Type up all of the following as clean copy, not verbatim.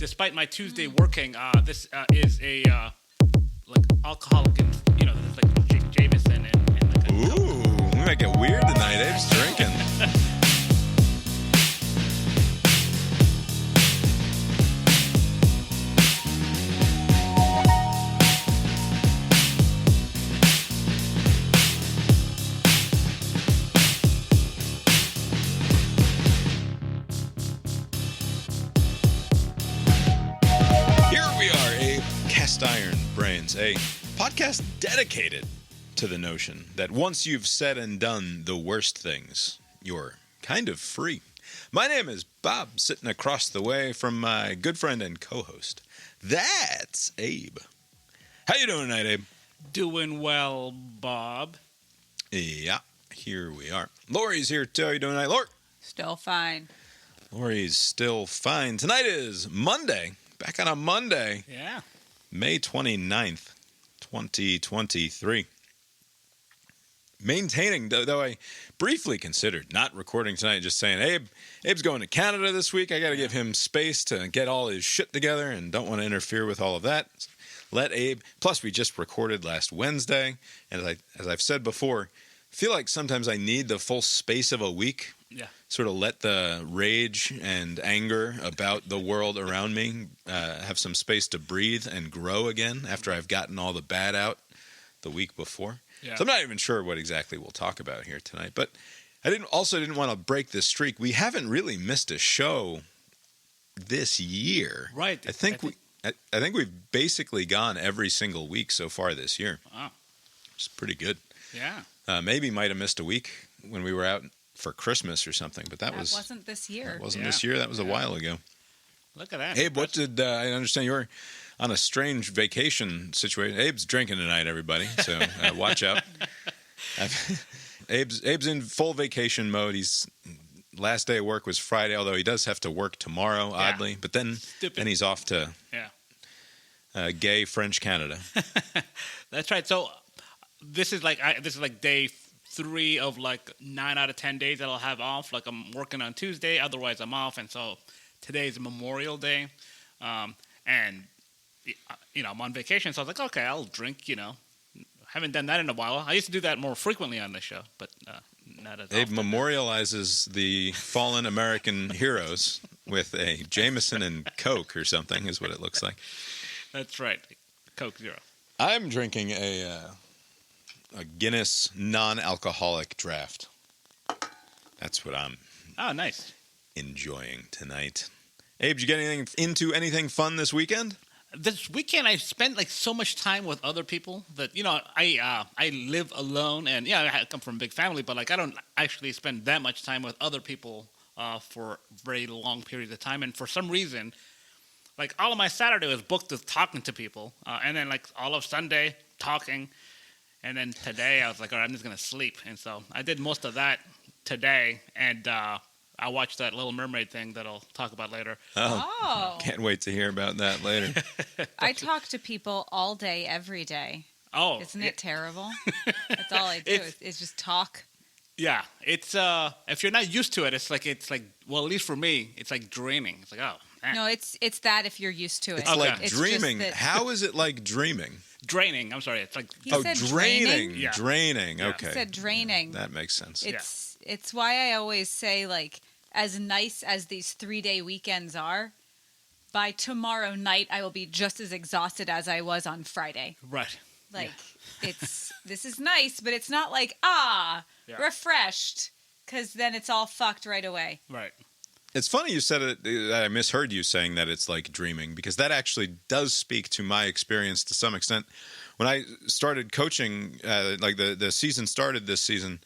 despite my Tuesday working, this is a like alcoholic, and like Jameson and like a Ooh, we make it weird tonight. Abe's drinking. Iron Brains, a podcast dedicated to the notion that once you've said and done the worst things, you're kind of free. My name is Bob, sitting across the way from my good friend and co-host. That's Abe. How you doing tonight, Abe? Doing well, Bob. Yeah, here we are. Lori's here too. How you doing tonight, Lori? Still fine. Lori's still fine. Tonight is Monday. Back on a Monday. Yeah. May 29th, 2023. Maintaining, though I briefly considered not recording tonight, just saying, Abe's going to Canada this week. I got to give him space to get all his shit together and don't want to interfere with all of that. Let Abe, plus we just recorded last Wednesday, and as I've said before, I feel like sometimes I need the full space of a week. Yeah. Sort of let the rage and anger about the world around me have some space to breathe and grow again after I've gotten all the bad out the week before. Yeah. So I'm not even sure what exactly we'll talk about here tonight. But I didn't want to break this streak. We haven't really missed a show this year. Right. I think we've basically gone every single week so far this year. Wow. It's pretty good. Yeah. Maybe might have missed a week when we were out for Christmas or something, but that wasn't this year. That wasn't this year. That was a while ago. Look at that. Abe, what did I understand? You were on a strange vacation situation. Abe's drinking tonight, everybody, so watch out. Abe's in full vacation mode. He's last day of work was Friday, although he does have to work tomorrow, oddly. But then he's off to gay French Canada. That's right. So this is like day 3 of like 9 out of 10 days that I'll have off. Like I'm working on Tuesday, otherwise I'm off. And so today's Memorial Day. And, I'm on vacation. So I was like, okay, I'll drink, Haven't done that in a while. I used to do that more frequently on this show, but not as often. Abe memorializes the fallen American heroes with a Jameson and Coke or something is what it looks like. That's right. Coke Zero. I'm drinking a Guinness non-alcoholic draft. That's what I'm nice. enjoying tonight. Abe, did you get into anything fun this weekend? This weekend I spent like so much time with other people that I live alone, and I come from a big family, but like I don't actually spend that much time with other people for very long periods of time. And for some reason, like all of my Saturday was booked with talking to people, and then like all of Sunday talking. And then today I was like, all right, I'm just going to sleep. And so I did most of that today. And I watched that Little Mermaid thing that I'll talk about later. Oh. Can't wait to hear about that later. I talk to people all day, every day. Oh. Isn't it terrible? That's all I do is just talk. Yeah. It's if you're not used to it, it's like well, at least for me, it's like draining. It's like, oh. Man. No, it's that if you're used to it. It's like dreaming. How is it like dreaming? Draining. I'm sorry. It's like draining. Yeah. Draining. Yeah. Okay. He said draining. That makes sense. It's why I always say, like, as nice as these 3-day weekends are, by tomorrow night I will be just as exhausted as I was on Friday. Right. Like this is nice, but it's not like refreshed, because then it's all fucked right away. Right. It's funny you said it. I misheard you saying that it's like dreaming, because that actually does speak to my experience to some extent. When I started coaching, like the season started this season,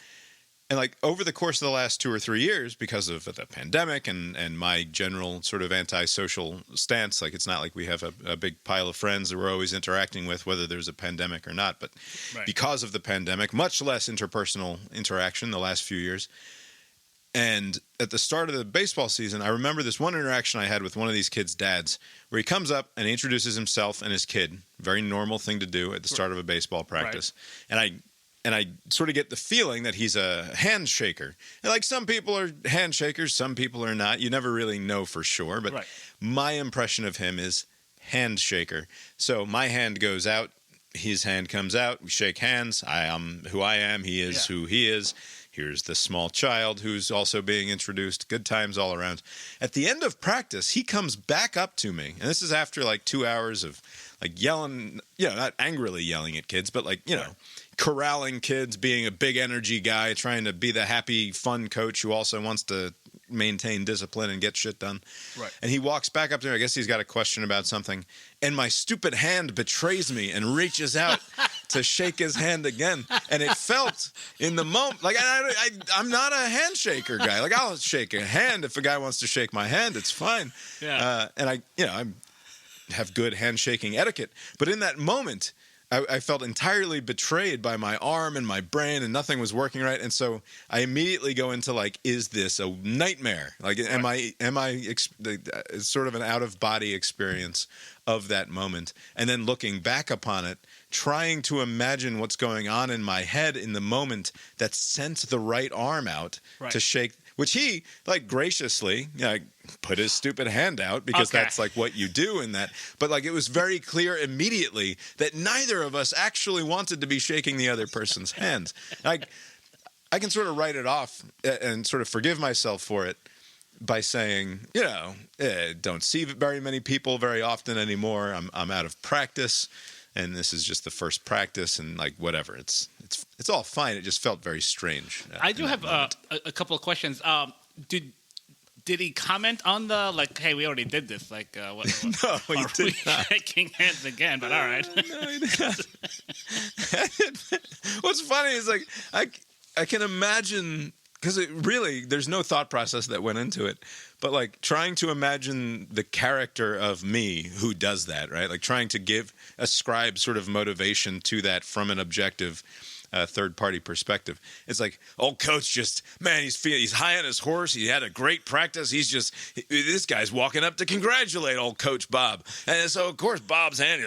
and like over the course of the last 2 or 3 years, because of the pandemic and my general sort of antisocial stance, like it's not like we have a big pile of friends that we're always interacting with, whether there's a pandemic or not. But because of the pandemic, much less interpersonal interaction the last few years. And at the start of the baseball season, I remember this one interaction I had with one of these kids' dads, where he comes up and he introduces himself and his kid. Very normal thing to do at the start of a baseball practice. Right. And I sort of get the feeling that he's a handshaker. And like some people are handshakers, some people are not. You never really know for sure. But my impression of him is handshaker. So my hand goes out, his hand comes out, we shake hands. I am who I am, he is who he is. Here's the small child who's also being introduced. Good times all around. At the end of practice, he comes back up to me. And this is after like 2 hours of like yelling, not angrily yelling at kids, but like, corralling kids, being a big energy guy, trying to be the happy, fun coach who also wants to maintain discipline and get shit done. Right. And he walks back up to me. I guess he's got a question about something. And my stupid hand betrays me and reaches out to shake his hand again. And it felt in the moment, like I'm not a handshaker guy. Like I'll shake a hand if a guy wants to shake my hand. It's fine. Yeah. And I have good handshaking etiquette. But in that moment, I felt entirely betrayed by my arm and my brain, and nothing was working right. And so I immediately go into like, is this a nightmare? Like, am I it's sort of an out of body experience of that moment. And then looking back upon it, trying to imagine what's going on in my head in the moment that sent the right arm out to shake, which he like graciously put his stupid hand out because that's like what you do in that. But like it was very clear immediately that neither of us actually wanted to be shaking the other person's hands. I can sort of write it off and sort of forgive myself for it by saying, don't see very many people very often anymore. I'm out of practice, and this is just the first practice, and like whatever. It's all fine. It just felt very strange. I do have a couple of questions. Did he comment on the like? Hey, we already did this. Like, what no, he are did we not. shaking hands again? But all right. No, he did not. What's funny is like I can imagine. Because there's no thought process that went into it. But like trying to imagine the character of me who does that, right? Like trying to ascribe sort of motivation to that from an objective third-party perspective. It's like, old coach he's high on his horse. He had a great practice. This guy's walking up to congratulate old Coach Bob. And so, of course, Bob's hand,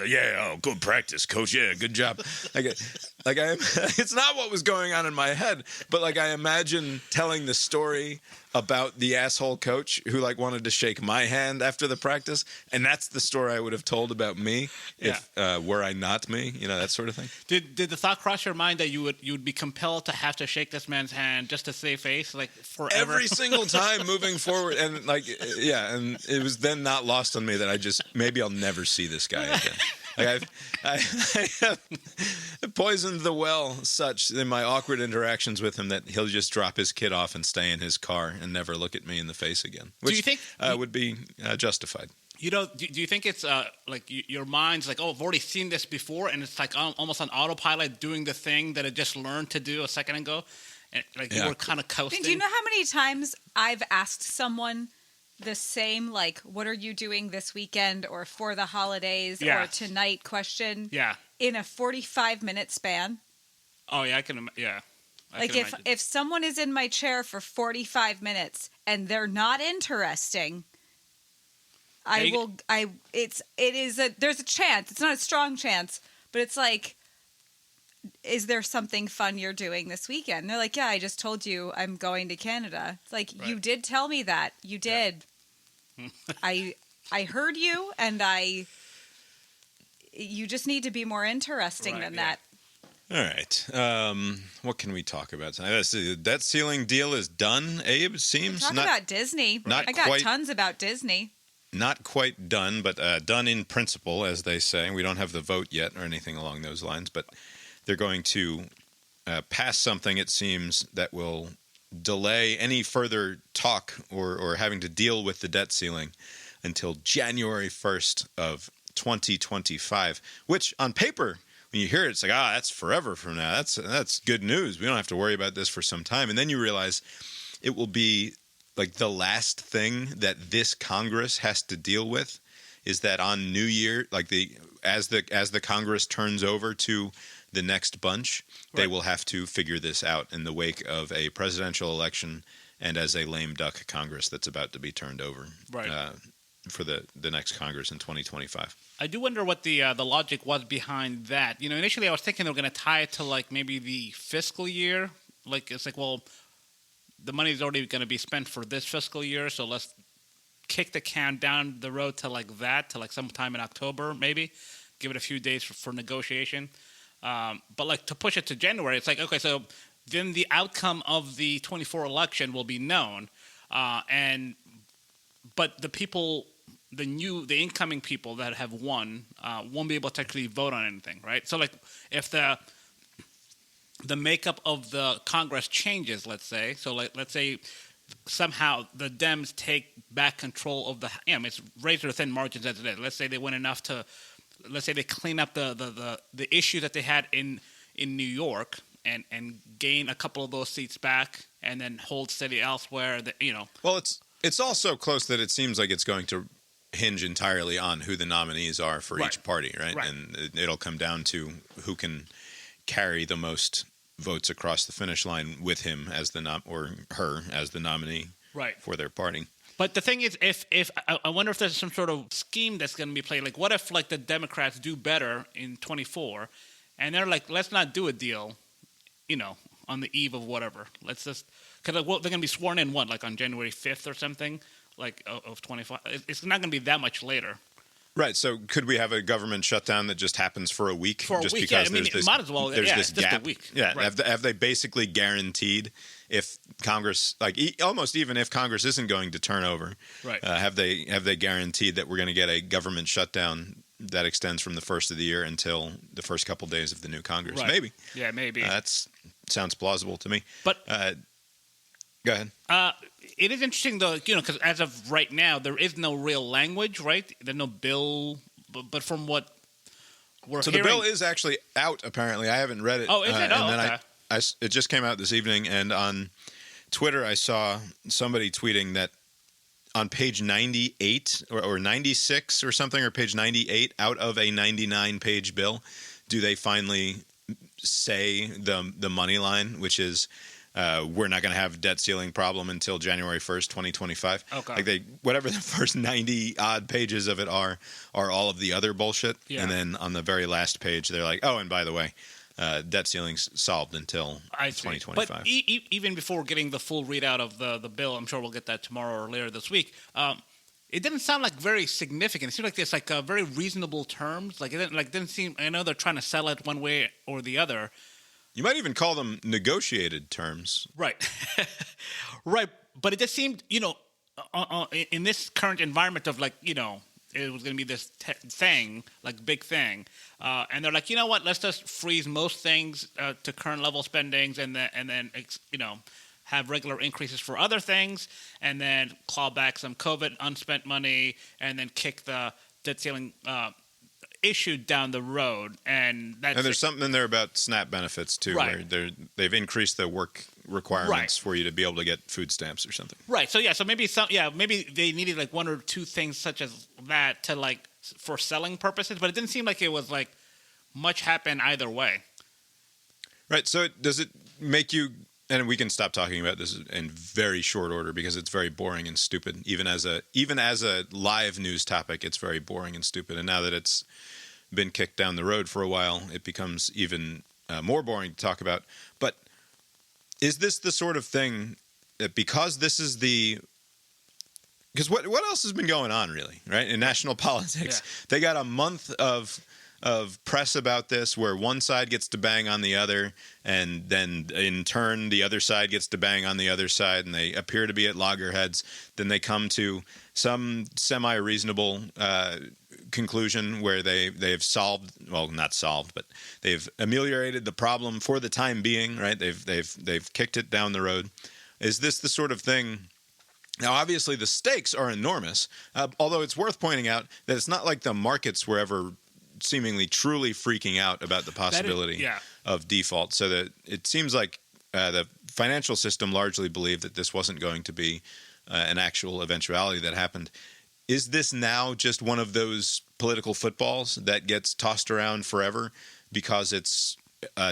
good practice, coach. Yeah, good job. It's not what was going on in my head, but like I imagine telling the story about the asshole coach who like wanted to shake my hand after the practice, and that's the story I would have told about me if were I not me, that sort of thing. Did the thought cross your mind that you would be compelled to have to shake this man's hand just to save face, like forever? Every single time moving forward, and and it was then not lost on me that maybe I'll never see this guy again. Like I have poisoned the well such in my awkward interactions with him that he'll just drop his kid off and stay in his car and never look at me in the face again, which do you think would be justified. Do you think it's like your mind's like, I've already seen this before, and it's like almost on autopilot doing the thing that it just learned to do a second ago, and like you were kind of coasting? Do you know how many times I've asked someone the same, like, what are you doing this weekend or for the holidays or tonight question in a 45-minute span? Oh, yeah, I can like if someone is in my chair for 45 minutes and they're not interesting, there's a chance. It's not a strong chance, but it's like, is there something fun you're doing this weekend? And they're like, I just told you I'm going to Canada. It's like, you did tell me that. You did. I heard you, and you just need to be more interesting than that. All right. What can we talk about tonight? The debt ceiling deal is done, Abe, it seems. Talk about Disney. I got tons about Disney. Not quite done, but done in principle, as they say. We don't have the vote yet or anything along those lines, but they're going to pass something, it seems, that will delay any further talk or having to deal with the debt ceiling until January 1st of 2025, which on paper, when you hear it, it's like, that's forever from now. That's good news. We don't have to worry about this for some time. And then you realize it will be like the last thing that this Congress has to deal with is that on New Year, like as the Congress turns over to the next bunch, they will have to figure this out in the wake of a presidential election and as a lame duck Congress that's about to be turned over for the next Congress in 2025. I do wonder what the logic was behind that. Initially I was thinking they were going to tie it to like maybe the fiscal year. Like it's like, well, the money is already going to be spent for this fiscal year, so let's kick the can down the road to like sometime in October, maybe give it a few days for negotiation. But like to push it to January, it's like, okay, so then the outcome of the 24 election will be known, but the people, the incoming people that have won won't be able to actually vote on anything, right? So like if the makeup of the Congress changes, let's say, let's say somehow the Dems take back control of it's razor thin margins as it is. Let's say they win enough to, let's say they clean up the issue that they had in New York and gain a couple of those seats back and then hold steady elsewhere. Well, it's all so close that it seems like it's going to hinge entirely on who the nominees are for each party, right? And it'll come down to who can carry the most votes across the finish line with him as or her as the nominee for their party. But the thing is, if I wonder if there's some sort of scheme that's going to be played. Like, what if like the Democrats do better in 24, and they're like, let's not do a deal, on the eve of whatever. Let's just because they're going to be sworn in like on January 5th or something like of 25. It's not going to be that much later. Right. So could we have a government shutdown that just happens for a week? Because it might as well. There's this just gap. A week. Yeah. Right. Have they basically guaranteed if Congress, almost even if Congress isn't going to turn over, right? Have they guaranteed that we're going to get a government shutdown that extends from the first of the year until the first couple days of the new Congress? Right. Maybe. Yeah, maybe. That sounds plausible to me. But go ahead. It is interesting though, because as of right now, there is no real language, right? There's no bill. But from what we're hearing... the bill is actually out, apparently. I haven't read it. Oh, is it? Okay. It just came out this evening, and on Twitter I saw somebody tweeting that on page 98 or 96 or something, or page 98 out of a 99-page bill, do they finally say the money line, which is... we're not going to have debt ceiling problem until January 1st, 2025. Okay. Whatever the first 90 odd pages of it are all of the other bullshit. Yeah. And then on the very last page, they're like, oh, and by the way, debt ceiling's solved until 2025. But even before getting the full readout of the bill, I'm sure we'll get that tomorrow or later this week. It didn't sound like very significant. It seemed like there's like very reasonable terms. Like it didn't seem. I know they're trying to sell it one way or the other. You might even call them negotiated terms. Right. Right. But it just seemed, in this current environment of it was going to be this thing, like big thing. And they're like, you know what, let's just freeze most things to current level spendings and then have regular increases for other things and then claw back some COVID unspent money and then kick the debt ceiling issued down the road, and there's something in there about SNAP benefits too, right. Where they've increased the work requirements for you to be able to get food stamps or something. Right. So maybe they needed like one or two things such as that to for selling purposes, but it didn't seem like it was like much happen either way. Right. So does it make you? And we can stop talking about this in very short order because it's very boring and stupid. Even as a live news topic, it's very boring and stupid. And now that it's been kicked down the road for a while, it becomes even more boring to talk about. But is this the sort of thing that because what else has been going on really, right? In national politics, They got a month of press about this where one side gets to bang on the other and then in turn the other side gets to bang on the other side and they appear to be at loggerheads. Then they come to some semi-reasonable conclusion where they've not solved, but they've ameliorated the problem for the time being, right? They've kicked it down the road. Is this the sort of thing? Now, obviously the stakes are enormous, although it's worth pointing out that it's not like the markets were ever seemingly truly freaking out about the possibility of default. So that it seems like the financial system largely believed that this wasn't going to be an actual eventuality that happened. Is this now just one of those political footballs that gets tossed around forever because it's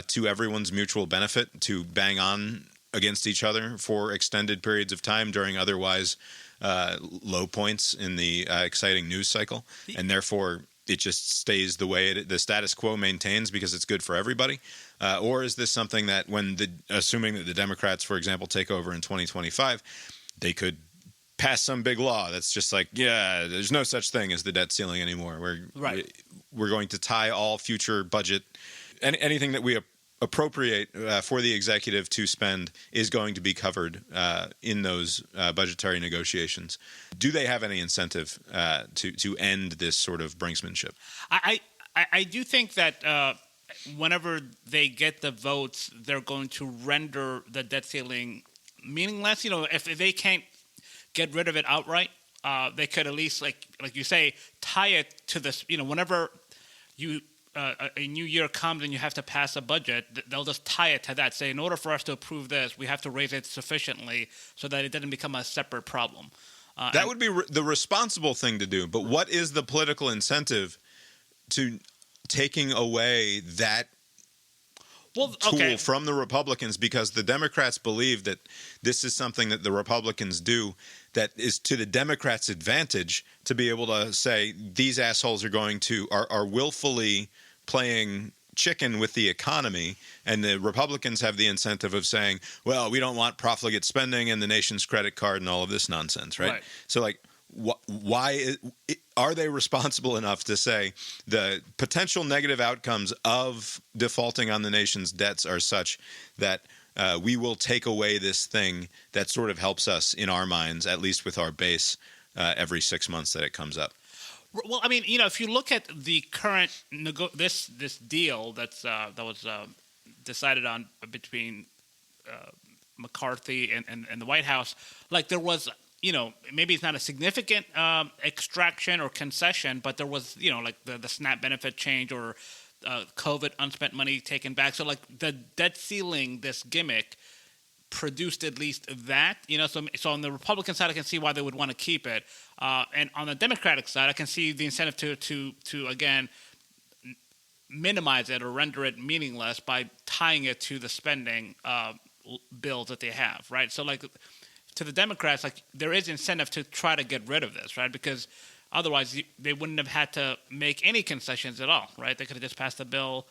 to everyone's mutual benefit to bang on against each other for extended periods of time during otherwise low points in the exciting news cycle, and therefore it just stays the way the status quo maintains because it's good for everybody? Or is this something that assuming that the Democrats, for example, take over in 2025, they could pass some big law that's just like, yeah, there's no such thing as the debt ceiling anymore. We're going to tie all future budget, anything that we appropriate for the executive to spend is going to be covered in those budgetary negotiations. Do they have any incentive to end this sort of brinksmanship? I do think that whenever they get the votes, they're going to render the debt ceiling meaningless. If they can't get rid of it outright, they could at least, like you say, tie it to this. Whenever a new year comes and you have to pass a budget, they'll just tie it to that. Say, in order for us to approve this, we have to raise it sufficiently so that it doesn't become a separate problem. That would be the responsible thing to do. But what is the political incentive to taking away that tool from the Republicans? Because the Democrats believe that this is something that the Republicans do that is to the Democrats' advantage, to be able to say these assholes are willfully playing chicken with the economy, and the Republicans have the incentive of saying, well, we don't want profligate spending and the nation's credit card and all of this nonsense, right? So, like, why are they responsible enough to say the potential negative outcomes of defaulting on the nation's debts are such that we will take away this thing that sort of helps us in our minds, at least with our base, every 6 months that it comes up? Well, I mean, if you look at the current this deal that was decided on between McCarthy and the White House, like there was, maybe it's not a significant extraction or concession, but there was, like the SNAP benefit change or COVID unspent money taken back. So like the debt ceiling, this gimmick, produced at least that, so on the Republican side I can see why they would want to keep it, and on the Democratic side I can see the incentive to again minimize it or render it meaningless by tying it to the spending bills that they have, right? So like to the Democrats, like there is incentive to try to get rid of this, right? Because otherwise they wouldn't have had to make any concessions at all, right? They could have just passed the bill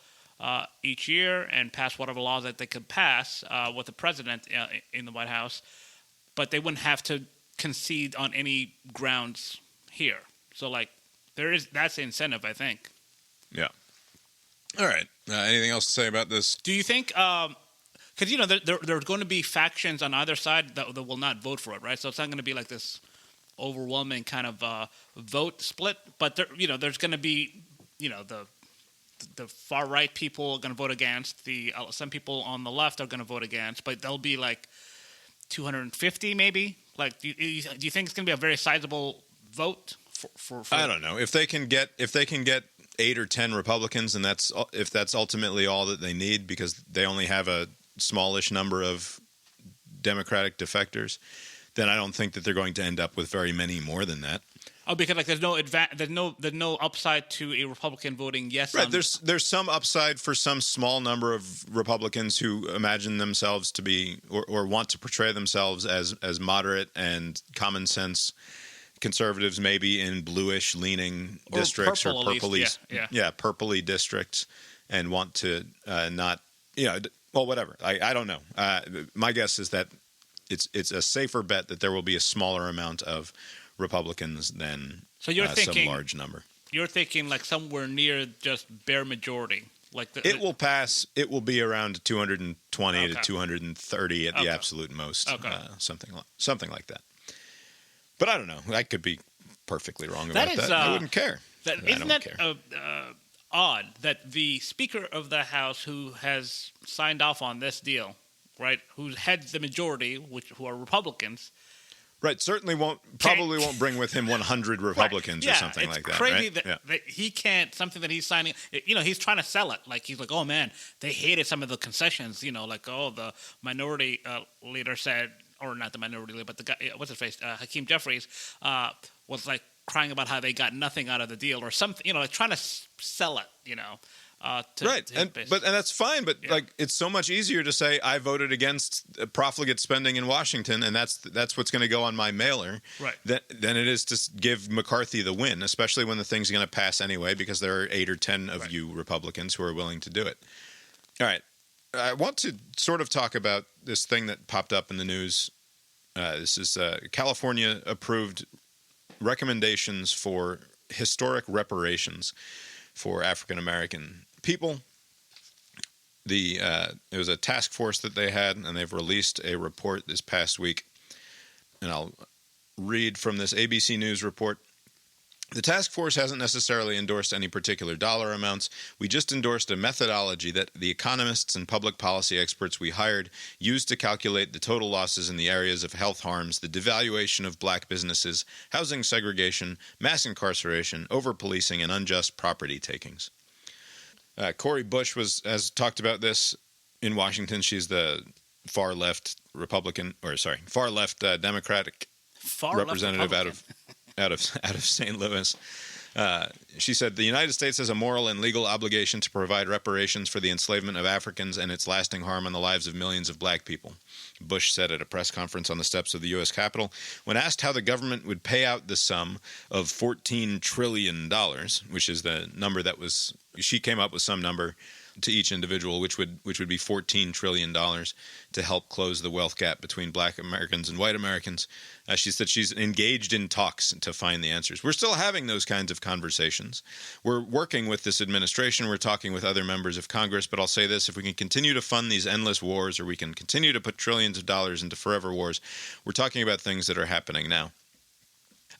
each year and pass whatever laws that they could pass with the president in the White House, but they wouldn't have to concede on any grounds here. So, like, that's the incentive, I think. Yeah. All right. Anything else to say about this? Do you think? Because there's going to be factions on either side that will not vote for it, right? So it's not going to be like this overwhelming kind of vote split, but there's going to be the far right people are going to vote against. Some people on the left are going to vote against, but there'll be like 250 maybe. Like, do you think it's going to be a very sizable vote for? I don't know if they can get 8 or 10 Republicans, and if that's ultimately all that they need because they only have a smallish number of Democratic defectors, then I don't think that they're going to end up with very many more than that. Oh, because like there's no upside to a Republican voting yes. Right. There's some upside for some small number of Republicans who imagine themselves to be or want to portray themselves as moderate and common sense conservatives, maybe in bluish leaning districts or purpley, purpley districts, and want to not, whatever. I don't know. My guess is that it's a safer bet that there will be a smaller amount of Republicans than some large number. You're thinking like somewhere near just bare majority. It will pass. It will be around 220 to 230 at the absolute most. Something like that. But I don't know. I could be perfectly wrong about that. I wouldn't care. Isn't that odd that the Speaker of the House, who has signed off on this deal, right, who heads the majority, who are Republicans, right, certainly won't bring with him 100 Republicans or something like that. It's crazy right? that he can't, something that he's signing, he's trying to sell it. Like, he's like, oh man, they hated some of the concessions, the minority leader said, or not the minority leader, but the guy, what's his face, Hakeem Jeffries, was like crying about how they got nothing out of the deal or something, like trying to sell it, Right, and that's fine. But like, it's so much easier to say I voted against profligate spending in Washington, and that's what's going to go on my mailer. Right. Than it is to give McCarthy the win, especially when the thing's going to pass anyway, because there are 8 or 10 of you Republicans who are willing to do it. All right, I want to sort of talk about this thing that popped up in the news. This is California approved recommendations for historic reparations for African American people. It was a task force that they had, and they've released a report this past week. And I'll read from this ABC News report. The task force hasn't necessarily endorsed any particular dollar amounts. We just endorsed a methodology that the economists and public policy experts we hired used to calculate the total losses in the areas of health harms, the devaluation of black businesses, housing segregation, mass incarceration, over-policing, and unjust property takings. Cori Bush has talked about this in Washington. She's the far left Democratic representative out of St. Louis. She said the United States has a moral and legal obligation to provide reparations for the enslavement of Africans and its lasting harm on the lives of millions of black people. Bush said at a press conference on the steps of the U.S. Capitol, when asked how the government would pay out the sum of $14 trillion, which is the number she came up with some number to each individual, which would be $14 trillion to help close the wealth gap between black Americans and white Americans. She said she's engaged in talks to find the answers. We're still having those kinds of conversations. We're working with this administration. We're talking with other members of Congress. But I'll say this, if we can continue to fund these endless wars, or we can continue to put trillions of dollars into forever wars, we're talking about things that are happening now.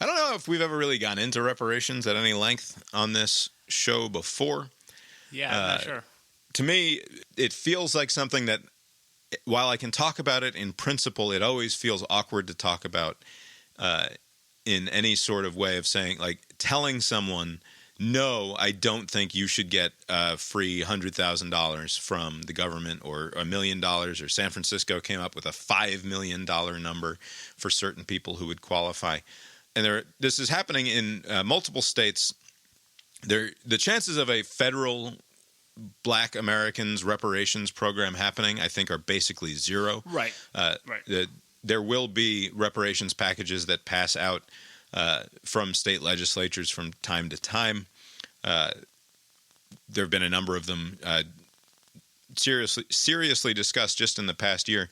I don't know if we've ever really gone into reparations at any length on this show before. Yeah, I'm not sure. To me, it feels like something that, while I can talk about it in principle, it always feels awkward to talk about in any sort of way of saying, like, telling someone, no, I don't think you should get free $100,000 from the government, or $1 million, or San Francisco came up with a $5 million number for certain people who would qualify. And this is happening in multiple states. The chances of a federal Black Americans reparations program happening, I think, are basically zero. Right. There will be reparations packages that pass out from state legislatures from time to time. There have been a number of them seriously discussed just in the past year.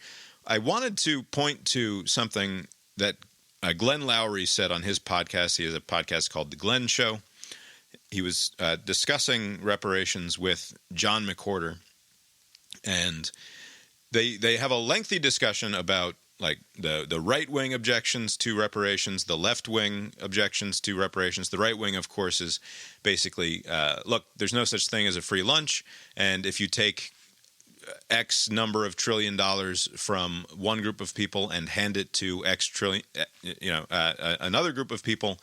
I wanted to point to something that Glen Loury said on his podcast. He has a podcast called The Glen Show. He was discussing reparations with John McWhorter, and they have a lengthy discussion about, like, the right-wing objections to reparations, the left-wing objections to reparations. The right wing, of course, is basically, look, there's no such thing as a free lunch, and if you take X number of $1 trillion from one group of people and hand it to X trillion, another group of people,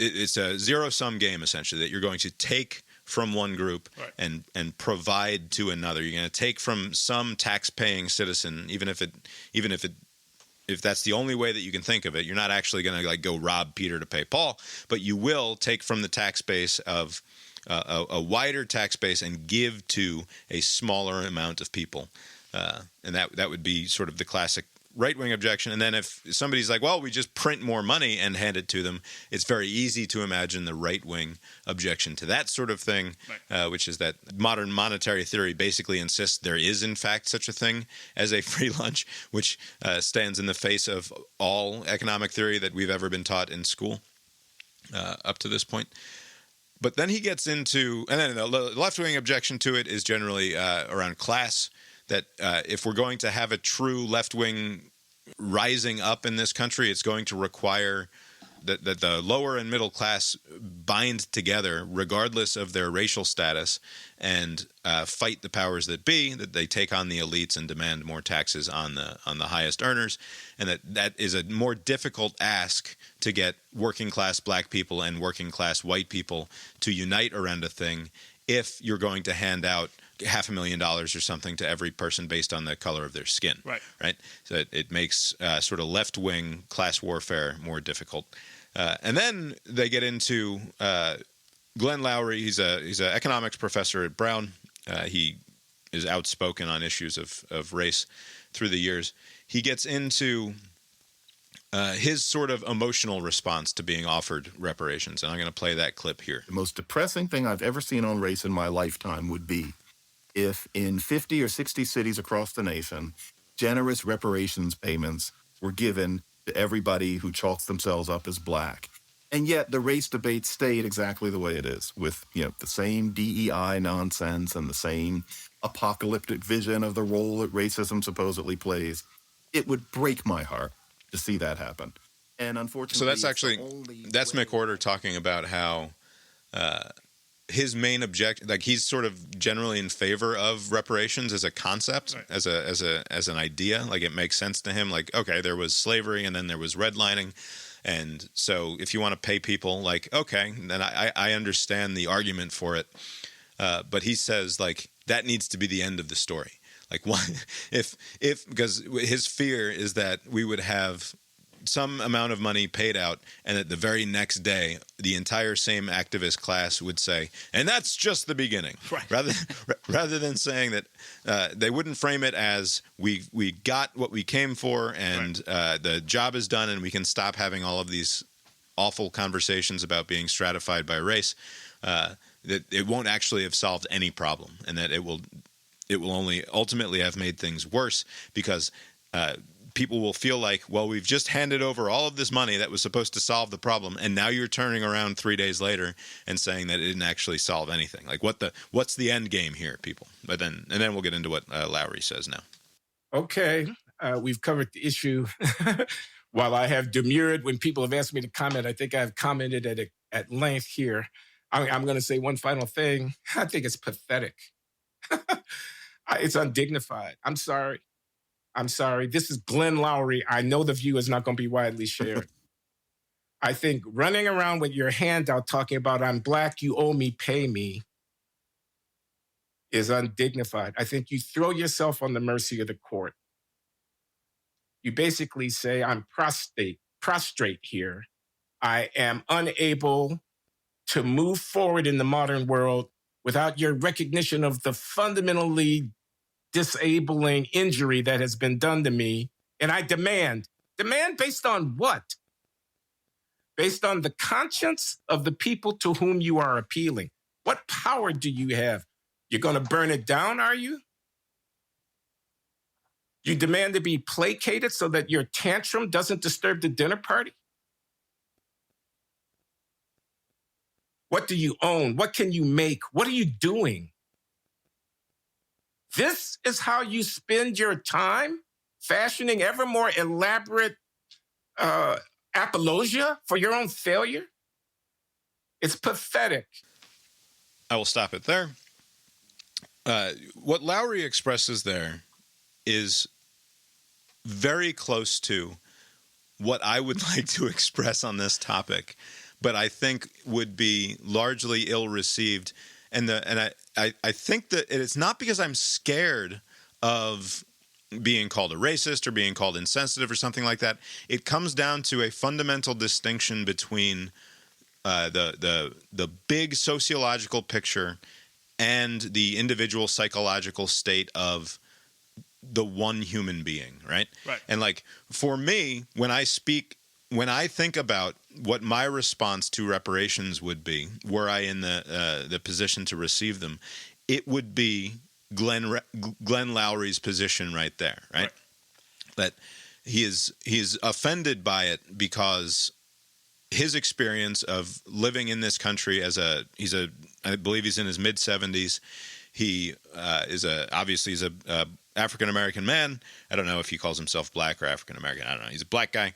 it's a zero-sum game, essentially, that you're going to take from one group and provide to another. You're going to take from some tax-paying citizen, even if that's the only way that you can think of it. You're not actually going to, like, go rob Peter to pay Paul, but you will take from the tax base of a wider tax base and give to a smaller amount of people, and that would be sort of the classic right-wing objection. And then if somebody's like, well, we just print more money and hand it to them, it's very easy to imagine the right-wing objection to that sort of thing, which is that modern monetary theory basically insists there is, in fact, such a thing as a free lunch, which stands in the face of all economic theory that we've ever been taught in school up to this point. But then he gets into, and then the left-wing objection to it is generally around class, that if we're going to have a true left-wing rising up in this country, it's going to require that the lower and middle class bind together, regardless of their racial status, and fight the powers that be, that they take on the elites and demand more taxes on the highest earners, and that is a more difficult ask to get working-class black people and working-class white people to unite around a thing if you're going to hand out $500,000 or something to every person based on the color of their skin. Right. So it makes sort of left-wing class warfare more difficult. And then they get into Glen Loury, he's an economics professor at Brown. He is outspoken on issues of race through the years. He gets into his sort of emotional response to being offered reparations, and I'm going to play that clip here. The most depressing thing I've ever seen on race in my lifetime would be if in 50 or 60 cities across the nation, generous reparations payments were given to everybody who chalks themselves up as black. And yet the race debate stayed exactly the way it is, with the same DEI nonsense and the same apocalyptic vision of the role that racism supposedly plays. It would break my heart to see that happen. And unfortunately, so that's McWhorter talking about how his main object, like he's sort of generally in favor of reparations as a concept, right, as an idea. Like it makes sense to him. Like, okay, there was slavery and then there was redlining. And so if you want to pay people, like, okay, then I understand the argument for it. But he says, like, that needs to be the end of the story. Like, why, if because his fear is that we would have some amount of money paid out, and at the very next day, the entire same activist class would say, and that's just the beginning. Right. Rather than saying that they wouldn't frame it as we got what we came for, and right, the job is done, and we can stop having all of these awful conversations about being stratified by race. That it won't actually have solved any problem, and that it will only ultimately have made things worse because people will feel like, well, we've just handed over all of this money that was supposed to solve the problem, and now you're turning around 3 days later and saying that it didn't actually solve anything. Like, what's the end game here, people? But then we'll get into what Loury says now. Okay, we've covered the issue. While I have demurred when people have asked me to comment, I think I've commented at length here. I'm going to say one final thing. I think it's pathetic. It's undignified. I'm sorry. This is Glen Loury. I know the view is not going to be widely shared. I think running around with your hand out talking about I'm black, you owe me, pay me, is undignified. I think you throw yourself on the mercy of the court. You basically say, I'm prostrate here. I am unable to move forward in the modern world without your recognition of the fundamentally disabling injury that has been done to me. And I demand based on what? Based on the conscience of the people to whom you are appealing. What power do you have? You're going to burn it down, are you? You demand to be placated so that your tantrum doesn't disturb the dinner party? What do you own? What can you make? What are you doing? This is how you spend your time, fashioning ever more elaborate apologia for your own failure? It's pathetic. I will stop it there. What Loury expresses there is very close to what I would like to express on this topic, but I think would be largely ill-received. And I think that it's not because I'm scared of being called a racist or being called insensitive or something like that. It comes down to a fundamental distinction between the big sociological picture and the individual psychological state of the one human being, right? Right. And like for me, when I think about what my response to reparations would be, were I in the position to receive them, it would be Glen Loury's position right there, right? That he is offended by it because his experience of living in this country I believe he's in his mid-70s. He is obviously a African-American man. I don't know if he calls himself black or African-American. I don't know. He's a black guy.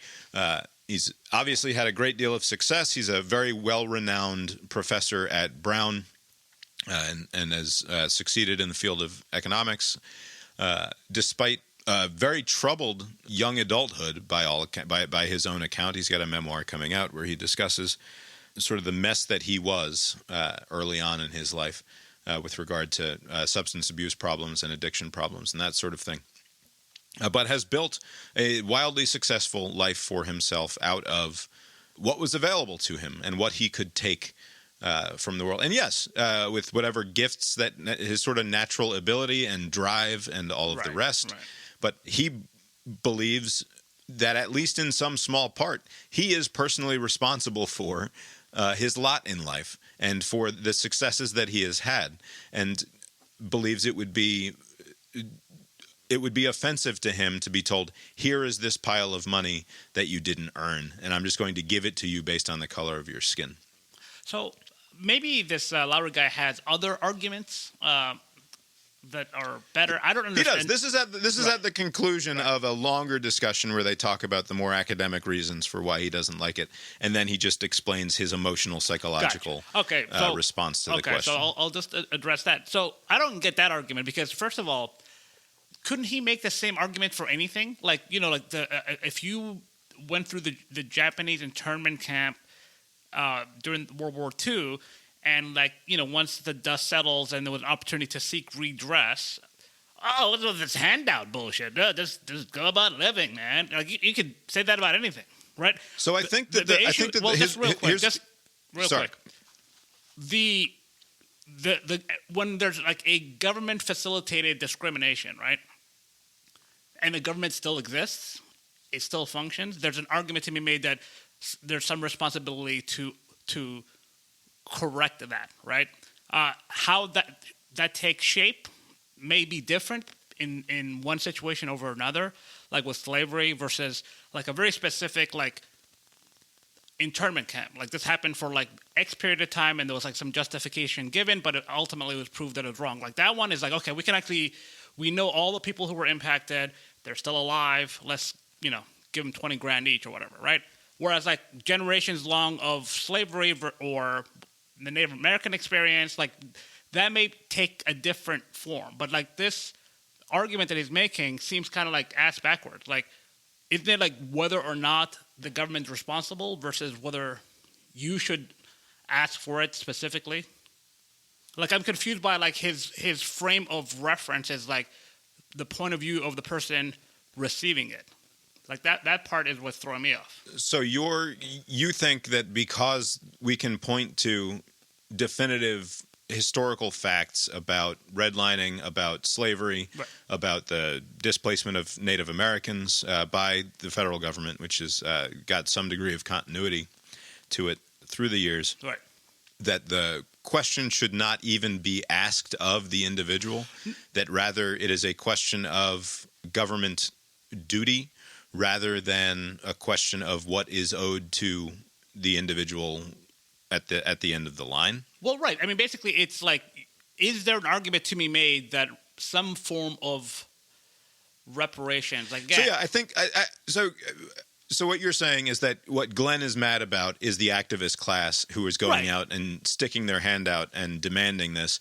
He's obviously had a great deal of success. He's a very well-renowned professor at Brown and has succeeded in the field of economics, despite very troubled young adulthood by his own account. He's got a memoir coming out where he discusses sort of the mess that he was early on in his life with regard to substance abuse problems and addiction problems and that sort of thing. But has built a wildly successful life for himself out of what was available to him and what he could take from the world. And yes, with whatever gifts that his sort of natural ability and drive and all of the rest. Right. But he believes that at least in some small part, he is personally responsible for his lot in life and for the successes that he has had, and believes it would be offensive to him to be told, here is this pile of money that you didn't earn, and I'm just going to give it to you based on the color of your skin. So maybe this Loury guy has other arguments that are better. I don't understand. He does. This is at the conclusion of a longer discussion where they talk about the more academic reasons for why he doesn't like it, and then he just explains his emotional, psychological response to the question. So I'll just address that. So I don't get that argument because, first of all, couldn't he make the same argument for anything? Like, if you went through the Japanese internment camp during World War II, and once the dust settles and there was an opportunity to seek redress, what's with this handout bullshit? Just go about living, man. Like you could say that about anything, right? So I think that real quick. When there's a government facilitated discrimination, right? And the government still exists, it still functions. There's an argument to be made that there's some responsibility to correct that, right? How that takes shape may be different in one situation over another, like with slavery versus a very specific internment camp. Like this happened for X period of time, and there was some justification given, but it ultimately was proved that it was wrong. Like that one is okay, we know all the people who were impacted, they're still alive. Let's give them $20,000 each or whatever, right? Whereas generations long of slavery or the Native American experience, that may take a different form. But this argument that he's making seems kind of ass backwards. Isn't it whether or not the government's responsible versus whether you should ask for it specifically? I'm confused by his frame of reference is the point of view of the person receiving it. That part is what's throwing me off. So you think that because we can point to definitive historical facts about redlining, about slavery, right, about the displacement of Native Americans by the federal government, which has got some degree of continuity to it through the years, right, that the question should not even be asked of the individual, that rather it is a question of government duty rather than a question of what is owed to the individual at the end of the line? Well, right. I mean, basically, it's is there an argument to be made that some form of reparations, So yeah, I think So what you're saying is that what Glenn is mad about is the activist class who is going out and sticking their hand out and demanding this,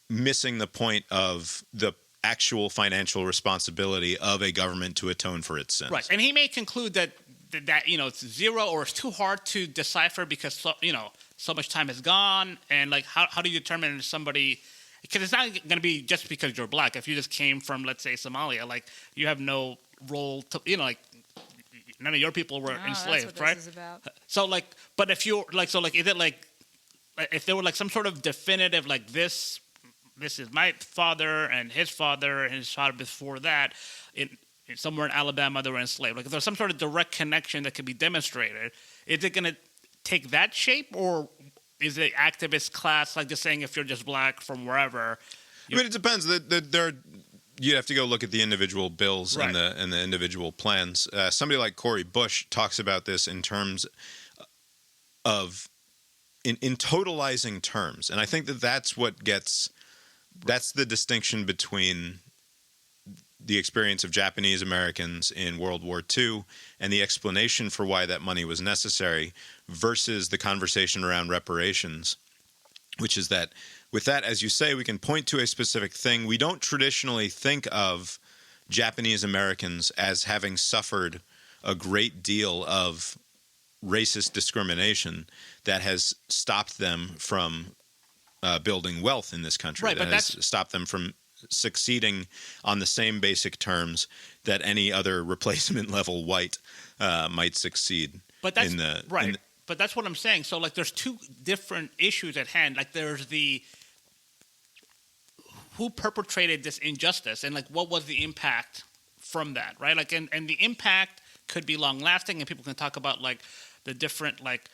missing the point of the actual financial responsibility of a government to atone for its sins. Right, and he may conclude that it's zero or it's too hard to decipher because so much time has gone, and how do you determine if somebody? Because it's not going to be just because you're black. If you just came from, let's say, Somalia, you have no role to none of your people were enslaved, that's what right? This is about. So but if you're is it if there were some sort of definitive this is my father and his father before that in somewhere in Alabama they were enslaved. If there's some sort of direct connection that can be demonstrated, is it going to take that shape, or is it activist class just saying if you're just black from wherever? I mean, it depends. You have to go look at the individual bills and the individual plans. Somebody like Corey Bush talks about this in terms of in totalizing terms, and I think that's what gets. That's the distinction between the experience of Japanese Americans in World War II and the explanation for why that money was necessary versus the conversation around reparations, which is that with that, as you say, we can point to a specific thing. We don't traditionally think of Japanese Americans as having suffered a great deal of racist discrimination that has stopped them from building wealth in this country, right, that has stopped them from succeeding on the same basic terms that any other replacement level white might succeed. But that's But that's what I'm saying. So like, there's two different issues at hand. Like, there's the who perpetrated this injustice, and like, what was the impact from that, right? Like, and the impact could be long lasting, and people can talk about like the different like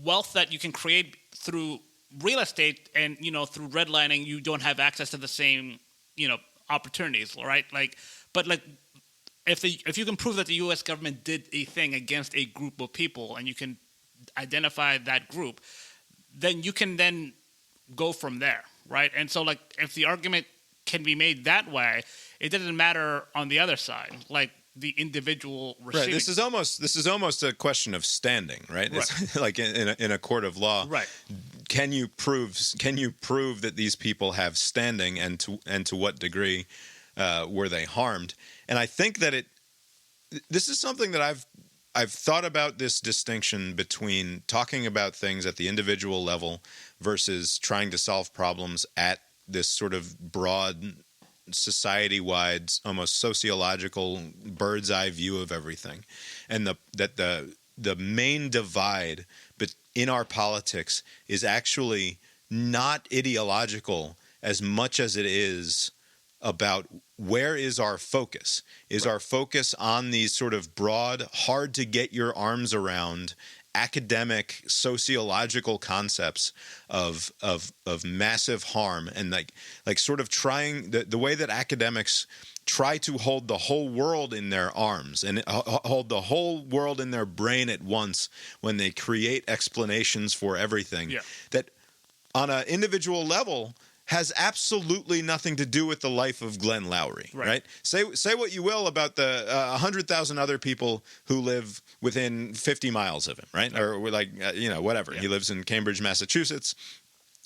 wealth that you can create through real estate, and through redlining you don't have access to the same opportunities, right? Like, but like, if you can prove that the U.S. government did a thing against a group of people, and you can identify that group, then you can then go from there, right? And so like, if the argument can be made that way, it doesn't matter on the other side, like the individual receiving. Right. This is almost a question of standing, right? Right. It's like in a court of law. Right. Can you prove that these people have standing, and to what degree were they harmed? And I think that this is something that I've thought about, this distinction between talking about things at the individual level versus trying to solve problems at this sort of broad, society-wide, almost sociological bird's eye view of everything, and the main divide in our politics is actually not ideological as much as it is about where is our focus. Is our focus on these sort of broad, hard to get your arms around academic sociological concepts of massive harm, and like sort of trying the way that academics try to hold the whole world in their arms and hold the whole world in their brain at once when they create explanations for everything, that on an individual level has absolutely nothing to do with the life of Glen Loury, right? Say what you will about the 100,000 other people who live within 50 miles of him, right? Or like, whatever. Yeah. He lives in Cambridge, Massachusetts.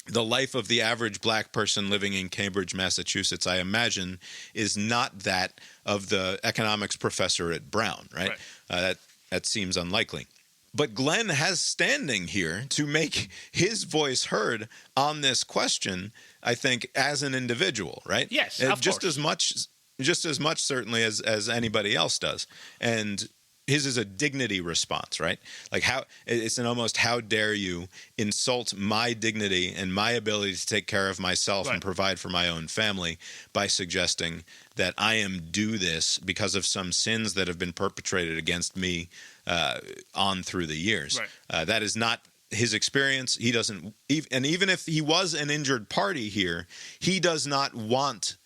The life of the average black person living in Cambridge, Massachusetts, I imagine, is not that of the economics professor at Brown, right? That seems unlikely. But Glenn has standing here to make his voice heard on this question, I think, as an individual, right? Yes, of just course. just as much certainly as anybody else does. And his is a dignity response, right? Like, it's an almost, how dare you insult my dignity and my ability to take care of myself and provide for my own family by suggesting that I am due this because of some sins that have been perpetrated against me on through the years. Right. That is not his experience. He doesn't, and even if he was an injured party here, he does not want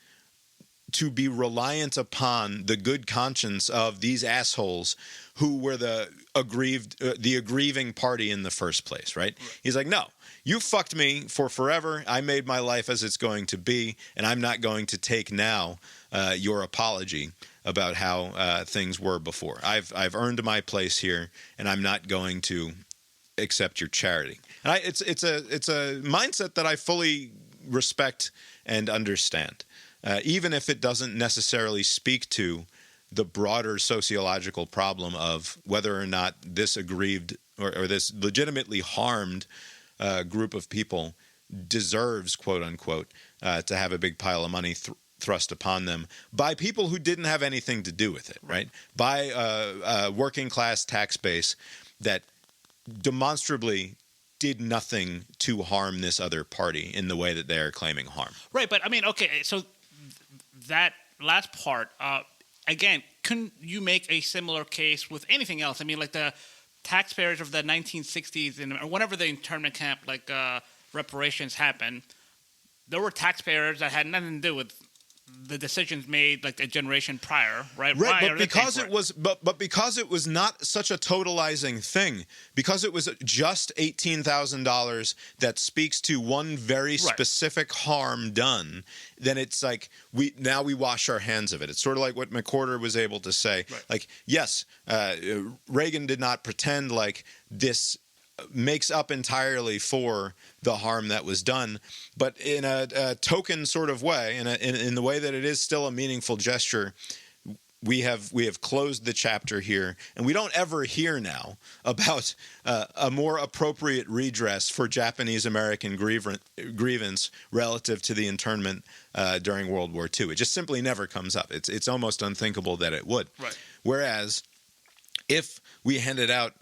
to be reliant upon the good conscience of these assholes who were the aggrieving party in the first place, right? He's like, no, you fucked me for forever. I made my life as it's going to be, and I'm not going to take now your apology about how things were before. I've earned my place here, and I'm not going to accept your charity. And it's a mindset that I fully respect and understand. Even if it doesn't necessarily speak to the broader sociological problem of whether or not this aggrieved or this legitimately harmed group of people deserves, quote unquote, to have a big pile of money thrust upon them by people who didn't have anything to do with it, right? By a working class tax base that demonstrably did nothing to harm this other party in the way that they are claiming harm. Right, but I mean, okay, so that last part, again, couldn't you make a similar case with anything else? I mean, like the taxpayers of the 1960s, or whenever the internment camp, like reparations happened, there were taxpayers that had nothing to do with the decisions made like a generation prior, right? Right, but because it was, but because it was not such a totalizing thing, because it was just $18,000 that speaks to one very specific harm done, then it's like we wash our hands of it. It's sort of like what McWhorter was able to say. Right. Like, yes, Reagan did not pretend like this makes up entirely for the harm that was done, but in a token sort of way, in the way that it is still a meaningful gesture, we have closed the chapter here, and we don't ever hear now about a more appropriate redress for Japanese American grievance relative to the internment during World War II. It just simply never comes up. It's almost unthinkable that it would. Right. Whereas if we handed out,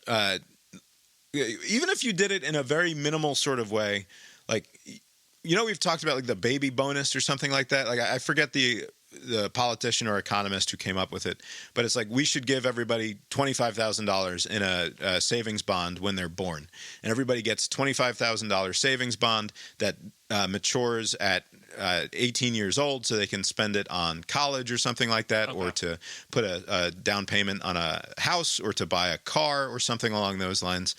even if you did it in a very minimal sort of way, like, we've talked about like the baby bonus or something like that. Like I forget the politician or economist who came up with it, but it's like we should give everybody $25,000 in a savings bond when they're born, and everybody gets $25,000 savings bond that matures at 18 years old, so they can spend it on college or something like that, or to put a down payment on a house, or to buy a car or something along those lines.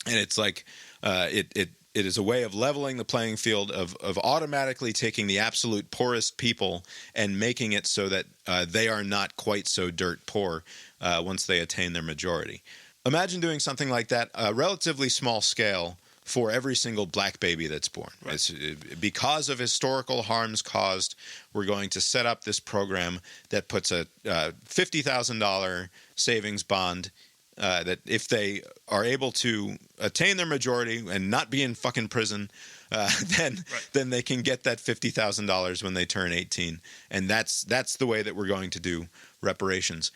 And it's like it is a way of leveling the playing field of automatically taking the absolute poorest people and making it so that they are not quite so dirt poor once they attain their majority. Imagine doing something like that, a relatively small scale, for every single black baby that's born. Right. Because of historical harms caused, we're going to set up this program that puts a $50,000 savings bond that if they are able to attain their majority and not be in fucking prison, then they can get that $50,000 when they turn 18. And that's the way that we're going to do reparations.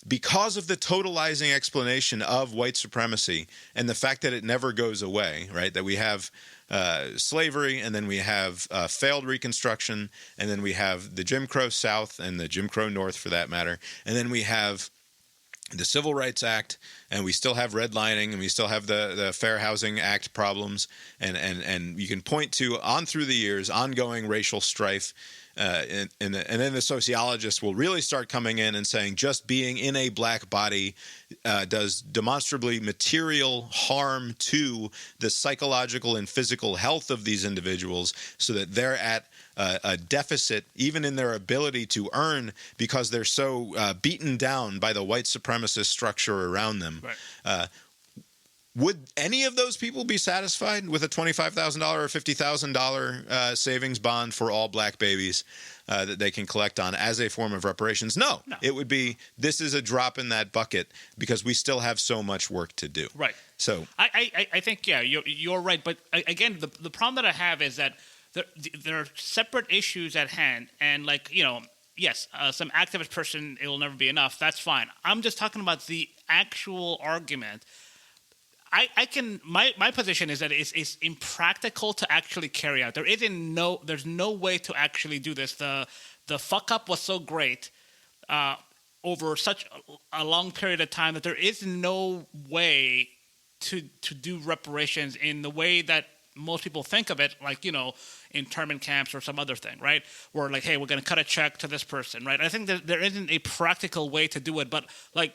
Because of the totalizing explanation of white supremacy and the fact that it never goes away, right? That we have slavery, and then we have failed Reconstruction, and then we have the Jim Crow South and the Jim Crow North, for that matter, and then we have the Civil Rights Act, and we still have redlining, and we still have the Fair Housing Act problems, and you can point to, on through the years, ongoing racial strife. And then the sociologists will really start coming in and saying just being in a black body does demonstrably material harm to the psychological and physical health of these individuals, so that they're at a deficit even in their ability to earn, because they're so beaten down by the white supremacist structure around them. Right. Would any of those people be satisfied with a $25,000 or $50,000 savings bond for all black babies that they can collect on as a form of reparations? No. It would be, this is a drop in that bucket because we still have so much work to do. Right. So I think, yeah, you're right. But again, the problem that I have is that there are separate issues at hand. And like, yes, some activist person, it will never be enough. That's fine. I'm just talking about the actual argument. My position is that it's impractical to actually carry out. There's no way to actually do this. The fuck up was so great over such a long period of time that there is no way to do reparations in the way that most people think of it, like, internment camps or some other thing, right? Where like, hey, we're going to cut a check to this person, right? I think that there isn't a practical way to do it, but like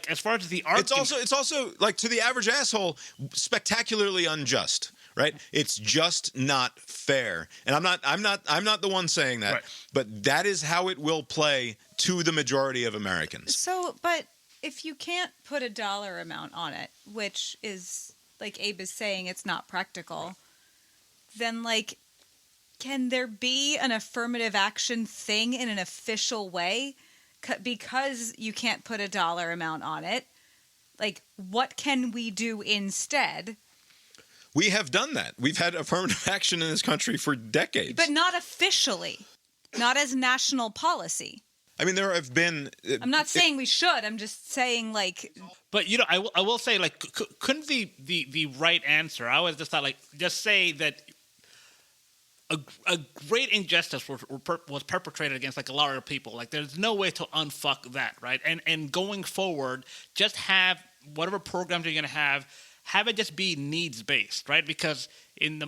as far as the argument, it's also like, to the average asshole, spectacularly unjust, right? It's just not fair. And I'm not the one saying that, right. But that is how it will play to the majority of Americans. So, but if you can't put a dollar amount on it, which is, like Abe is saying, it's not practical, then like, can there be an affirmative action thing in an official way? Because you can't put a dollar amount on it, like, what can we do instead? We have done that. We've had affirmative action in this country for decades. But not officially. Not as national policy. I mean, there have been... I'm not saying we should. I'm just saying, like... But, I will say, like, couldn't the right answer... I always just thought, like, just say that... A great injustice was perpetrated against like a lot of people. Like, there's no way to unfuck that, right? And going forward, just have whatever programs you're gonna have it just be needs based, right? Because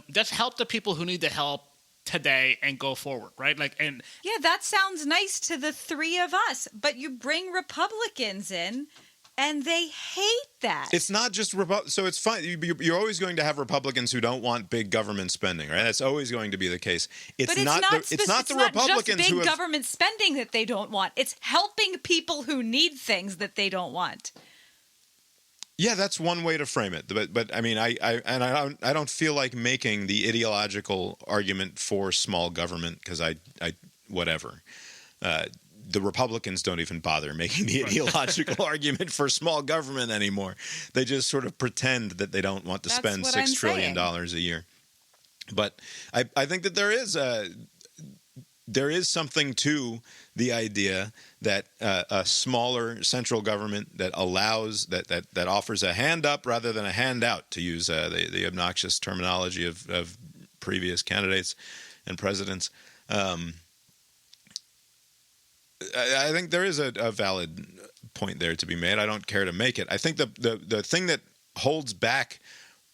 just help the people who need the help today and go forward, right? Like, and yeah, that sounds nice to the three of us, but you bring Republicans in. And they hate that. It's not just so it's fine. You're always going to have Republicans who don't want big government spending, right? That's always going to be the case. It's not the Republicans just who big government spending that they don't want. It's helping people who need things that they don't want. Yeah, that's one way to frame it. But I mean, I don't feel like making the ideological argument for small government, because I whatever. The Republicans don't even bother making the ideological argument for small government anymore. They just sort of pretend that they don't want to spend $6 trillion a year. But I think that there is there is something to the idea that a smaller central government that allows that offers a hand up rather than a handout, to use the obnoxious terminology of previous candidates and presidents. I think there is a valid point there to be made. I don't care to make it. I think the thing that holds back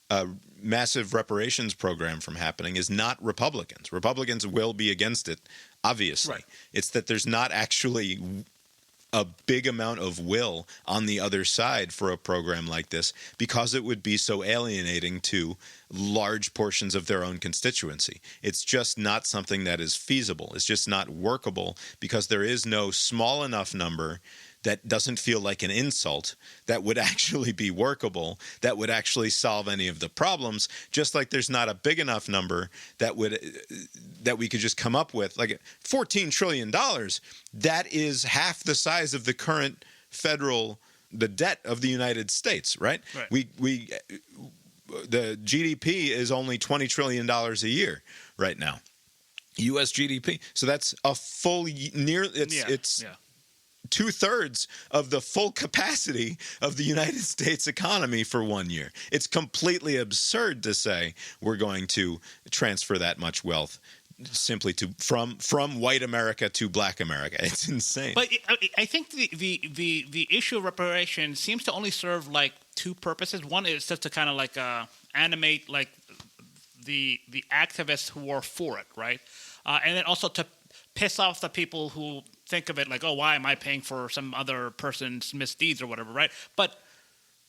a massive reparations program from happening is not Republicans. Republicans will be against it, obviously. Right. It's that there's not actually a big amount of will on the other side for a program like this, because it would be so alienating to large portions of their own constituency. It's just not something that is feasible. It's just not workable, because there is no small enough number that doesn't feel like an insult, that would actually be workable, that would actually solve any of the problems, just like there's not a big enough number that we could just come up with. Like $14 trillion, that is half the size of the current the debt of the United States, right? The GDP is only $20 trillion a year right now, U.S. GDP. So that's a full it's 2/3 of the full capacity of the United States economy for 1 year. It's completely absurd to say we're going to transfer that much wealth simply from white America to black America. It's insane. But I think the issue of reparations seems to only serve like two purposes. One is just to kind of like animate like the activists who are for it, right? And then also to piss off the people who think of it like, oh, why am I paying for some other person's misdeeds or whatever, right? But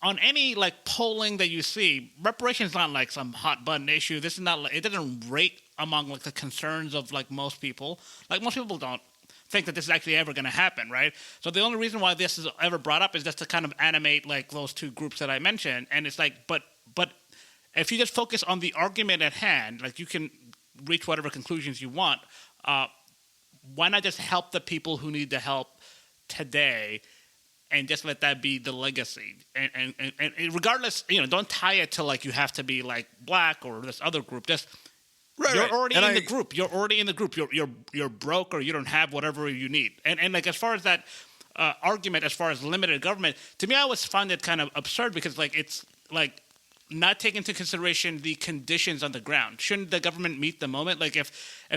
on any like polling that you see, reparations is not like some hot button issue. This is not like, it doesn't rate among like the concerns of like most people. Like most people don't think that this is actually ever going to happen, right? So the only reason why this is ever brought up is just to kind of animate like those two groups that I mentioned. And it's like, but if you just focus on the argument at hand, like you can reach whatever conclusions you want. Why not just help the people who need the help today, and just let that be the legacy? And regardless, don't tie it to like you have to be like black or this other group. Just you're already in the group. You're already in the group. You're broke, or you don't have whatever you need. And like as far as that argument, as far as limited government, to me, I always find it kind of absurd, because like it's like not taking into consideration the conditions on the ground. Shouldn't the government meet the moment? Like if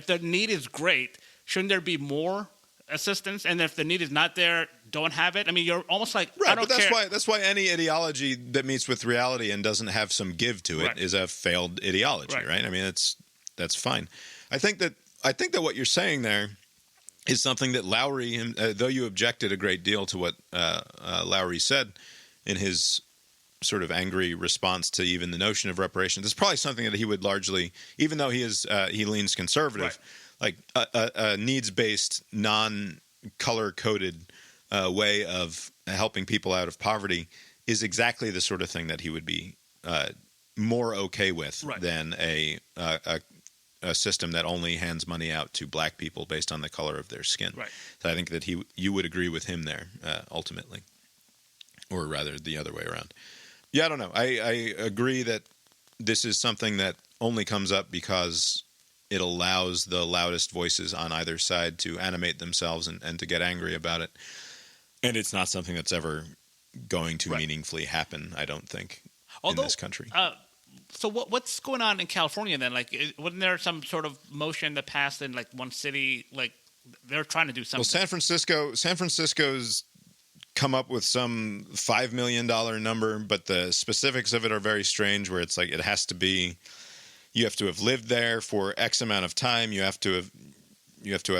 the need is great, shouldn't there be more assistance? And if the need is not there, don't have it. I mean, you're almost like, right, I don't care. That's why any ideology that meets with reality and doesn't have some give to it is a failed ideology, right? I mean, that's fine. I think that what you're saying there is something that Loury, though you objected a great deal to what Loury said in his sort of angry response to even the notion of reparations, it's probably something that he would largely, even though he leans conservative, like a needs-based, non-color-coded way of helping people out of poverty is exactly the sort of thing that he would be more okay with than a system that only hands money out to black people based on the color of their skin. Right. So I think that you would agree with him there ultimately, or rather the other way around. Yeah, I don't know. I agree that this is something that only comes up because it allows the loudest voices on either side to animate themselves and to get angry about it. And it's not something that's ever going to meaningfully happen, I don't think, in this country. So what's going on in California then? Like, wasn't there some sort of motion that passed in like one city? Like, they're trying to do something. Well, San Francisco's come up with some $5 million number, but the specifics of it are very strange, where it's like it has to be, you have to have lived there for X amount of time. You have to have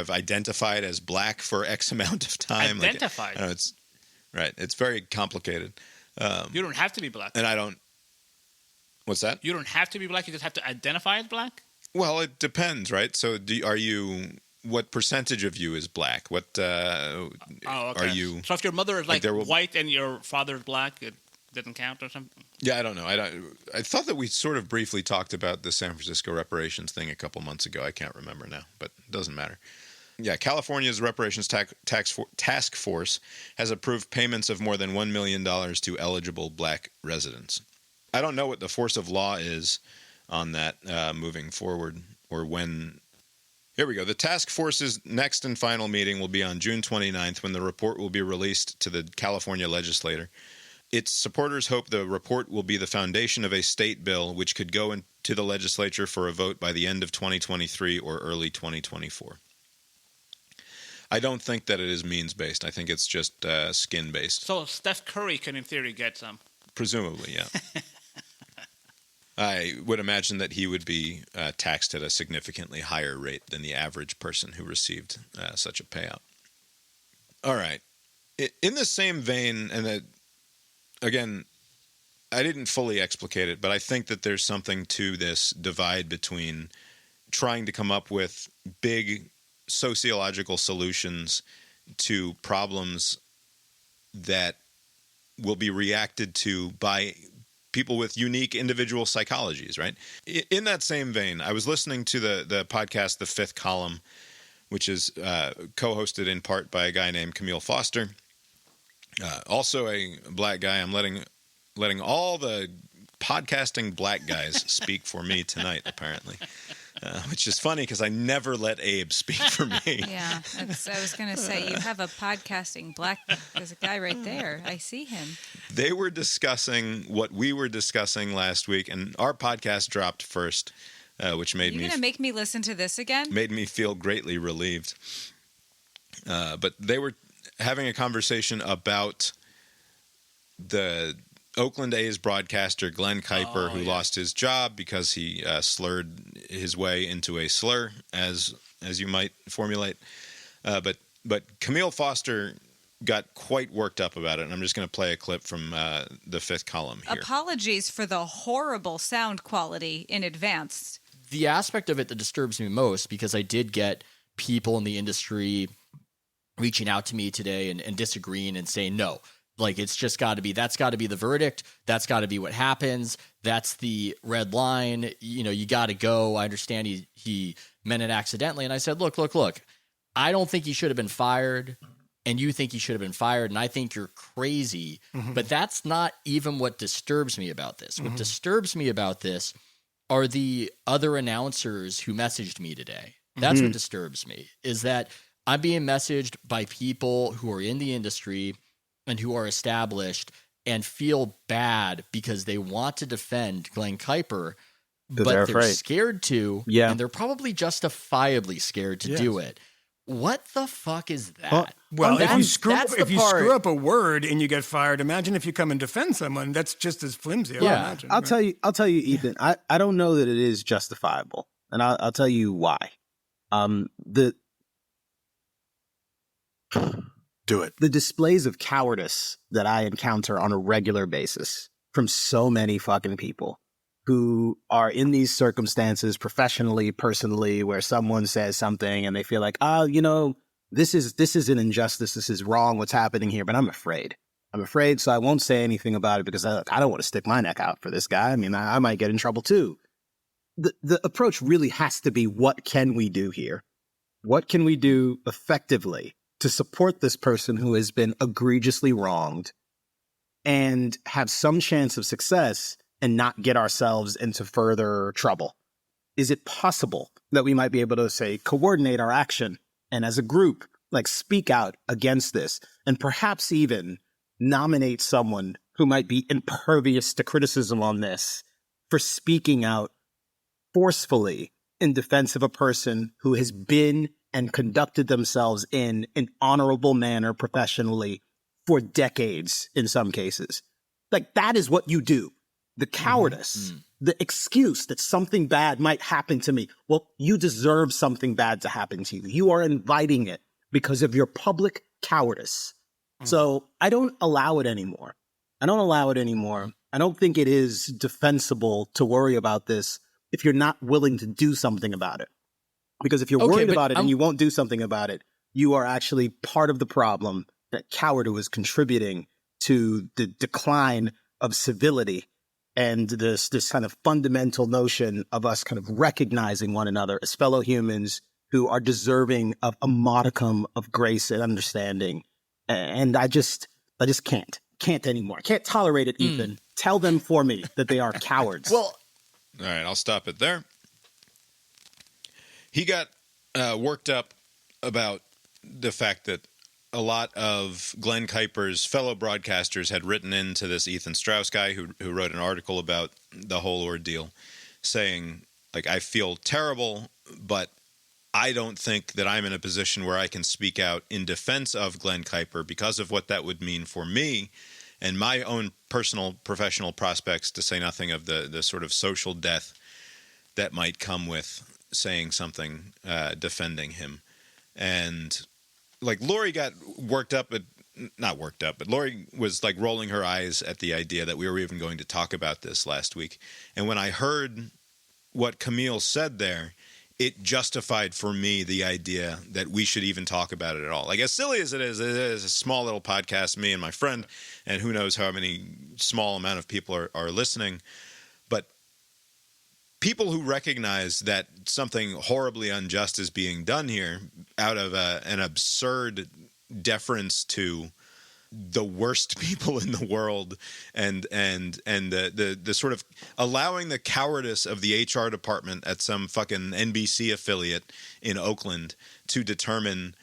identified as black for X amount of time. Identified. Like, it's right. It's very complicated. You don't have to be black. And I don't. What's that? You don't have to be black. You just have to identify as black. Well, it depends, right? So, what percentage of you is black? What are you? So if your mother is like white and your father is black, it doesn't count or something? Yeah, I don't know. I thought that we sort of briefly talked about the San Francisco reparations thing a couple months ago. I can't remember now, but it doesn't matter. Yeah, California's reparations task force has approved payments of more than $1 million to eligible black residents. I don't know what the force of law is on that moving forward, or when Here we go. The task force's next and final meeting will be on June 29th when the report will be released to the California legislature. Its supporters hope the report will be the foundation of a state bill which could go into the legislature for a vote by the end of 2023 or early 2024. I don't think that it is means-based. I think it's just skin-based. So Steph Curry can, in theory, get some. Presumably, yeah. I would imagine that he would be taxed at a significantly higher rate than the average person who received such a payout. All right. In the same vein, and again, I didn't fully explicate it, but I think that there's something to this divide between trying to come up with big sociological solutions to problems that will be reacted to by people with unique individual psychologies, right? In that same vein, I was listening to the podcast, The Fifth Column, which is co-hosted in part by a guy named Camille Foster, also a black guy. I'm letting all the podcasting black guys speak for me tonight, apparently, which is funny because I never let Abe speak for me. Yeah, I was going to say, you have a podcasting black, there's a guy right there. I see him. They were discussing what we were discussing last week, and our podcast dropped first, which made me... You're going to make me listen to this again? Made me feel greatly relieved. But they were having a conversation about the Oakland A's broadcaster Glen Kuiper, who lost his job because he slurred his way into a slur, as you might formulate. But Camille Foster got quite worked up about it, and I'm just going to play a clip from the Fifth Column here. Apologies for the horrible sound quality in advance. The aspect of it that disturbs me most, because I did get people in the industry reaching out to me today and disagreeing and saying, no, like it's just got to be, that's got to be the verdict. That's got to be what happens. That's the red line. You know, you got to go. I understand he meant it accidentally. And I said, look, I don't think he should have been fired. And you think he should have been fired. And I think you're crazy. Mm-hmm. But that's not even what disturbs me about this. Mm-hmm. What disturbs me about this are the other announcers who messaged me today. That's what disturbs me, is that I'm being messaged by people who are in the industry and who are established and feel bad because they want to defend Glen Kuiper, but they're scared to, and they're probably justifiably scared to do it. What the fuck is that? Well, if you screw up a word and you get fired, imagine if you come and defend someone. That's just as flimsy. I'll tell you, Ethan. I don't know that it is justifiable, and I'll tell you why. Do it. The displays of cowardice that I encounter on a regular basis from so many fucking people who are in these circumstances professionally, personally, where someone says something and they feel like, this is an injustice. This is wrong. What's happening here? But I'm afraid. So I won't say anything about it because I don't want to stick my neck out for this guy. I mean, I might get in trouble too. The approach really has to be, what can we do here? What can we do effectively to support this person who has been egregiously wronged and have some chance of success and not get ourselves into further trouble? Is it possible that we might be able to, say, coordinate our action and as a group, like, speak out against this and perhaps even nominate someone who might be impervious to criticism on this for speaking out forcefully in defense of a person who has been and conducted themselves in an honorable manner professionally for decades in some cases? Like, that is what you do. The cowardice, the excuse that something bad might happen to me. Well, you deserve something bad to happen to you. You are inviting it because of your public cowardice. So I don't allow it anymore. I don't think it is defensible to worry about this if you're not willing to do something about it. Because if you're worried about it and you won't do something about it, you are actually part of the problem that cowardice is contributing to the decline of civility and this kind of fundamental notion of us kind of recognizing one another as fellow humans who are deserving of a modicum of grace and understanding. And I just can't anymore. I can't tolerate it, Ethan. Tell them for me that they are cowards. Well, all right, I'll stop it there. He got worked up about the fact that a lot of Glen Kuiper's fellow broadcasters had written into this Ethan Strauss guy who wrote an article about the whole ordeal, saying, like, I feel terrible, but I don't think that I'm in a position where I can speak out in defense of Glen Kuiper because of what that would mean for me and my own personal professional prospects, to say nothing of the sort of social death that might come with saying something defending him. And like Loury got not worked up, but Loury was like rolling her eyes at the idea that we were even going to talk about this last week. And when I heard what Camille said there, it justified for me the idea that we should even talk about it at all. Like, as silly as it is a small little podcast, me and my friend, and who knows how many small amount of people are listening. But people who recognize that something horribly unjust is being done here out of an absurd deference to the worst people in the world and the sort of allowing the cowardice of the HR department at some fucking NBC affiliate in Oakland to determine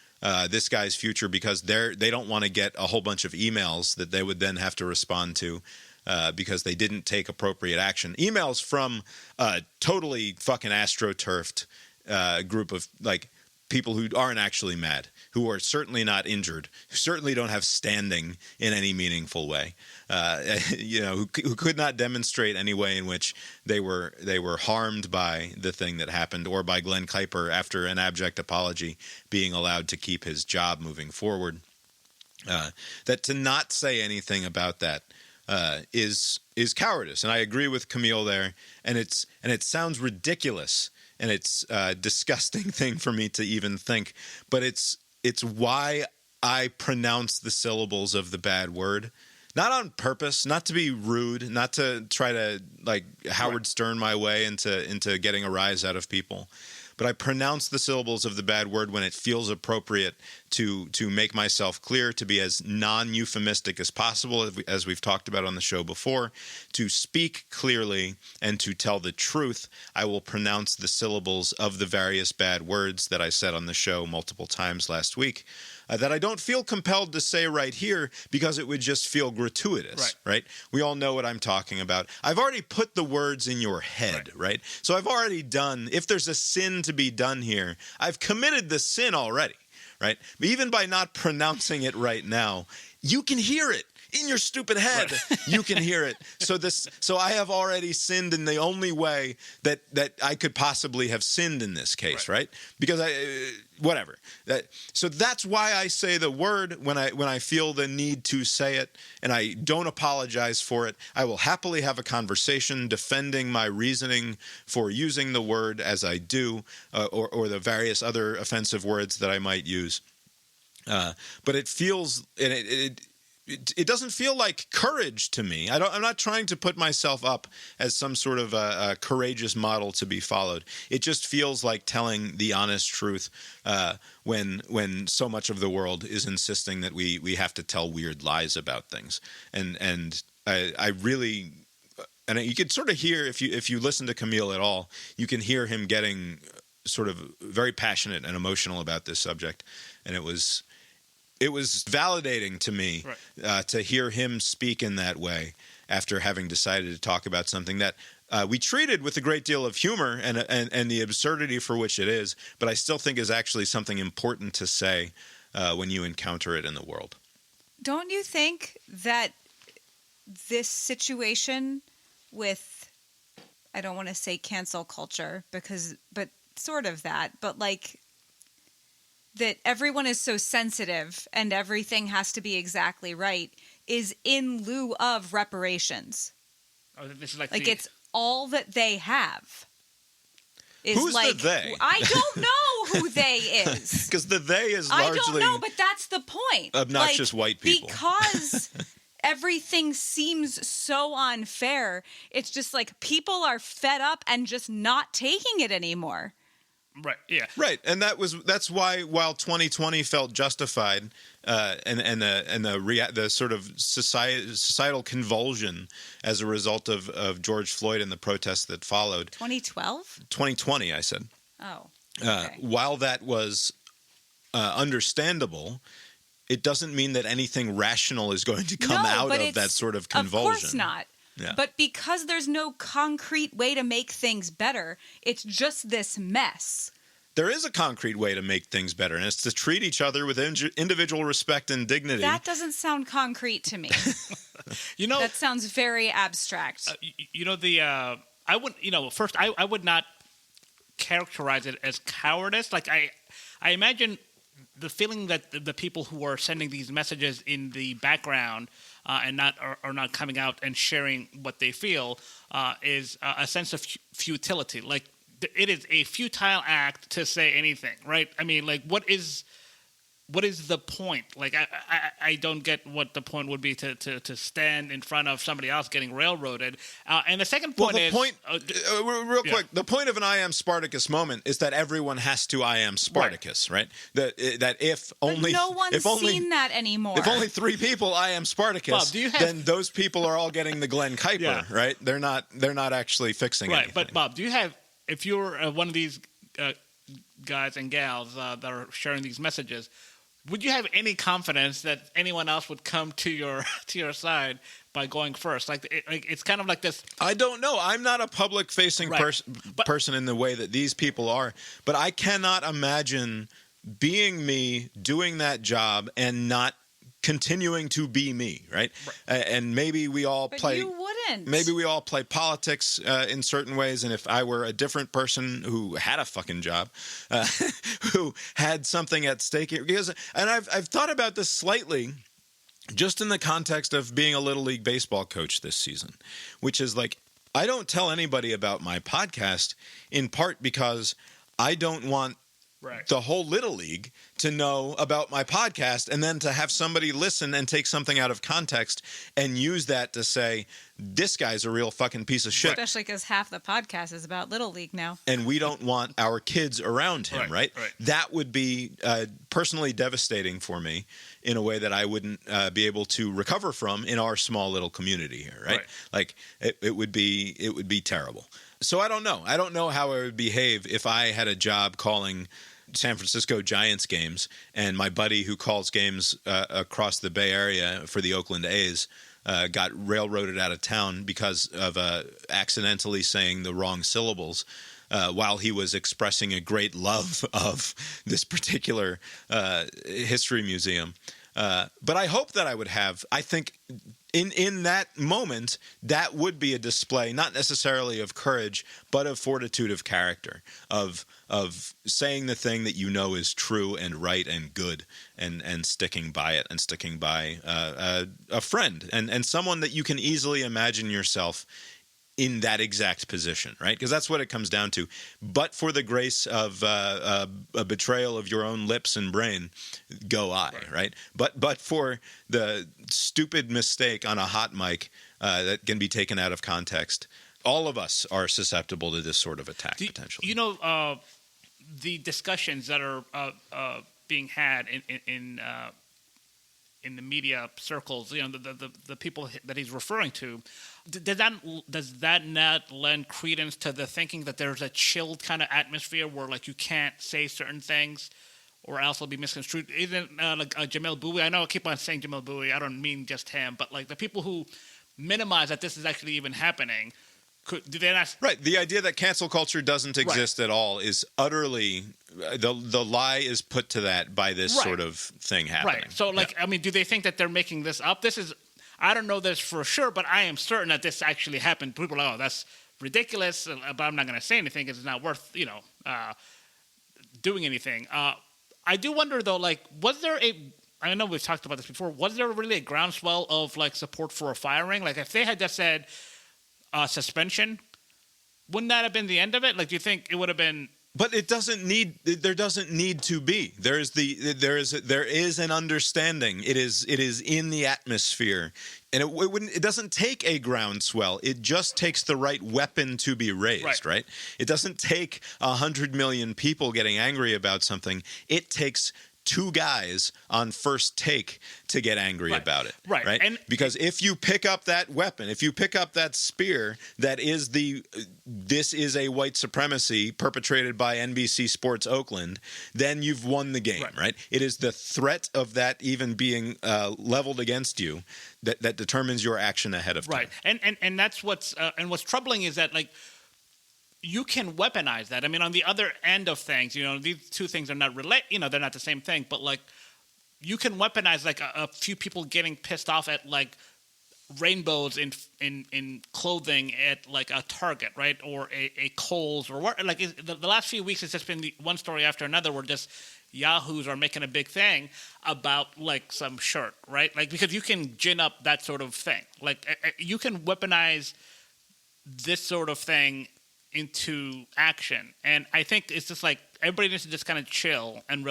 this guy's future because they don't want to get a whole bunch of emails that they would then have to respond to because they didn't take appropriate action. Emails from a totally fucking astroturfed group of like people who aren't actually mad, who are certainly not injured, who certainly don't have standing in any meaningful way, who could not demonstrate any way in which they were harmed by the thing that happened or by Glen Kuiper after an abject apology being allowed to keep his job moving forward. That to not say anything about that is cowardice, and I agree with Camille there. And it sounds ridiculous, and it's a disgusting thing for me to even think, but it's why I pronounce the syllables of the bad word, not on purpose, not to be rude, not to try to like Howard Stern my way into getting a rise out of people. But I pronounce the syllables of the bad word when it feels appropriate to make myself clear, to be as non-euphemistic as possible, as we've talked about on the show before, to speak clearly and to tell the truth. I will pronounce the syllables of the various bad words that I said on the show multiple times last week that I don't feel compelled to say right here because it would just feel gratuitous, right? We all know what I'm talking about. I've already put the words in your head, right? So I've already done, if there's a sin to be done here, I've committed the sin already, right? But even by not pronouncing it right now, you can hear it. In your stupid head, you can hear it. So I have already sinned in the only way that I could possibly have sinned in this case, right? Because whatever. So that's why I say the word when I feel the need to say it, and I don't apologize for it. I will happily have a conversation defending my reasoning for using the word as I do, or the various other offensive words that I might use. But it feels, and it doesn't feel like courage to me. I'm not trying to put myself up as some sort of a courageous model to be followed. It just feels like telling the honest truth when so much of the world is insisting that we have to tell weird lies about things. And I really, and you could sort of hear if you listen to Camille at all, you can hear him getting sort of very passionate and emotional about this subject, and it was validating to me to hear him speak in that way after having decided to talk about something that we treated with a great deal of humor and the absurdity for which it is, but I still think is actually something important to say when you encounter it in the world. Don't you think that this situation with, I don't want to say cancel culture but sort of that, but like, that everyone is so sensitive and everything has to be exactly right is in lieu of reparations. Oh, this is like it's all that they have. Who's the they? I don't know who they is. Because the they is largely, I don't know, but that's the point. Obnoxious white people. Because everything seems so unfair. It's just like people are fed up and just not taking it anymore. Right. Yeah. Right, and that's why while 2020 felt justified, and the sort of societal convulsion as a result of George Floyd and the protests that followed. 2012. 2020, I said. Oh. While that was understandable, it doesn't mean that anything rational is going to come out of that sort of convulsion. Of course not. Yeah. But because there's no concrete way to make things better, it's just this mess. There is a concrete way to make things better, and it's to treat each other with individual respect and dignity. That doesn't sound concrete to me. That sounds very abstract. I would, first, I would not characterize it as cowardice. Like, I imagine the feeling that the people who are sending these messages in the background and are not coming out and sharing what they feel is a sense of futility. Like, it is a futile act to say anything, right? I mean, like, what is the point? Like, I don't get what the point would be to stand in front of somebody else getting railroaded. And the second point real quick, the point of an I am Spartacus moment is that everyone has to I am Spartacus, right? That if only no one's seen that anymore. If only 3 people I am Spartacus, Bob, then those people are all getting the Glen Kuiper, right? They're not actually fixing anything. But Bob, do you have, if you're one of these guys and gals that are sharing these messages, would you have any confidence that anyone else would come to your side by going first? It's kind of like this. I don't know. I'm not a public-facing person in the way that these people are, but I cannot imagine being me, doing that job, and not continuing to be me, right? And maybe we all play. You wouldn't. Maybe we all play politics in certain ways. And if I were a different person who had a fucking job, who had something at stake here, and I've thought about this slightly, just in the context of being a Little League baseball coach this season, which is like, I don't tell anybody about my podcast in part because I don't want the whole Little League to know about my podcast and then to have somebody listen and take something out of context and use that to say, this guy's a real fucking piece of shit. Especially because half the podcast is about Little League now. And we don't want our kids around him, right? That would be personally devastating for me in a way that I wouldn't be able to recover from in our small little community here, right? Like, it would be terrible. So I don't know. I don't know how I would behave if I had a job calling San Francisco Giants games and my buddy who calls games across the Bay Area for the Oakland A's got railroaded out of town because of accidentally saying the wrong syllables while he was expressing a great love of this particular history museum. But I hope that I would have, I think in that moment, that would be a display, not necessarily of courage, but of fortitude of character, of saying the thing that you know is true and right and good, and sticking by it, and sticking by a friend and someone that you can easily imagine yourself in that exact position, right? Because that's what it comes down to. But for the grace of a betrayal of your own lips and brain, go I, right? But for the stupid mistake on a hot mic that can be taken out of context, all of us are susceptible to this sort of attack, potentially. The discussions that are being had in the media circles, the people that he's referring to, does that not lend credence to the thinking that there's a chilled kind of atmosphere where, like, you can't say certain things or else it'll be misconstrued? Even Jamil Bowie, I know I keep on saying Jamil Bowie, I don't mean just him, but like the people who minimize that this is actually even happening, do they not? Right. The idea that cancel culture doesn't exist at all is utterly the lie is put to that by this sort of thing happening. Right. So, I mean, do they think that they're making this up? I don't know this for sure, but I am certain that this actually happened. People are like, oh, that's ridiculous, but I'm not going to say anything because it's not worth, doing anything. I do wonder, though, like, was there I know we've talked about this before, was there really a groundswell of, like, support for a firing? Like, if they had just said suspension, wouldn't that have been the end of it? Like, do you think it would have been? But there doesn't need to be. There is an understanding. It is in the atmosphere, and it doesn't take a groundswell. It just takes the right weapon to be raised. Right? It doesn't take 100 million people getting angry about something. It takes two guys on first take to get angry about it. Right. And because if you pick up that weapon, if you pick up that spear that is this is a white supremacy perpetrated by NBC Sports Oakland, then you've won the game, right? It is the threat of that even being leveled against you that determines your action ahead of time. Right. And that's what's troubling is that, like, you can weaponize that. I mean, on the other end of things, these two things are not they're not the same thing, but like you can weaponize like a few people getting pissed off at like rainbows in clothing at like a Target, right? Or a Kohl's or what, like the last few weeks it's just been one story after another where just yahoos are making a big thing about like some shirt, right? Like, because you can gin up that sort of thing. Like you can weaponize this sort of thing into action, and I think it's just like everybody needs to just kind of chill and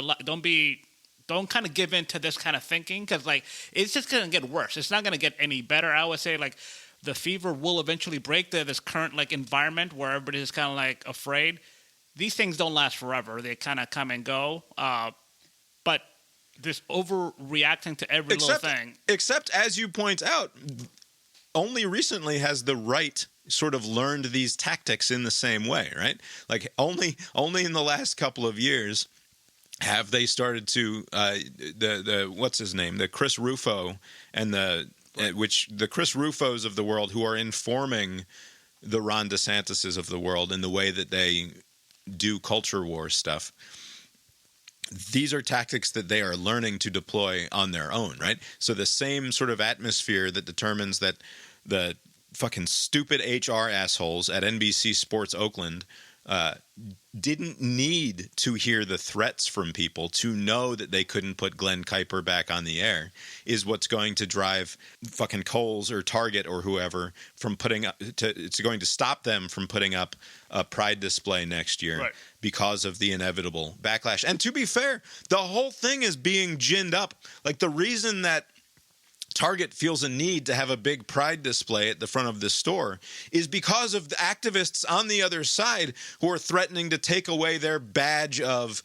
don't kind of give in to this kind of thinking, because like it's just gonna get worse. It's not gonna get any better. I would say like the fever will eventually break this current like environment where everybody is kind of like afraid. These things don't last forever. They kind of come and go. But this overreacting to every little thing. Except as you point out, only recently has the right sort of learned these tactics in the same way, right? Like only in the last couple of years have they started to the what's his name, the Chris Rufo and the Chris Rufos of the world who are informing the Ron DeSantises of the world in the way that they do culture war stuff. These are tactics that they are learning to deploy on their own, right? So the same sort of atmosphere that determines that the fucking stupid HR assholes at NBC Sports Oakland didn't need to hear the threats from people to know that they couldn't put Glen Kuiper back on the air is what's going to drive fucking Kohl's or Target or whoever from it's going to stop them from putting up a pride display next year because of the inevitable backlash. And to be fair, the whole thing is being ginned up. Like the reason that Target feels a need to have a big pride display at the front of the store is because of the activists on the other side who are threatening to take away their badge of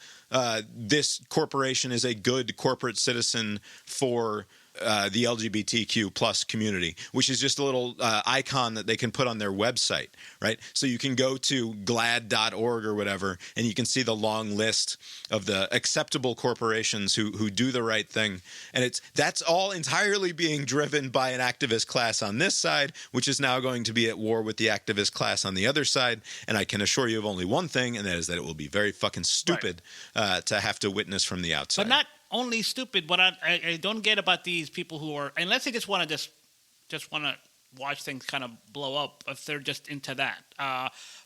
this corporation is a good corporate citizen for the LGBTQ plus community, which is just a little icon that they can put on their website, right? So you can go to glad.org or whatever, and you can see the long list of the acceptable corporations who do the right thing. And that's all entirely being driven by an activist class on this side, which is now going to be at war with the activist class on the other side. And I can assure you of only one thing, and that is that it will be very fucking stupid to have to witness from the outside. But not only stupid. What I don't get about these people who are, unless they just want to watch things kind of blow up, if they're just into that.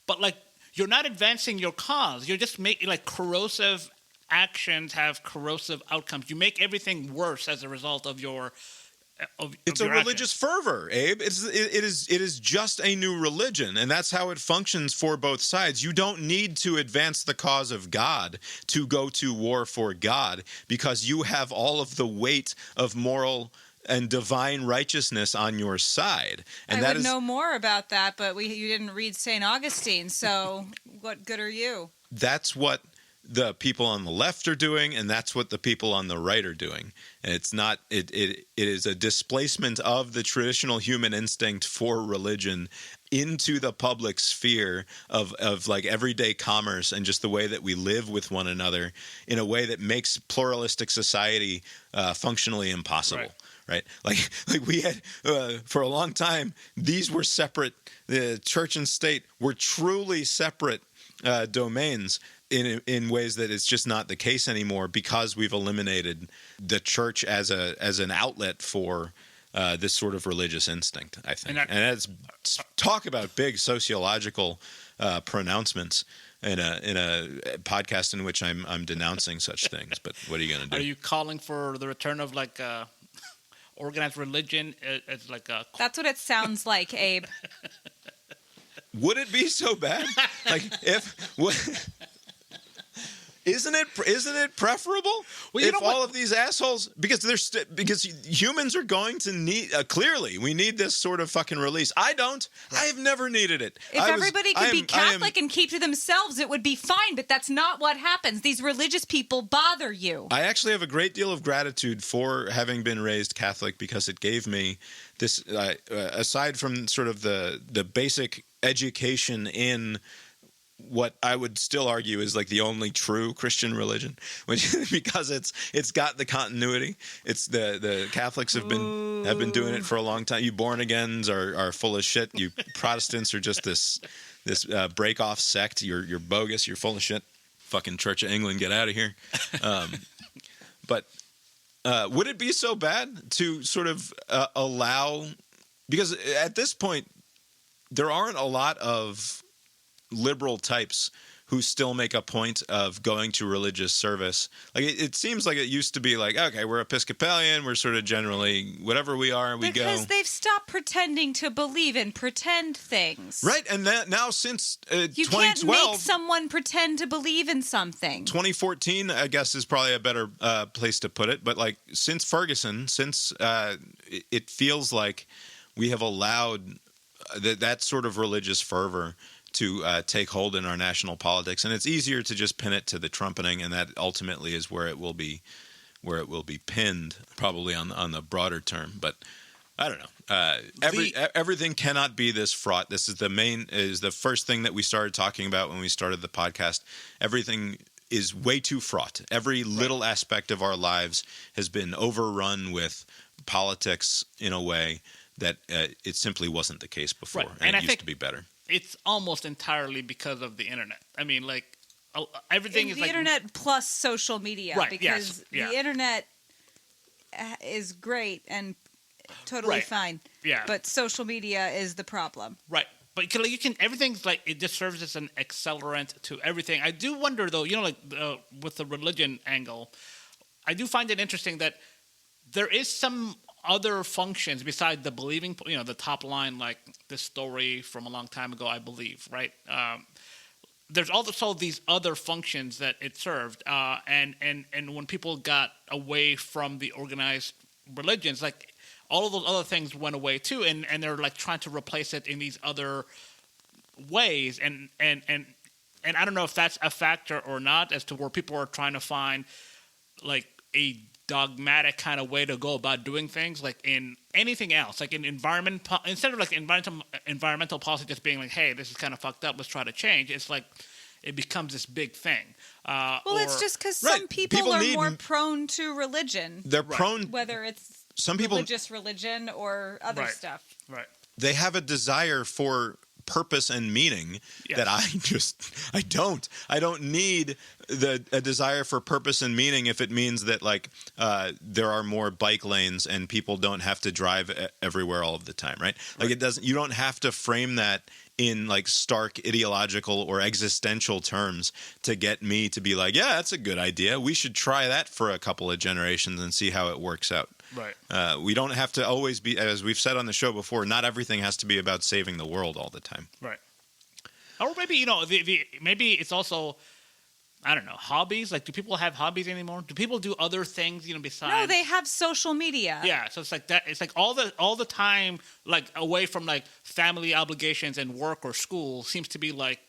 But like, you're not advancing your cause. You're just making like corrosive actions have corrosive outcomes. You make everything worse as a result of your. It's a religious fervor, Abe. It is just a new religion, and that's how it functions for both sides. You don't need to advance the cause of God to go to war for God, because you have all of the weight of moral and divine righteousness on your side. And I would know more about that, but you didn't read St. Augustine, so what good are you? That's what the people on the left are doing, and that's what the people on the right are doing. And it's not it is a displacement of the traditional human instinct for religion into the public sphere of like everyday commerce and just the way that we live with one another in a way that makes pluralistic society functionally impossible. Right? Like we had for a long time, these were separate. The church and state were truly separate domains. In ways that it's just not the case anymore, because we've eliminated the church as an outlet for this sort of religious instinct, I think. And it's talk about big sociological pronouncements in a podcast in which I'm denouncing such things. But what are you going to do? Are you calling for the return of like organized religion? It's like a. That's what it sounds like, Abe. Would it be so bad? Like if what? Isn't it preferable if all of these assholes, because because humans are going to need clearly we need this sort of fucking release. I don't. Right. I have never needed it. If everybody could be Catholic and keep to themselves, it would be fine. But that's not what happens. These religious people bother you. I actually have a great deal of gratitude for having been raised Catholic because it gave me this. Aside from sort of the basic education in what I would still argue is like the only true Christian religion, because it's got the continuity. It's the Catholics have been doing it for a long time. You born agains are full of shit. You Protestants are just this break off sect. You're bogus. You're full of shit. Fucking Church of England, get out of here. But would it be so bad to sort of allow? Because at this point, there aren't a lot of liberal types who still make a point of going to religious service. Like it seems like it used to be like, okay, we're Episcopalian, we're sort of generally whatever we are, we go. Because they've stopped pretending to believe in pretend things. Right, and now since you 2012, can't make someone pretend to believe in something. 2014, I guess, is probably a better place to put it. But like since Ferguson, it feels like we have allowed that sort of religious fervor to take hold in our national politics, and it's easier to just pin it to the trumpeting, and that ultimately is where it will be pinned, probably on the broader term. But I don't know. Everything cannot be this fraught. This is the first thing that we started talking about when we started the podcast. Everything is way too fraught. Every little aspect of our lives has been overrun with politics in a way that it simply wasn't the case before, right. and it used to be better. It's almost entirely because of the internet. I mean, like everything is the like internet plus social media, right? Because the internet is great and totally fine. Yeah, but social media is the problem. Right, but you can everything's like it just serves as an accelerant to everything. I do wonder though, with the religion angle, I do find it interesting that there is some other functions besides the believing, the top line, like this story from a long time ago, I believe, right? There's also these other functions that it served, and when people got away from the organized religions, like all of those other things went away too, and they're like trying to replace it in these other ways, and I don't know if that's a factor or not, as to where people are trying to find like a dogmatic kind of way to go about doing things, like in anything else, like in instead of like environmental policy just being like, hey, this is kind of fucked up, let's try to change. It's like it becomes this big thing. It's just because some people are more prone to religion. They're prone, whether it's some people religious religion or other stuff. Right. They have a desire for purpose and meaning that I don't. I don't need a desire for purpose and meaning if it means that like there are more bike lanes and people don't have to drive everywhere all of the time, right? Like it doesn't. You don't have to frame that in like stark ideological or existential terms to get me to be like, yeah, that's a good idea. We should try that for a couple of generations and see how it works out. Right. We don't have to always be, as we've said on the show before, not everything has to be about saving the world all the time. Right. Or maybe, maybe it's also, I don't know, hobbies. Like, do people have hobbies anymore? Do people do other things, besides? No, they have social media. Yeah, so it's like that. It's like all the time, like away from like family obligations and work or school, seems to be like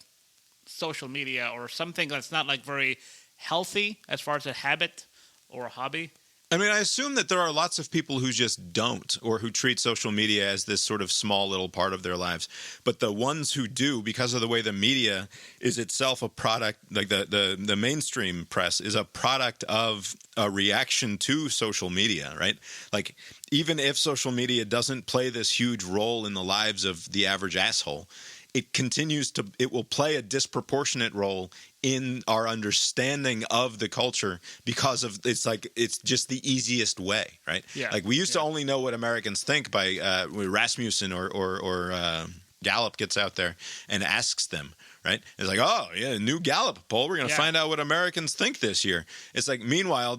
social media or something that's not like very healthy as far as a habit or a hobby. I mean, I assume that there are lots of people who just don't, or who treat social media as this sort of small little part of their lives. But the ones who do, because of the way the media is itself a product, like the mainstream press is a product of a reaction to social media, right? Like, even if social media doesn't play this huge role in the lives of the average asshole, it will play a disproportionate role in our understanding of the culture because of it's just the easiest way, right? Yeah. Like we used to only know what Americans think by Rasmussen or Gallup gets out there and asks them, right? It's like, oh yeah, new Gallup poll. We're going to find out what Americans think this year. It's like, meanwhile,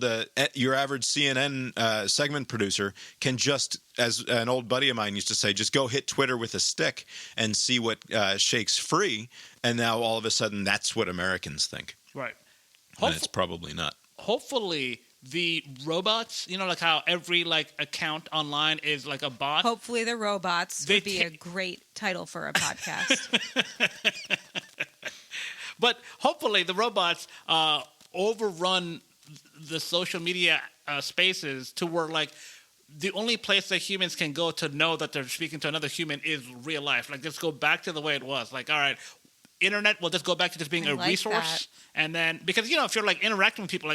your average CNN segment producer can just, as an old buddy of mine used to say, just go hit Twitter with a stick and see what shakes free. And now all of a sudden, that's what Americans think. Right. And it's probably not. Hopefully, the robots, like how every account online is like a bot. Hopefully, the robots would be a great title for a podcast. But hopefully, the robots overrun the social media spaces to where the only place that humans can go to know that they're speaking to another human is real life. Just go back to the way it was. All right, internet will just go back to just being a resource. That. And then, because, if you're interacting with people,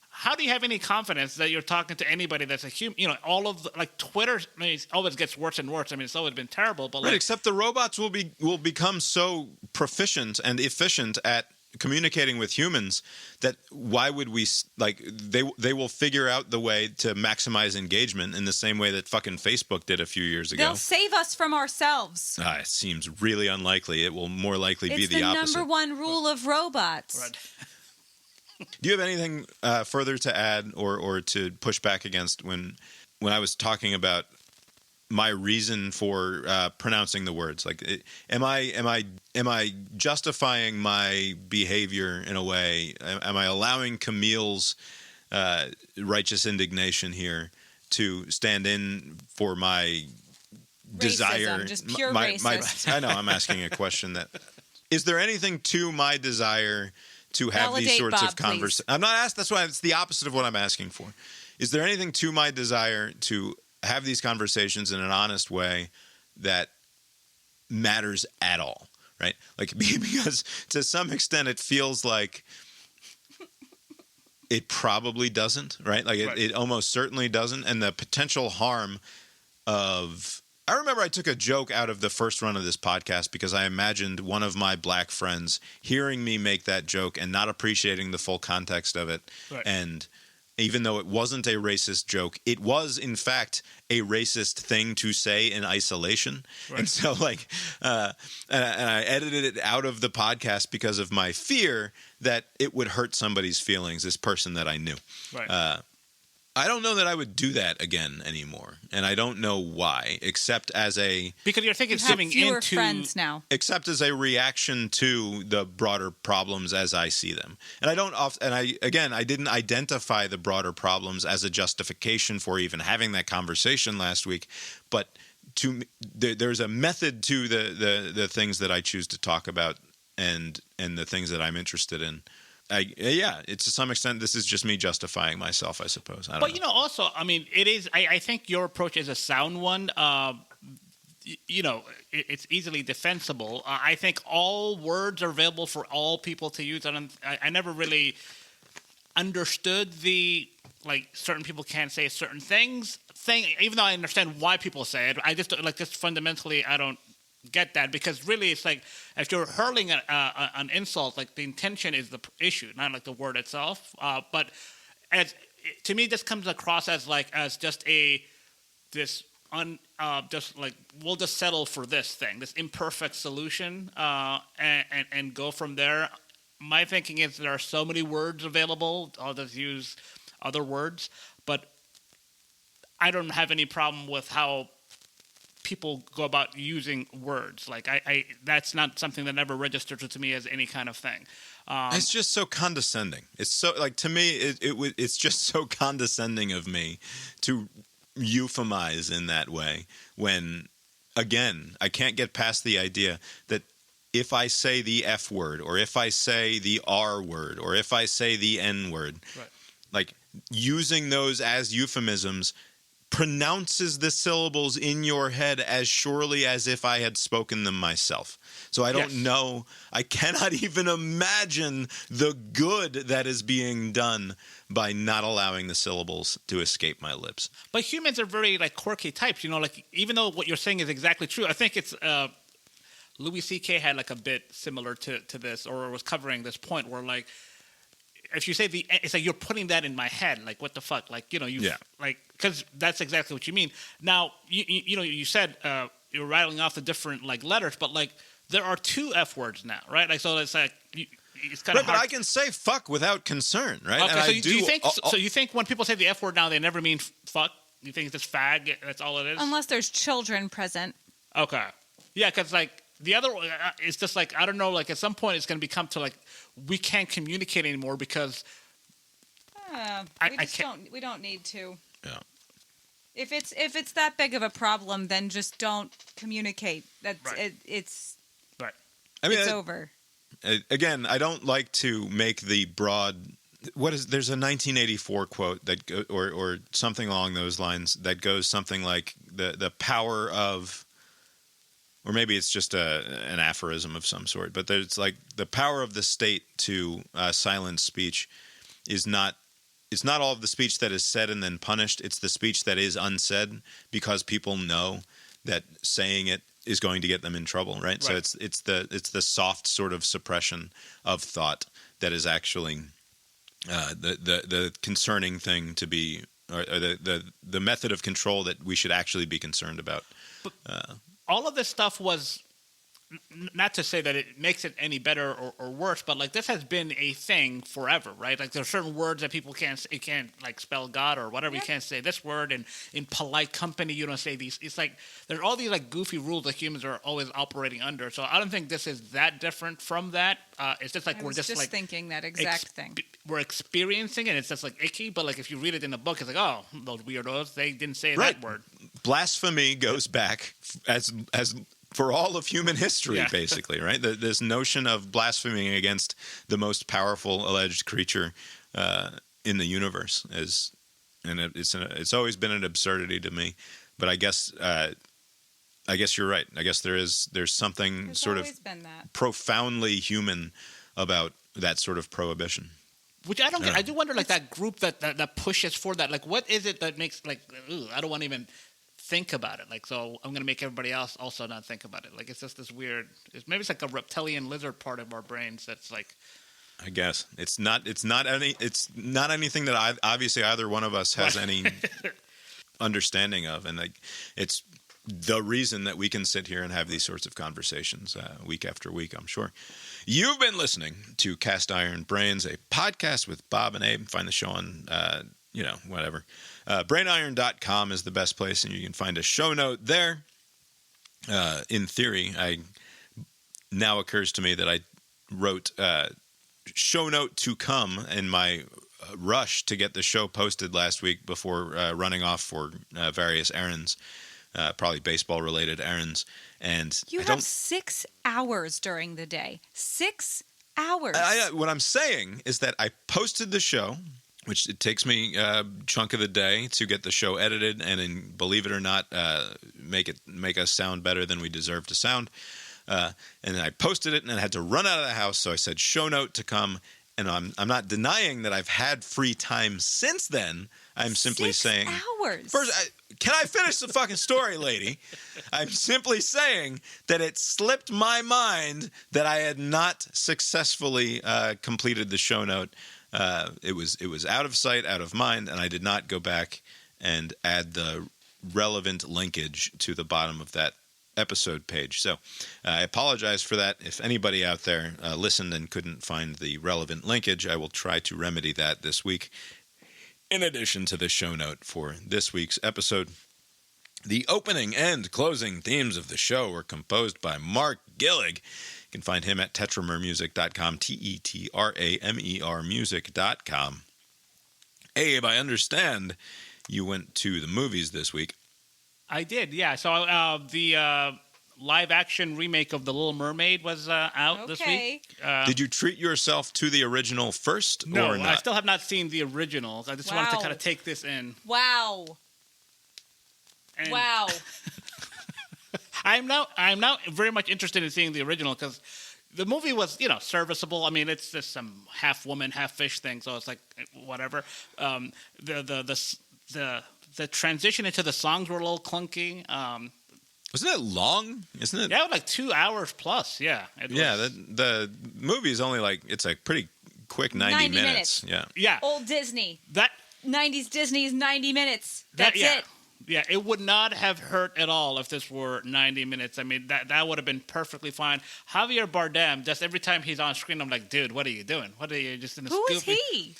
how do you have any confidence that you're talking to anybody that's a human? All of Twitter, it always gets worse and worse. It's always been terrible. But right, except the robots will become so proficient and efficient at communicating with humans that why would we they will figure out the way to maximize engagement in the same way that fucking Facebook did a few years ago. They'll save us from ourselves. It seems really unlikely. It will more likely be the opposite. It's the number one rule of robots. Right. Do you have anything further to add or to push back against when I was talking about my reason for pronouncing the words? Am I justifying my behavior in a way? Am I allowing Camille's righteous indignation here to stand in for my desire? Just pure racist. I know I'm asking a question that is there anything to my desire to have these sorts of conversations? I'm not asked. That's why it's the opposite of what I'm asking for. Is there anything to my desire to have these conversations in an honest way that matters at all, right? Because to some extent it feels like it probably doesn't, right? It almost certainly doesn't. And the potential harm of... I remember I took a joke out of the first run of this podcast because I imagined one of my black friends hearing me make that joke and not appreciating the full context of it. Right. And even though it wasn't a racist joke, it was, in fact, a racist thing to say in isolation. Right. And so, and I edited it out of the podcast because of my fear that it would hurt somebody's feelings, this person that I knew. Right. I don't know that I would do that again anymore, and I don't know why, except as a... Because you're thinking coming into... fewer friends now. Except as a reaction to the broader problems as I see them. And I didn't identify the broader problems as a justification for even having that conversation last week, but there's a method to the things that I choose to talk about and the things that I'm interested in. It's to some extent, this is just me justifying myself, I suppose. I don't know. Also, it is, I think your approach is a sound one. It's easily defensible. I think all words are available for all people to use. I never really understood the, certain people can't say certain things thing, even though I understand why people say it. I just, just fundamentally, I don't get that, because really it's if you're hurling an insult, the intention is the issue, not the word itself. But to me, this comes across as just we'll just settle for this thing, this imperfect solution, and go from there. My thinking is there are so many words available. I'll just use other words, but I don't have any problem with how people go about using words. That's not something that ever registered to me as any kind of thing. It's just so condescending. It's so to me, it's just so condescending of me to euphemize in that way when, again, I can't get past the idea that if I say the F word or if I say the R word or if I say the N word, right, using those as euphemisms pronounces the syllables in your head as surely as if I had spoken them myself. So I don't know. I cannot even imagine the good that is being done by not allowing the syllables to escape my lips. But humans are very quirky types, even though what you're saying is exactly true. I think it's Louis C.K. had a bit similar to this, or was covering this point where if you say it's you're putting that in my head, what the fuck, because that's exactly what you mean. Now, you said you're rattling off the different letters, but there are two F words now, right? So it's it's kind of hard. But I can say fuck without concern, right? Okay, and so do you think? So you think when people say the F word now, they never mean fuck? You think it's just fag? That's all it is? Unless there's children present. Okay, yeah, because the other it's just like, I don't know, like at some point it's going to become to like we can't communicate anymore because we don't need to. Yeah. If it's that big of a problem, then just don't communicate. That's right. It's right. I mean, it's over. Again, I don't like to make the broad. There's a 1984 quote that or something along those lines that goes something like the power of, or maybe it's just an aphorism of some sort, but there's like the power of the state to silence speech is not. It's not all of the speech that is said and then punished. It's the speech that is unsaid because people know that saying it is going to get them in trouble, right? So it's the soft sort of suppression of thought that is actually the concerning thing to be, or the method of control that we should actually be concerned about. But all of this stuff was. Not to say that it makes it any better or worse, but like this has been a thing forever, right? Like there are certain words that people can't like spell God or whatever. You can't say this word, and in polite company you don't say these. It's like there are all these like goofy rules that humans are always operating under. So I don't think this is that different from that. It's just like we're just like thinking that exact thing. We're experiencing it. It's just like icky, but like if you read it in a book, it's like, oh, those weirdos, they didn't say that word. Blasphemy goes back as for all of human history, basically, right? This notion of blaspheming against the most powerful alleged creature in the universe it's always been an absurdity to me. But I guess you're right. I guess there's something There's sort of been that. profoundly human about that sort of prohibition. Which I don't get. I do wonder, like that group that pushes for that. Like, what is it that makes like? I don't want to even think about it. Like, so I'm going to make everybody else also not think about it. Like, it's just this weird. Maybe it's like a reptilian lizard part of our brains that's like. I guess it's not anything that obviously either one of us has any understanding of, and like it's the reason that we can sit here and have these sorts of conversations week after week. I'm sure you've been listening to Cast Iron Brains, a podcast with Bob and Abe. Find the show on whatever. Brainiron.com is the best place, and you can find a show note there. In theory, now occurs to me that I wrote show note to come in my rush to get the show posted last week before running off for various errands, probably baseball-related errands. And you have 6 hours during the day. 6 hours. What I'm saying is that I posted the show, which it takes me a chunk of the day to get the show edited and, believe it or not, make us sound better than we deserve to sound. And then I posted it, and I had to run out of the house, so I said show note to come. And I'm not denying that I've had free time since then. I'm simply saying 6 hours. First, can I finish the fucking story, lady? I'm simply saying that it slipped my mind that I had not successfully completed the show note. It was out of sight, out of mind, and I did not go back and add the relevant linkage to the bottom of that episode page. So I apologize for that. If anybody out there listened and couldn't find the relevant linkage, I will try to remedy that this week. In addition to the show note for this week's episode, the opening and closing themes of the show were composed by Mark Gillig. You can find him at tetramermusic.com, Tetramer music.com. Abe, I understand you went to the movies this week. I did, yeah. So the live-action remake of The Little Mermaid was out this week. Did you treat yourself to the original first or not? No, I still have not seen the originals. I just wanted to kind of take this in. Wow. And wow. I'm now very much interested in seeing the original because the movie was, serviceable. I mean, it's just some half woman, half fish thing, so it's like whatever. The transition into the songs were a little clunky. Wasn't it long? Isn't it? Yeah, it was like 2 hours plus. Yeah. The movie is only it's a pretty quick 90 minutes. Yeah. Old Disney. That 90s Disney is 90 minutes. That's it. Yeah, it would not have hurt at all if this were 90 minutes. I mean, that would have been perfectly fine. Javier Bardem, just every time he's on screen, I'm like, dude, what are you doing? What are you just in a Who is he?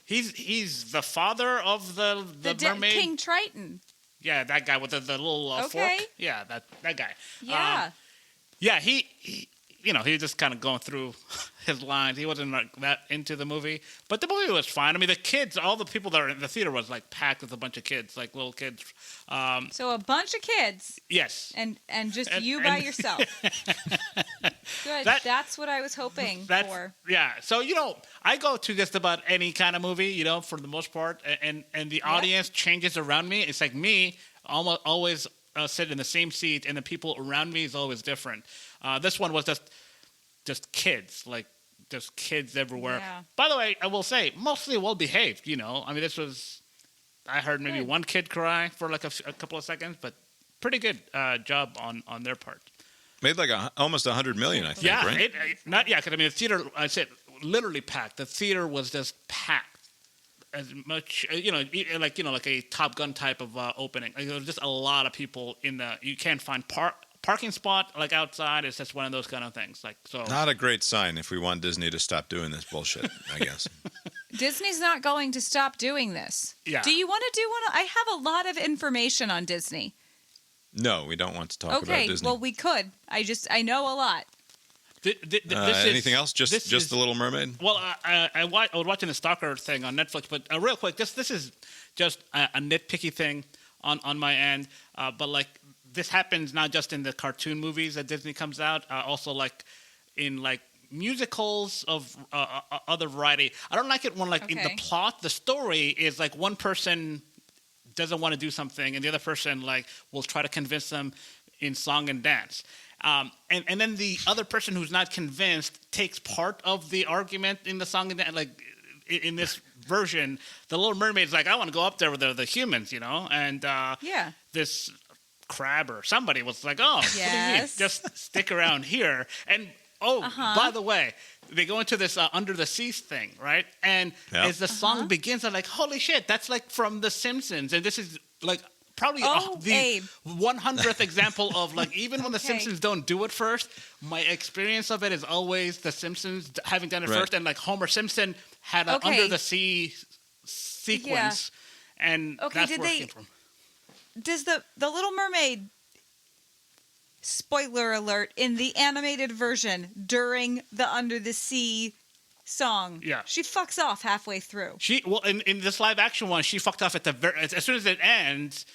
He's the father of the mermaid. King Triton. Yeah, that guy with the little fork. Yeah, that guy. Yeah. Yeah, he you know, he was just kind of going through his lines. He wasn't like that into the movie, but the movie was fine. I mean, the kids, all the people that were in the theater was like packed with a bunch of kids, like little kids. So a bunch of kids. Yes. And just you by yourself. Good. That's what I was hoping for. Yeah. So, you know, I go to just about any kind of movie, you know, for the most part, and the audience changes around me. It's like me almost always sit in the same seat, and the people around me is always different. This one was just kids, like just kids everywhere. Yeah. By the way, I will say, mostly well behaved. You know, I mean, I heard maybe one kid cry for like a couple of seconds, but pretty good job on their part. Made like almost $100 million, I think. Yeah, right? Because I mean, the theater, I said, literally packed. The theater was just packed. As much, like a Top Gun type of opening. Like, there was just a lot of people in the. You can't find parking spot like outside. It's just one of those kind of things. Like so. Not a great sign if we want Disney to stop doing this bullshit, I guess. Disney's not going to stop doing this. Yeah. Do you want to do one? I have a lot of information on Disney. No, we don't want to talk about Disney. Okay, well, we could. I know a lot. Anything else? Just The Little Mermaid? Well, I was watching the Stalker thing on Netflix, but real quick, this is just a nitpicky thing on my end. But like this happens not just in the cartoon movies that Disney comes out, also like in like musicals of other variety. I don't like it when like in the plot, the story is like one person doesn't want to do something, and the other person like will try to convince them in song and dance. And then the other person who's not convinced takes part of the argument in the song and dance. Like in this version, the Little Mermaid's like, I want to go up there with the humans, you know? And this crab or somebody was like, oh, what do you mean? Just stick around here. And by the way, they go into this Under the Sea thing, right? And as the song begins, I'm like, holy shit, that's like from The Simpsons. And this is like probably the 100th example of like, even when The Simpsons don't do it first, my experience of it is always The Simpsons having done it first. And like Homer Simpson had an Under the Sea sequence. And that's where it came from. Does the Little Mermaid, spoiler alert, in the animated version during the Under the Sea song, she fucks off halfway through. In this live action one, she fucked off at as soon as it ends.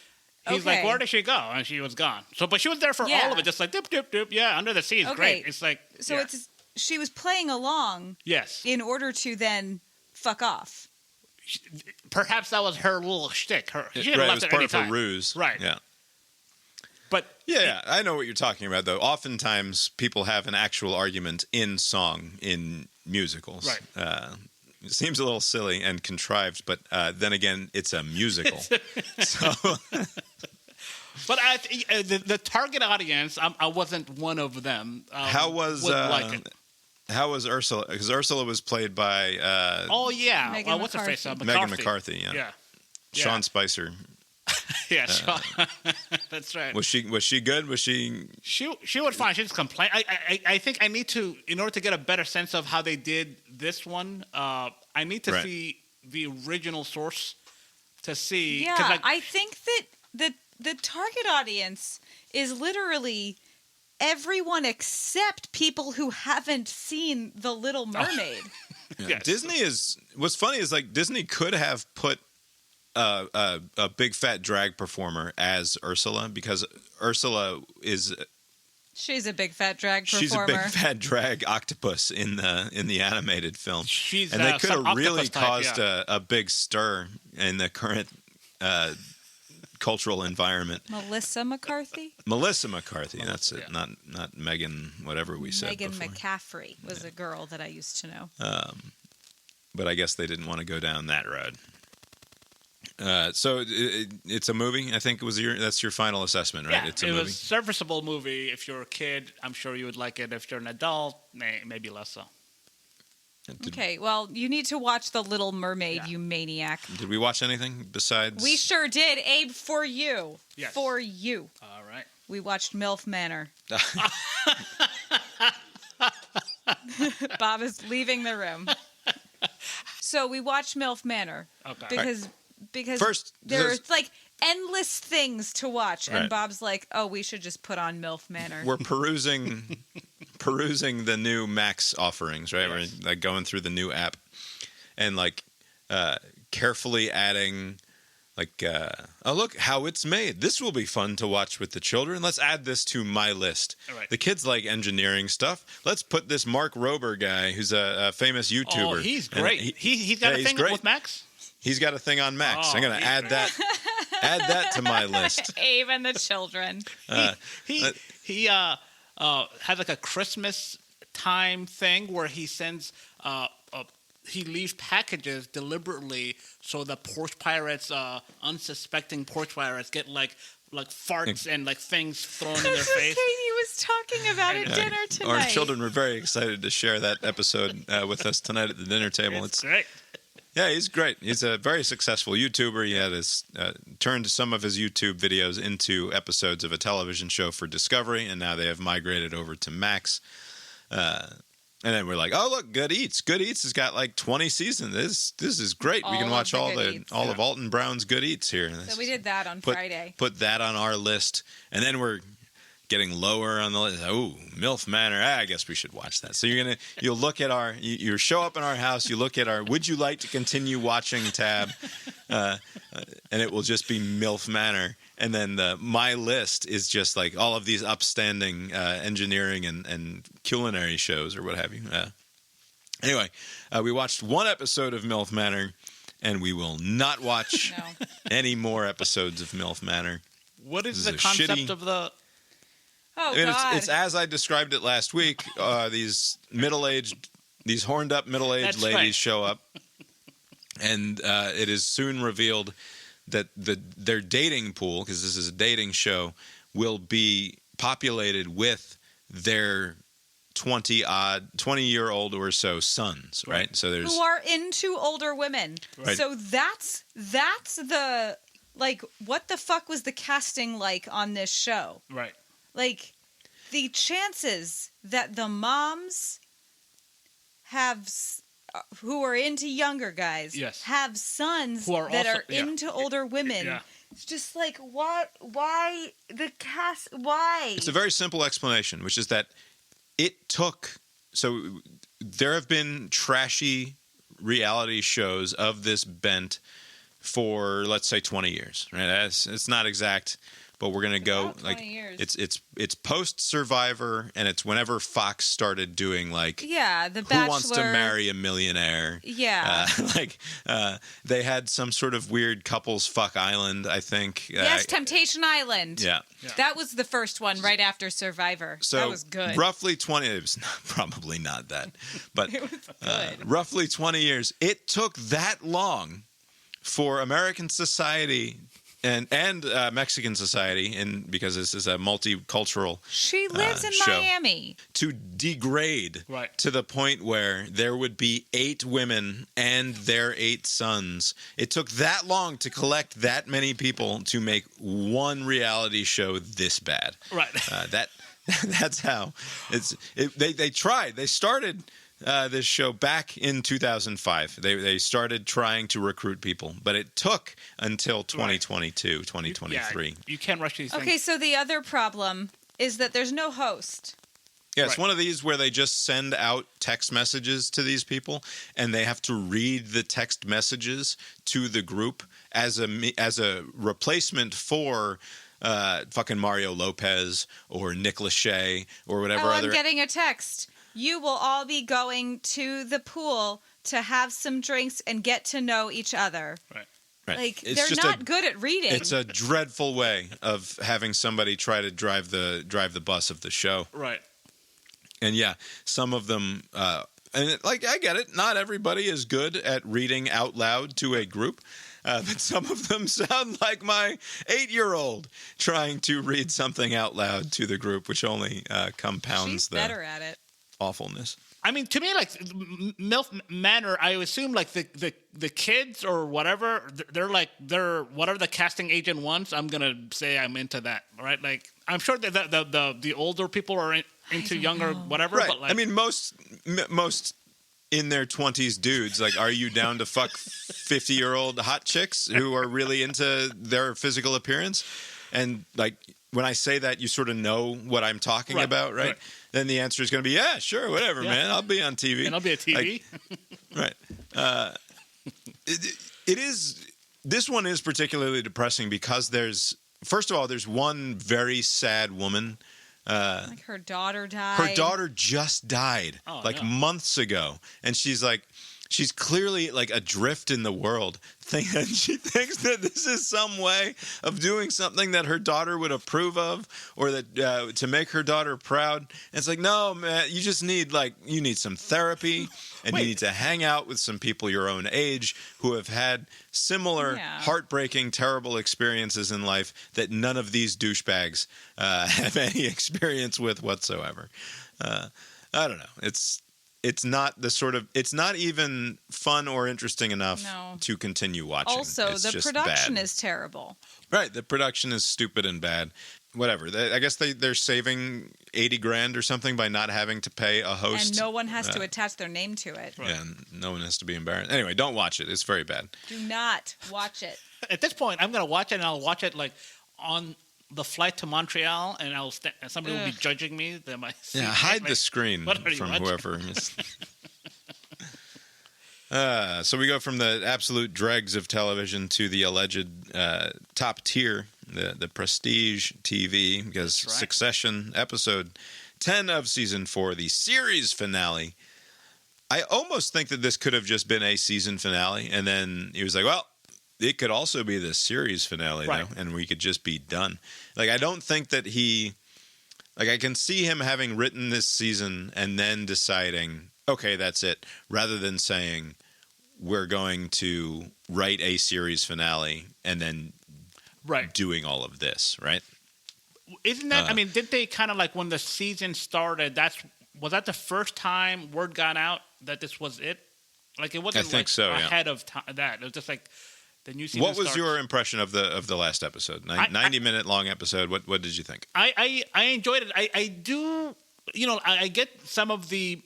He's like, where did she go? And she was gone. So, but she was there for all of it, just like doop doop doop. Yeah, Under the Sea is great. It's like she was playing along. Yes. In order to then fuck off. Perhaps that was her little shtick. She it was part of her ruse. Right. Yeah. But I know what you're talking about, though. Oftentimes, people have an actual argument in song in musicals. Right. It seems a little silly and contrived, but then again, it's a musical. But the target audience, I wasn't one of them. How was Ursula? Because Ursula was played by what's her face? Megan McCarthy. Yeah. Sean Spicer. Yeah, Sean. That's right. Was she good? Was she? She was fine. She just complained. I think I need to, in order to get a better sense of how they did this one, I need to see the original source to see. Yeah, I think that the target audience is literally everyone except people who haven't seen The Little Mermaid. Yes. Disney what's funny is like Disney could have put a big fat drag performer as Ursula, because Ursula she's a big fat drag performer. She's a big fat drag octopus in the animated film. And they could have really caused a big stir in the current cultural environment. Melissa McCarthy, that's it. Not Megan whatever we said Megan before. McCaffrey was a girl that I used to know. But I guess they didn't want to go down that road. So it's a movie. I think that's your final assessment, right? Yeah, it's a movie. It was a serviceable movie. If you're a kid, I'm sure you would like it. If you're an adult, maybe less so. Okay, well, you need to watch The Little Mermaid, you maniac. Did we watch anything besides? We sure did, Abe, for you. Yes. For you. All right. We watched MILF Manor. Bob is leaving the room. So we watched MILF Manor. Okay. Because first, there's like endless things to watch. And Bob's like, oh, we should just put on MILF Manor. We're perusing the new Max offerings, right? Yes. We're like going through the new app and like carefully adding like, oh, look how it's made. This will be fun to watch with the children. Let's add this to my list. Right. The kids like engineering stuff. Let's put this Mark Rober guy, who's a famous YouTuber. Oh, he's great. He's got a thing with Max? He's got a thing on Max. I'm going to add that to my list. Even the children. He has like a Christmas time thing where he sends he leaves packages deliberately so the porch pirates, unsuspecting porch pirates, get like farts and like things thrown in their face. Katie was talking about at dinner tonight. Our children were very excited to share that episode with us tonight at the dinner table. It's great. Yeah, he's great. He's a very successful YouTuber. He had turned some of his YouTube videos into episodes of a television show for Discovery, and now they have migrated over to Max. And then we're like, oh, look, Good Eats. Good Eats has got like 20 seasons. This is great. We can watch all of Alton Brown's Good Eats here. So we did that on Friday. Put that on our list. And then we're getting lower on the list. Oh, MILF Manor. I guess we should watch that. So you'll look at you show up in our house, you look at our would you like to continue watching tab, and it will just be MILF Manor. And then my list is just like all of these upstanding engineering and culinary shows or what have you. Anyway, we watched one episode of MILF Manor, and we will not watch any more episodes of MILF Manor. What is the concept of the... Oh, God. It's as I described it last week. These horned up middle-aged ladies show up, and it is soon revealed that their dating pool, because this is a dating show, will be populated with their 20-year-old or so sons, right? So there's who are into older women. Right. So that's the like what the fuck was the casting like on this show? Right. Like the chances that the moms have who are into younger guys have sons that are into older women. Yeah. It's just like, what? Why the cast? Why? It's a very simple explanation, which is that it took... So there have been trashy reality shows of this bent for, let's say, 20 years. Right? It's not exact... But we're gonna go like it's post Survivor, and it's whenever Fox started doing like The Bachelor, Who Wants to Marry a Millionaire? They had some sort of weird couples fuck island, I think. Yes, Temptation Island. Yeah, that was the first one right after Survivor. So that was good. Roughly 20. It was probably not that, but it was good. Roughly 20 years. It took that long for American society. And Mexican society, and because this is a multicultural she lives in show, Miami, to degrade to the point where there would be 8 women and their 8 sons. It took that long to collect that many people to make one reality show this bad. Right. That's how they tried. They started this show back in 2005. They started trying to recruit people, but it took until 2022, 2023. You can't rush these things. Okay, so the other problem is that there's no host. Yeah, it's one of these where they just send out text messages to these people, and they have to read the text messages to the group as a replacement for fucking Mario Lopez or Nick Lachey or whatever other... I'm getting a text. You will all be going to the pool to have some drinks and get to know each other. Right. Like, they're not good at reading. It's a dreadful way of having somebody try to drive the bus of the show. Right. And yeah, some of them, I get it. Not everybody is good at reading out loud to a group. But some of them sound like my 8-year-old trying to read something out loud to the group, which only compounds better at it. Awfulness. I mean, to me, like MILF Manor, I assume like the kids or whatever, they're whatever the casting agent wants. I'm gonna say I'm into that, right? Like I'm sure that the older people are into younger whatever. Right. But like, I mean, most in their 20s dudes. Like, are you down to fuck 50-year-old hot chicks who are really into their physical appearance? And like, when I say that, you sort of know what I'm talking about, right? Then the answer is going to be, yeah, sure, whatever, man. I'll be on TV. And I'll be at TV. Like, right. It is. This one is particularly depressing because first of all, there's one very sad woman. Like her daughter died. Her daughter just died months ago. And she's clearly like adrift in the world. And she thinks that this is some way of doing something that her daughter would approve of, or that to make her daughter proud. And it's like, no, man, you just need you need some therapy, and you need to hang out with some people your own age who have had similar heartbreaking, terrible experiences in life that none of these douchebags have any experience with whatsoever. I don't know. It's not it's not even fun or interesting enough to continue watching. Also, the production is terrible. Right. The production is stupid and bad. Whatever. I guess they're saving $80,000 or something by not having to pay a host. And no one has to attach their name to it. Yeah, and no one has to be embarrassed. Anyway, don't watch it. It's very bad. Do not watch it. At this point, I'm going to watch it, and I'll watch it on the flight to Montreal, and somebody will be judging me. Hide the screen from whoever. So we go from the absolute dregs of television to the alleged top tier, the prestige TV, because Succession, episode 10 of season 4, the series finale. I almost think that this could have just been a season finale, and then he was like, well, it could also be the series finale, though, and we could just be done. Like, I don't think that I can see him having written this season and then deciding, okay, that's it, rather than saying, we're going to write a series finale and then doing all of this, right? Isn't that, did they kind of when the season started, was that the first time word got out that this was it? Like, it wasn't ahead of that. It was just the new season What was your impression of the last episode? 90-minute long episode. What did you think? I enjoyed it. I do. I get some of the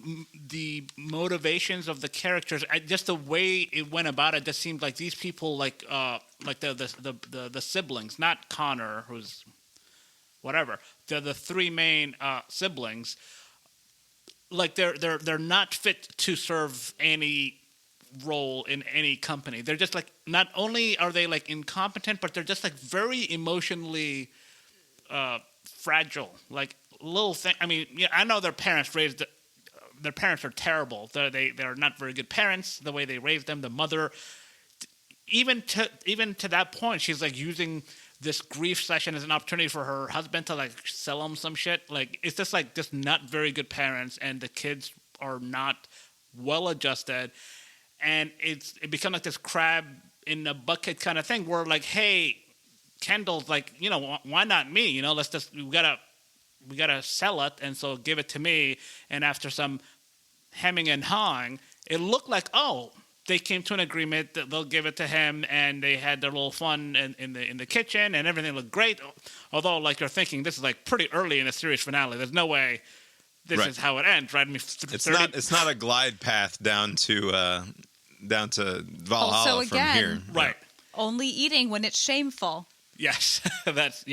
motivations of the characters. Just the way it went about it just seemed like these people, the siblings, not Connor, who's whatever. The three main siblings. Like they're not fit to serve any role in any company. They're just not only are they incompetent, but they're just very emotionally fragile. Little thing. I know their parents their parents are terrible. They're not very good parents. The way they raised them, the mother, even to that point, she's using this grief session as an opportunity for her husband to sell him some shit. It's just just not very good parents, and the kids are not well adjusted. And it becomes this crab in a bucket kind of thing where hey, Kendall's why not me? Let's just, we gotta sell it, and so give it to me. And after some hemming and hawing, it looked they came to an agreement that they'll give it to him, and they had their little fun in the kitchen, and everything looked great. Although you're thinking this is pretty early in the series finale. There's no way this is how it ends, right? It's not a glide path down to Valhalla also, from here. Right. Only eating when it's shameful. Yes, that's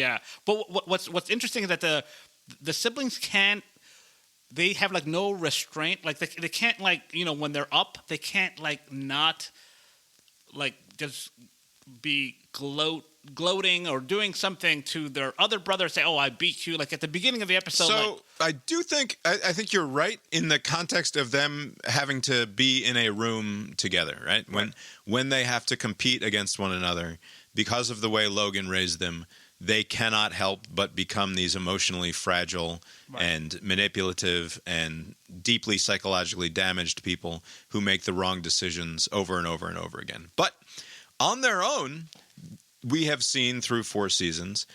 But what's interesting is that the siblings they have no restraint. They can't when they're up, they can't not just be gloating or doing something to their other brother. Say, "Oh, I beat you!" At the beginning of the episode. So I do think I think you're right in the context of them having to be in a room together, right? When they have to compete against one another because of the way Logan raised them, they cannot help but become these emotionally fragile and manipulative and deeply psychologically damaged people who make the wrong decisions over and over and over again. But on their own, we have seen through 4 seasons,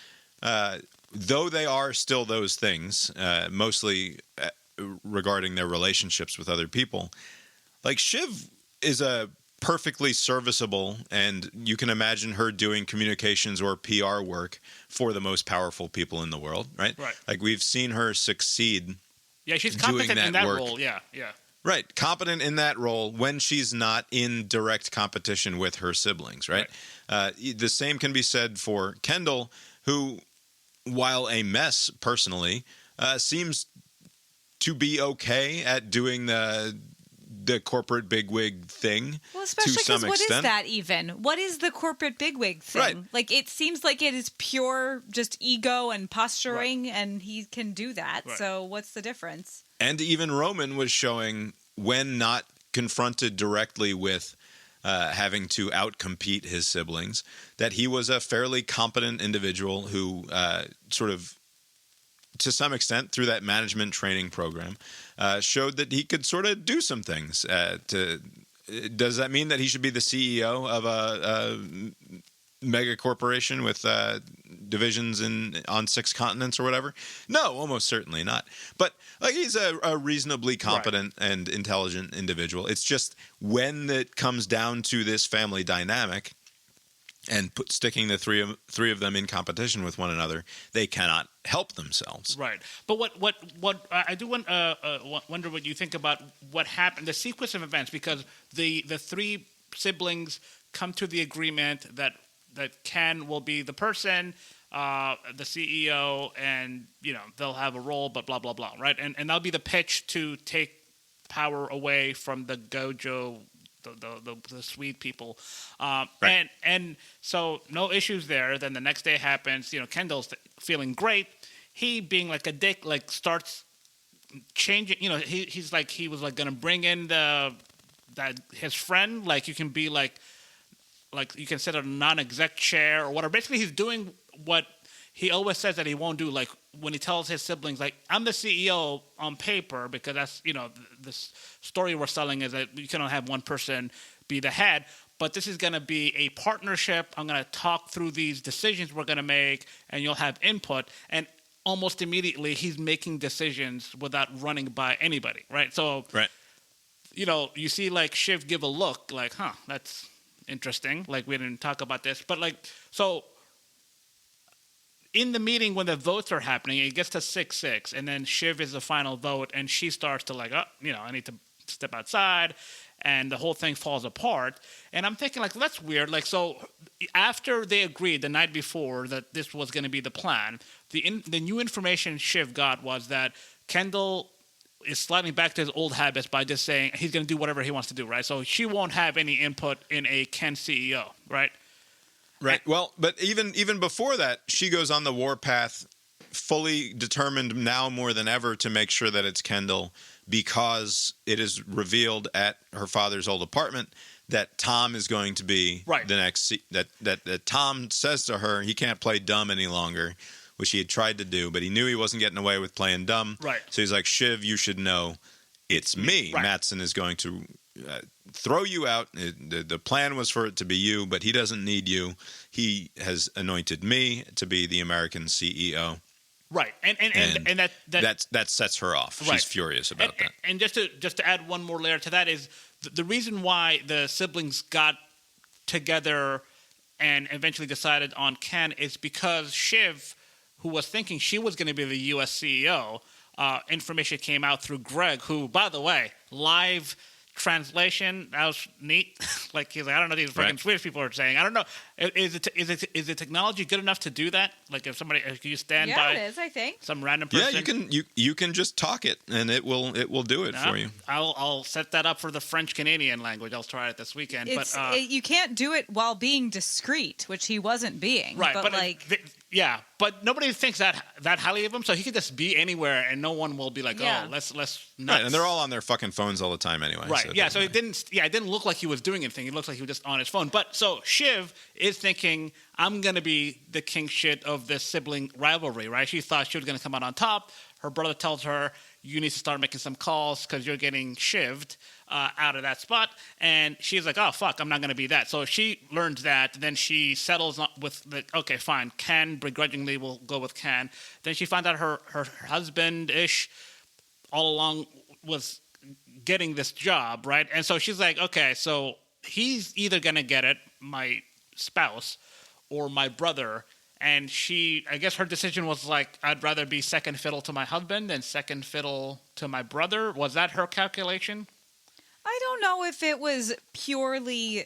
though they are still those things, mostly regarding their relationships with other people, Shiv is a perfectly serviceable, and you can imagine her doing communications or PR work for the most powerful people in the world, right? Right. We've seen her succeed. Yeah, she's competent in that work. role. Yeah. Right. Competent in that role when she's not in direct competition with her siblings, right? The same can be said for Kendall, who, while a mess personally, seems to be okay at doing the corporate bigwig thing. Well, especially because what is that even? What is the corporate bigwig thing? Right. Like, it seems like it is pure just ego and posturing, and he can do that. Right. So what's the difference? And even Roman was showing, when not confronted directly with having to outcompete his siblings, that he was a fairly competent individual who sort of, to some extent, through that management training program, showed that he could sort of do some things. Does that mean that he should be the CEO of a mega corporation with divisions on 6 continents or whatever? No, almost certainly not. But he's a reasonably competent and intelligent individual. It's just when it comes down to this family dynamic and sticking the three of them in competition with one another, they cannot help themselves. Right. But what I do wonder what you think about what happened, the sequence of events, because the 3 siblings come to the agreement that Ken will be the person, the CEO, and they'll have a role, but blah blah blah, right? And that'll be the pitch to take power away from the Gojo, the Swede people, right. and so no issues there. Then the next day happens. Kendall's feeling great. He, being like a dick, starts changing. He's like, he was gonna bring in his friend. You can be like you can sit on a non-exec chair or whatever. Basically, he's doing what he always says that he won't do. Like when he tells his siblings, I'm the CEO on paper, because that's, this story we're selling is that you cannot have one person be the head, but this is going to be a partnership. I'm going to talk through these decisions we're going to make, and you'll have input. And almost immediately, he's making decisions without running by anybody, right? So, right. You see Shiv give a look huh, that's interesting. We didn't talk about this, but so in the meeting when the votes are happening, it gets to 6-6, and then Shiv is the final vote, and she starts to I need to step outside, and the whole thing falls apart. And I'm thinking that's weird. So after they agreed the night before that this was going to be the plan, the new information Shiv got was that Kendall is sliding back to his old habits by just saying he's going to do whatever he wants to do, right? So she won't have any input in a Ken CEO, right? Right. Well, but even before that, she goes on the warpath, fully determined now more than ever to make sure that it's Kendall, because it is revealed at her father's old apartment that Tom is going to be the next. That Tom says to her he can't play dumb any longer, which he had tried to do, but he knew he wasn't getting away with playing dumb. Right. So he's like, Shiv, you should know it's me. Right. Mattson is going to throw you out. The plan was for it to be you, but he doesn't need you. He has anointed me to be the American CEO. Right. And that sets her off. Right. She's furious about that. And just to add one more layer to that is the reason why the siblings got together and eventually decided on Ken is because Shiv, who was thinking she was going to be the U.S. CEO, information came out through Greg, who, by the way, live translation, that was neat. He's like, I don't know, these fucking Swedish people are saying, I don't know, is the technology good enough to do that? If somebody, can you stand by? Yeah, it is, I think. Some random person. Yeah, you can just talk it, and it will do it for you. I'll set that up for the French-Canadian language. I'll try it this weekend. You can't do it while being discreet, which he wasn't being. Right, but nobody thinks that highly of him, so he could just be anywhere, and no one will be like, oh, let's nuts. Right, and they're all on their fucking phones all the time anyway. Right, so it didn't look like he was doing anything. It looks like he was just on his phone. But so Shiv is thinking, I'm going to be the king shit of this sibling rivalry, right? She thought she was going to come out on top. Her brother tells her, you need to start making some calls because you're getting shivved out of that spot. And she's like, oh, fuck, I'm not going to be that. So she learns that. Then she settles with, okay, fine, Ken, begrudgingly will go with Ken. Then she finds out her husband-ish all along was getting this job, right? And so she's like, okay, so he's either going to get it, my spouse, or my brother, And I guess her decision was like, I'd rather be second fiddle to my husband than second fiddle to my brother. Was that her calculation? I don't know if it was purely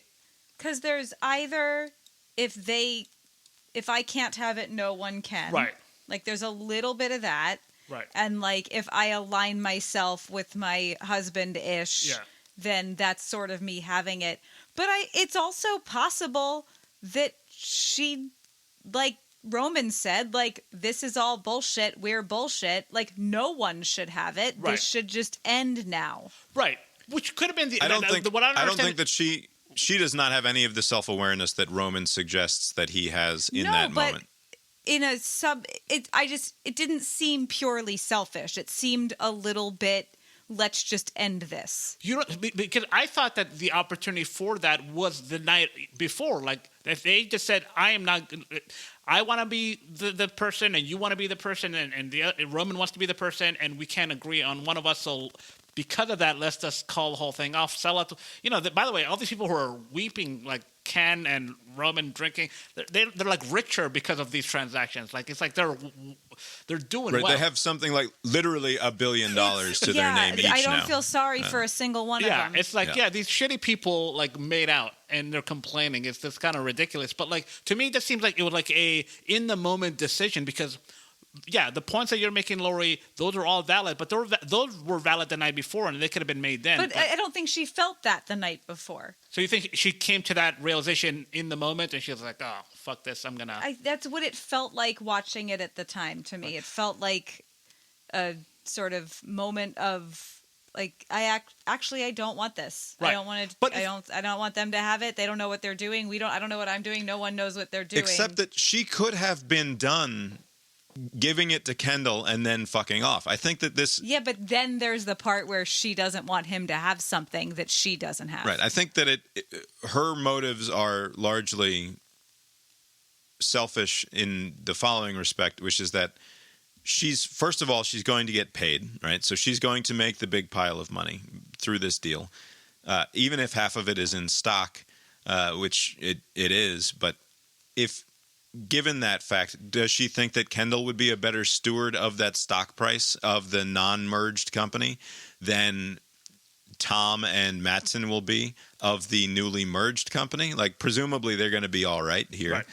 because there's either if I can't have it, no one can. Right. Like there's a little bit of that. Right. And like if I align myself with my husband-ish, then that's sort of me having it. But it's also possible that she, like Roman said, like, this is all bullshit. We're bullshit. Like, no one should have it. Right. This should just end now. Right. Which could have been the... I don't think that she does not have any of the self-awareness that Roman suggests that he has in that moment. In a it didn't seem purely selfish. It seemed a little bit, let's just end this. Because I thought that the opportunity for that was the night before. Like, if they just said, I want to be the person and you want to be the person and Roman wants to be the person and we can't agree on one of us, so because of that, let's just call the whole thing off, sell it. By the way, all these people who are weeping, like Ken and Roman drinking, they're like richer because of these transactions. Like, it's like they're doing well. They have something like literally $1 billion to their name each I don't now. feel sorry for a single one of them. It's like, these shitty people like made out and they're complaining. It's just kind of ridiculous. But like, to me, that seems like it was like a in the moment decision because the points that you're making, Loury, those are all valid, but those were valid the night before, and they could have been made then. But I don't think she felt that the night before. So you think she came to that realization in the moment, and she was like, "Oh, fuck this, I'm gonna." That's what it felt like watching it at the time. To me, it felt like a sort of moment of like, I don't want this. Right. I don't want it. I don't want them to have it. They don't know what they're doing. I don't know what I'm doing. No one knows what they're doing. Except that she could have been done giving it to Kendall and then fucking off. I think that this... Yeah, but then there's the part where she doesn't want him to have something that she doesn't have. Right. I think that her motives are largely selfish in the following respect, which is that first of all, she's going to get paid, right? So she's going to make the big pile of money through this deal, even if half of it is in stock, which it is. But given that fact, does she think that Kendall would be a better steward of that stock price of the non-merged company than Tom and Mattson will be of the newly merged company? Like, presumably they're going to be all right here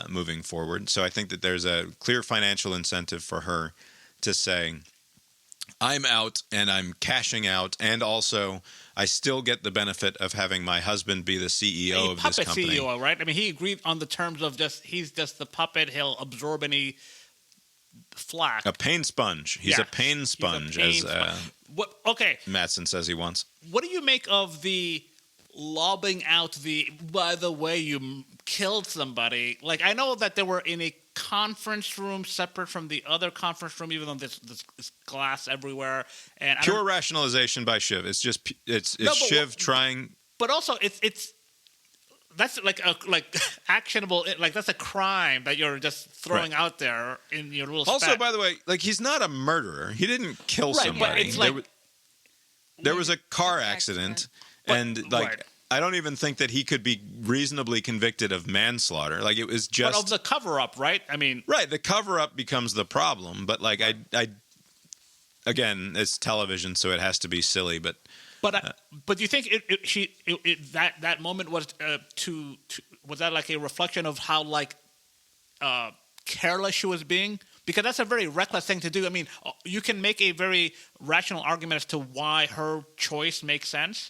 moving forward. So I think that there's a clear financial incentive for her to say, I'm out and I'm cashing out, and also I still get the benefit of having my husband be the CEO of this company. Puppet CEO, right? I mean, he agreed on the terms of he's just the puppet. He'll absorb any flack. A pain sponge. He's a pain sponge, as Mattson says he wants. What do you make of the lobbing out by the way, you killed somebody? Like, I know that they were in a conference room separate from the other conference room, even though there's glass everywhere. And pure rationalization by Shiv. It's just Shiv trying. But also, that's like actionable. Like, that's a crime that you're just throwing out there in your little. Also, by the way, like, he's not a murderer. He didn't kill somebody. But it's like, there was a car accident, and like. I don't even think that he could be reasonably convicted of manslaughter. Like, it was just... But of the cover-up, right? I mean... Right, the cover-up becomes the problem. But, like, I again, it's television, so it has to be silly, but... But do you think that moment was was that like a reflection of how, like, careless she was being? Because that's a very reckless thing to do. I mean, you can make a very rational argument as to why her choice makes sense.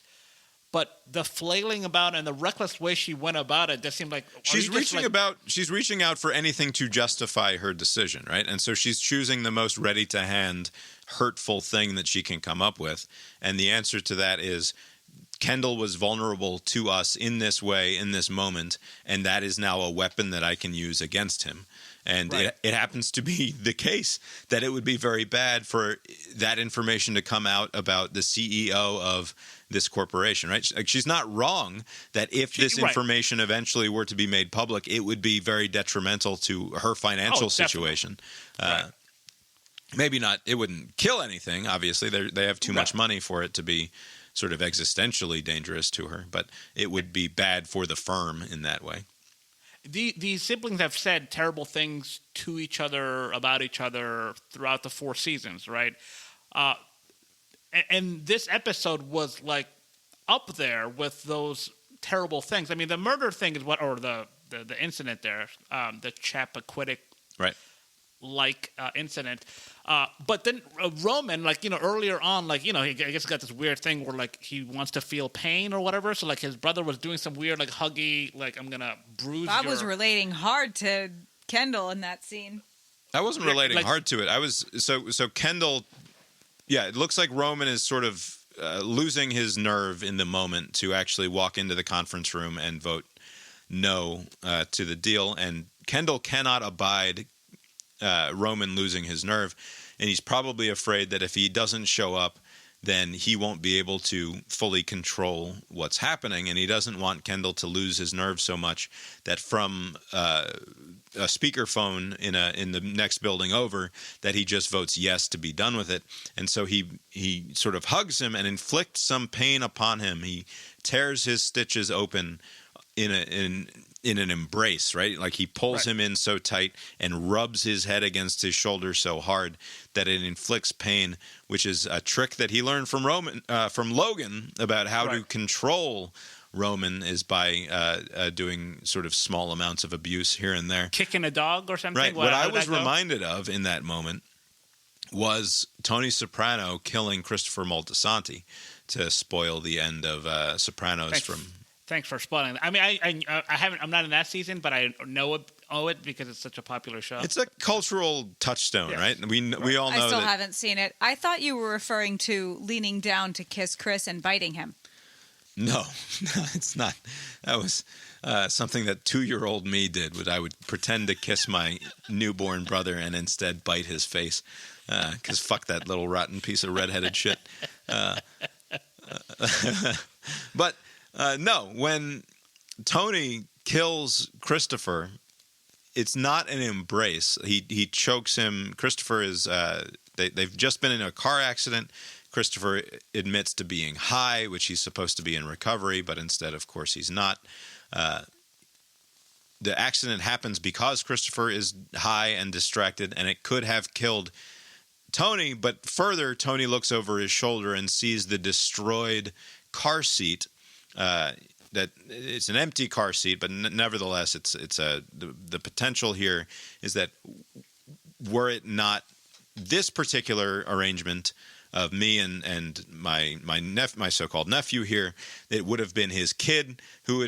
But the flailing about and the reckless way she went about it just seemed like she's reaching out for anything to justify her decision, right? And so she's choosing the most ready-to-hand, hurtful thing that she can come up with. And the answer to that is Kendall was vulnerable to us in this way, in this moment, and that is now a weapon that I can use against him. And it happens to be the case that it would be very bad for that information to come out about the CEO of this corporation, right? Like, she's not wrong that if this information eventually were to be made public, it would be very detrimental to her financial situation. Maybe not, it wouldn't kill anything, obviously. They have too much money for it to be sort of existentially dangerous to her, but it would be bad for the firm in that way. these siblings have said terrible things to each other, about each other throughout the 4 seasons, right? And this episode was like up there with those terrible things. I mean, the murder thing is what, or the incident there, the Chappaquiddick right. Incident. But then Roman, earlier on, I guess got this weird thing where, he wants to feel pain or whatever. So, his brother was doing some weird, huggy, I'm going to bruise Bob was relating hard to Kendall in that scene. I wasn't relating hard to it. I was, so Kendall, it looks like Roman is sort of losing his nerve in the moment to actually walk into the conference room and vote no to the deal. And Kendall cannot abide Roman losing his nerve, and he's probably afraid that if he doesn't show up, then he won't be able to fully control what's happening, and he doesn't want Kendall to lose his nerve so much that from a speakerphone in the next building over that he just votes yes to be done with it. And so he sort of hugs him and inflicts some pain upon him. He tears his stitches open in an embrace, right? He pulls him in so tight and rubs his head against his shoulder so hard that it inflicts pain, which is a trick that he learned from Logan about how to control Roman, is by doing sort of small amounts of abuse here and there. Kicking a dog or something? Right. What I was reminded of in that moment was Tony Soprano killing Christopher Moltisanti to spoil the end of Sopranos Thanks for spoiling. I mean, I haven't. I'm not in that season, but I owe it because it's such a popular show. It's a cultural touchdown, right? We all know. I still haven't seen it. I thought you were referring to leaning down to kiss Chris and biting him. No, it's not. That was something that 2-year-old me did. I would pretend to kiss my newborn brother and instead bite his face, because fuck that little rotten piece of redheaded shit. But. No, when Tony kills Christopher, it's not an embrace. He chokes him. Christopher is they've just been in a car accident. Christopher admits to being high, which he's supposed to be in recovery, but instead, of course, he's not. The accident happens because Christopher is high and distracted, and it could have killed Tony. But further, Tony looks over his shoulder and sees the destroyed car seat. That it's an empty car seat, but nevertheless, the potential here is that were it not this particular arrangement of me and my so-called nephew here, it would have been his kid who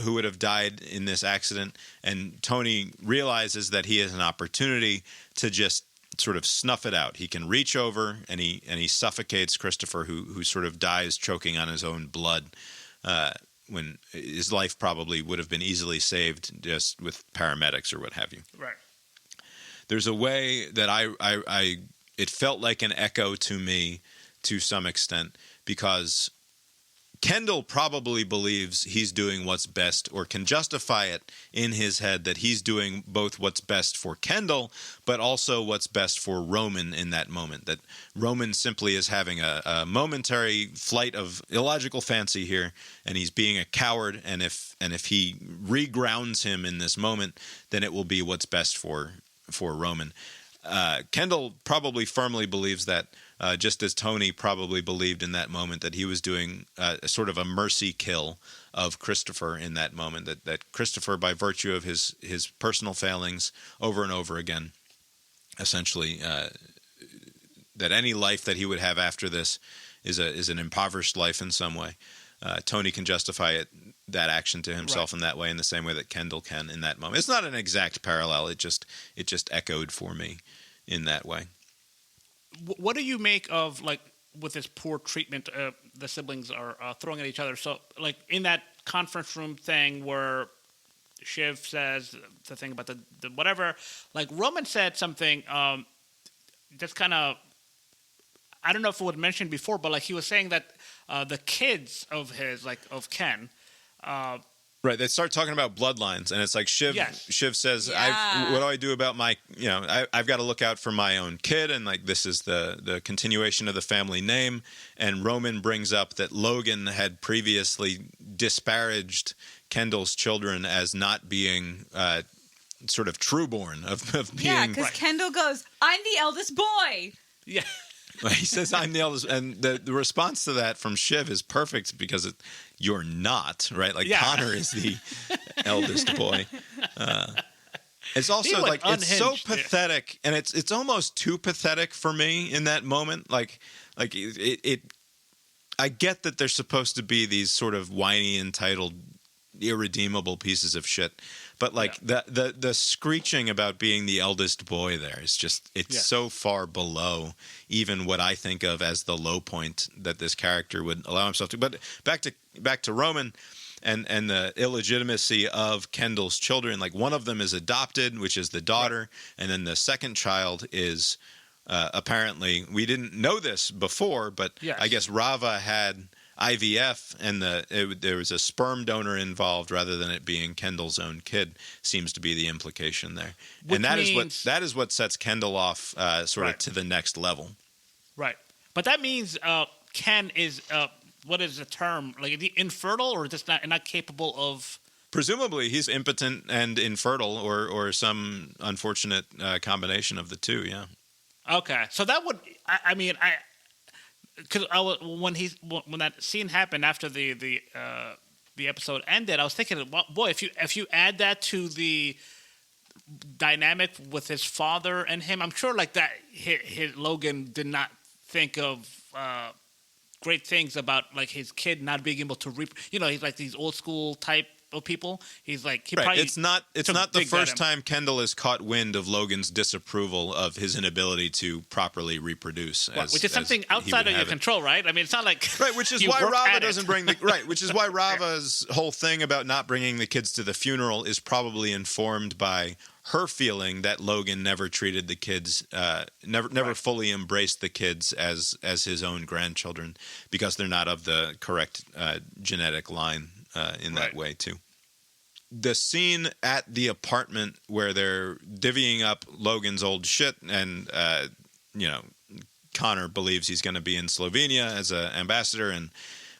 would have died in this accident. And Tony realizes that he has an opportunity to just sort of snuff it out. He can reach over and he suffocates Christopher, who sort of dies choking on his own blood. When his life probably would have been easily saved just with paramedics or what have you. Right. There's a way that it felt like an echo to me to some extent, because Kendall probably believes he's doing what's best, or can justify it in his head that he's doing both what's best for Kendall, but also what's best for Roman in that moment. That Roman simply is having a momentary flight of illogical fancy here, and he's being a coward. And if he regrounds him in this moment, then it will be what's best for Roman. Kendall probably firmly believes that. Just as Tony probably believed in that moment that he was doing a sort of a mercy kill of Christopher in that moment, that Christopher, by virtue of his personal failings over and over again, essentially that any life that he would have after this is an impoverished life in some way. Tony can justify that action to himself in that way, in the same way that Kendall can in that moment. It's not an exact parallel. It just echoed for me in that way. What do you make of, with this poor treatment the siblings are throwing at each other? So, in that conference room thing where Shiv says the thing about the whatever, Roman said something that's kind of, I don't know if it was mentioned before, but he was saying that the kids of his, of Ken, right, they start talking about bloodlines, and it's like Shiv says, what do I do about my, I've got to look out for my own kid, and this is the continuation of the family name. And Roman brings up that Logan had previously disparaged Kendall's children as not being sort of trueborn of being. Yeah, because Kendall goes, "I'm the eldest boy." Yeah. He says, "I'm the eldest," and the response to that from Shiv is perfect because you're not, right? Like Connor is the eldest boy. It's also like it's so pathetic, and it's almost too pathetic for me in that moment. Like it I get that they're supposed to be these sort of whiny, entitled, irredeemable pieces of shit, but like the screeching about being the eldest boy there is just so far below even what I think of as the low point that this character would allow himself to. But back to Roman and the illegitimacy of Kendall's children. Like one of them is adopted, which is the daughter, and then the second child is apparently, we didn't know this before, but I guess Rava had IVF, and there was a sperm donor involved rather than it being Kendall's own kid. Seems to be the implication there, and that is what sets Kendall off sort of to the next level. Right, but that means Ken is what is the term? Like, is he infertile or just not capable of? Presumably, he's impotent and infertile, or some unfortunate combination of the two. Yeah. Okay, so that would because when that scene happened after the episode ended, I was thinking, well, boy, if you add that to the dynamic with his father and him, I'm sure like that Logan did not think of great things about like his kid not being able to he's like these old school type of people. He's like it's not the first time Kendall has caught wind of Logan's disapproval of his inability to properly reproduce, which is something outside of your control, right? I mean, it's not like which is why Rava doesn't bring which is why Rava's whole thing about not bringing the kids to the funeral is probably informed by her feeling that Logan never treated the kids, never fully embraced the kids as his own grandchildren because they're not of the correct genetic line. In that way, too. The scene at the apartment where they're divvying up Logan's old shit and, Connor believes he's going to be in Slovenia as an ambassador, and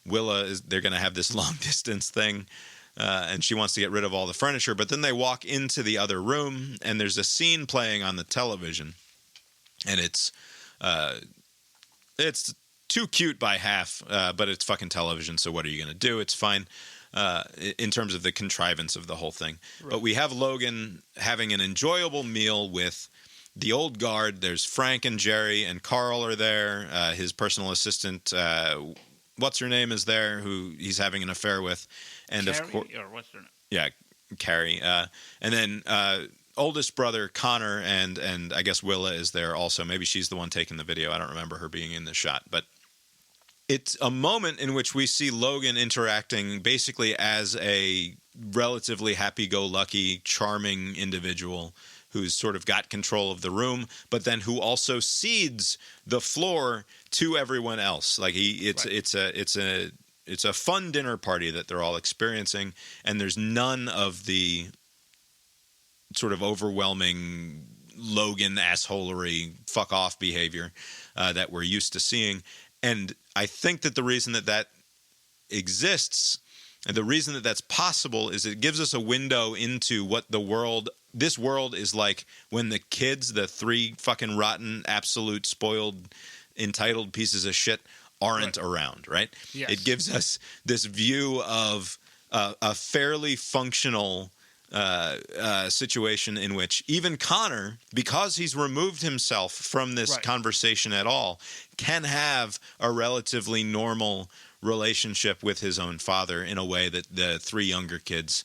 they're going to have this long-distance thing, and she wants to get rid of all the furniture. But then they walk into the other room, and there's a scene playing on the television, and it's too cute by half, but it's fucking television, so what are you going to do? It's fine. In terms of the contrivance of the whole thing. Right. But we have Logan having an enjoyable meal with the old guard. There's Frank and Jerry and Carl are there. His personal assistant, what's her name, is there, who he's having an affair with. And Carrie, of course, or what's her name? Yeah, Carrie. And then oldest brother Connor and I guess Willa is there also. Maybe she's the one taking the video. I don't remember her being in the shot, but it's a moment in which we see Logan interacting basically as a relatively happy-go-lucky, charming individual who's sort of got control of the room, but then who also cedes the floor to everyone else. Like it's a fun dinner party that they're all experiencing, and there's none of the sort of overwhelming Logan assholery, fuck off behavior that we're used to seeing. And I think that the reason that exists and the reason that that's possible is it gives us a window into what this world is like when the kids, the three fucking rotten, absolute, spoiled, entitled pieces of shit aren't around, right? Yes. It gives us this view of a fairly functional situation in which even Connor, because he's removed himself from this conversation at all, can have a relatively normal relationship with his own father in a way that the three younger kids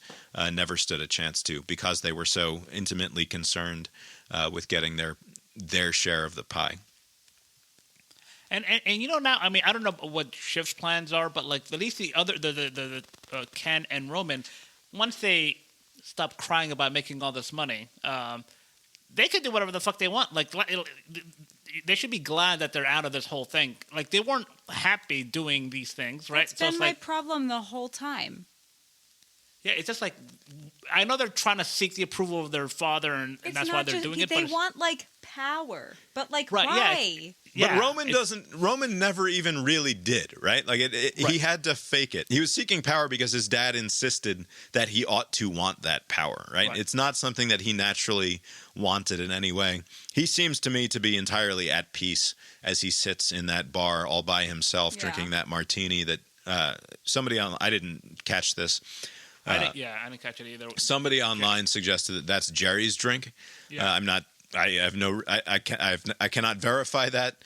never stood a chance to because they were so intimately concerned with getting their share of the pie. And now, I mean, I don't know what Shiv's plans are, but like at least the Ken and Roman, once they stop crying about making all this money, they could do whatever the fuck they want. Like they should be glad that they're out of this whole thing. Like they weren't happy doing these things, right? That's been my problem the whole time. Yeah, it's just like, I know they're trying to seek the approval of their father, and that's why they're doing it. They want like power, but like why? But Roman never even really did, right? Like he had to fake it. He was seeking power because his dad insisted that he ought to want that power, right? It's not something that he naturally wanted in any way. He seems to me to be entirely at peace as he sits in that bar all by himself, drinking that martini that somebody on, I didn't catch this. I didn't catch it either. Somebody online suggested that that's Jerry's drink. Yeah. I'm not. I cannot verify that,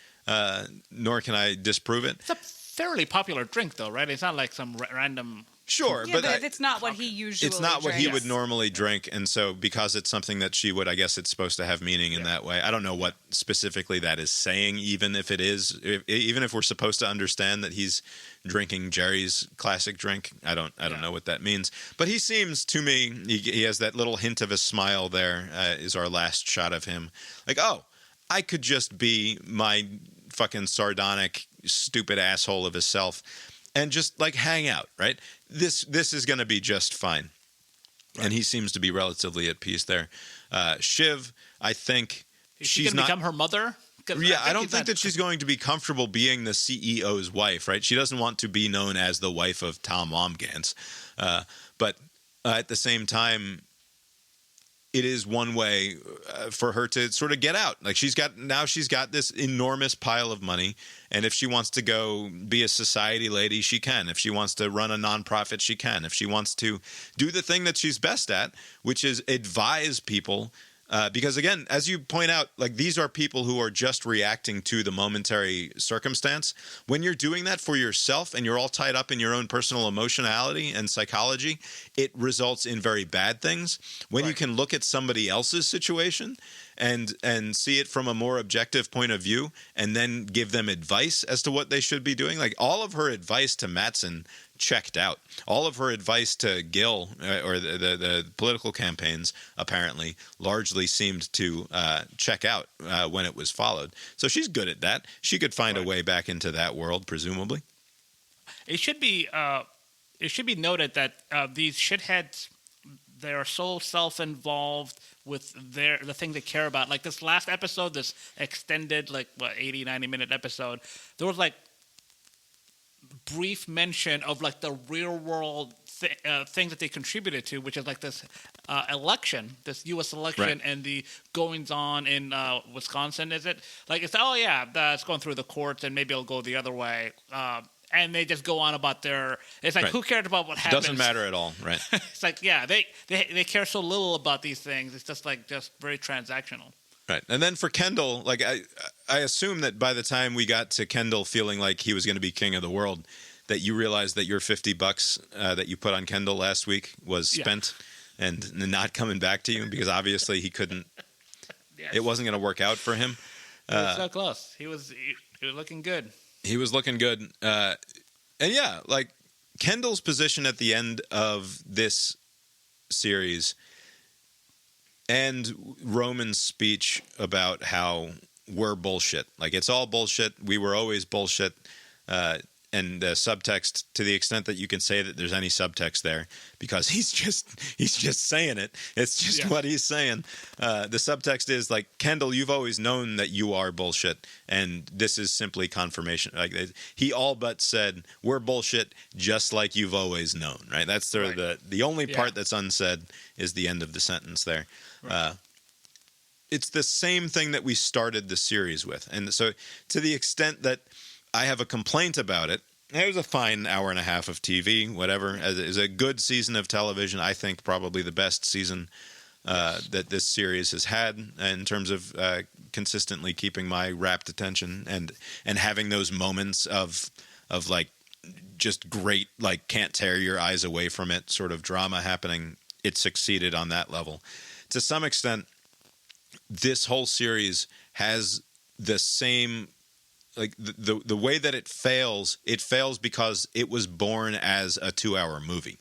nor can I disprove it. It's a fairly popular drink, though, right? It's not like some random. Sure, but it's not what he usually. It's not what he would normally drink, and so because it's something that she would, I guess it's supposed to have meaning in that way. I don't know what specifically that is saying, even if it is, even if we're supposed to understand that he's drinking Jerry's classic drink. I don't know what that means, but he seems to me he has that little hint of a smile. There is our last shot of him, like, oh, I could just be my fucking sardonic, stupid asshole of a self. And just like hang out, right? This is going to be just fine, and he seems to be relatively at peace there. Shiv, I think she's going to become her mother. Yeah, I don't think that she's going to be comfortable being the CEO's wife, right? She doesn't want to be known as the wife of Tom Womgans, but at the same time, it is one way for her to sort of get out. Like she's got this enormous pile of money, and if she wants to go be a society lady, she can. If she wants to run a nonprofit, she can. If she wants to do the thing that she's best at, which is advise people. Because again, as you point out, like these are people who are just reacting to the momentary circumstance. When you're doing that for yourself and you're all tied up in your own personal emotionality and psychology, it results in very bad things. When you can look at somebody else's situation and see it from a more objective point of view and then give them advice as to what they should be doing. Like all of her advice to Matsson checked out. All of her advice to Gil or the political campaigns apparently largely seemed to check out when it was followed. So she's good at that. She could find a way back into that world, presumably. It should be noted that these shitheads, they are so self-involved with the thing they care about. Like this last episode, this extended 80, 90-minute episode, there was brief mention of the real world things that they contributed to, which is this election, this U.S. election, and the goings on in Wisconsin. Is it it's it's going through the courts and maybe it'll go the other way. And they just go on about their. It's who cares about what happens? Doesn't matter at all, right? It's they care so little about these things. It's just very transactional. Right. And then for Kendall, I assume that by the time we got to Kendall feeling like he was going to be king of the world, that you realized that your $50 that you put on Kendall last week was spent and not coming back to you because obviously he couldn't. Yes. It wasn't going to work out for him. He was so close. He was looking good. He was looking good. And Kendall's position at the end of this series and Roman's speech about how we're bullshit. It's all bullshit. We were always bullshit. And the subtext, to the extent that you can say that there's any subtext there, because he's just saying it. It's just what he's saying. The subtext is Kendall, you've always known that you are bullshit, and this is simply confirmation. He all but said we're bullshit, just like you've always known. Right? That's sort of the only part that's unsaid is the end of the sentence there. Right. It's the same thing that we started the series with, and so to the extent that I have a complaint about it. It was a fine hour and a half of TV, whatever. It was a good season of television. I think probably the best season that this series has had in terms of consistently keeping my rapt attention and having those moments of just great, can't tear your eyes away from it sort of drama happening. It succeeded on that level. To some extent, this whole series has the same. The way that it fails because it was born as a 2-hour movie,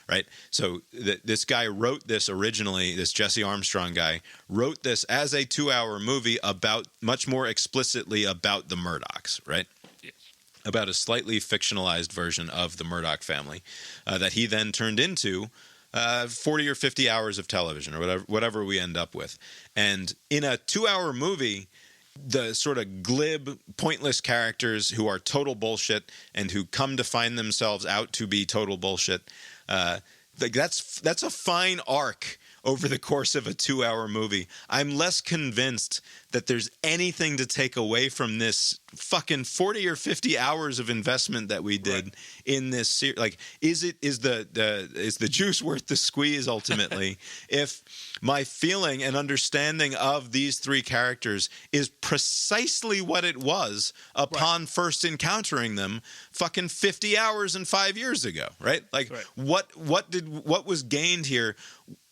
right? So this guy wrote this originally, this Jesse Armstrong guy, wrote this as a 2-hour movie about, much more explicitly about the Murdochs, right? Yes. About a slightly fictionalized version of the Murdoch family that he then turned into 40 or 50 hours of television or whatever we end up with. And in a 2-hour movie, the sort of glib, pointless characters who are total bullshit and who come to find themselves out to be total bullshit, that's a fine arc over the course of a 2-hour movie. I'm less convinced that there's anything to take away from this fucking 40 or 50 hours of investment that we did in this series. Like, is the juice worth the squeeze ultimately? If my feeling and understanding of these three characters is precisely what it was upon first encountering them fucking 50 hours and 5 years ago, right? Like, what was gained here?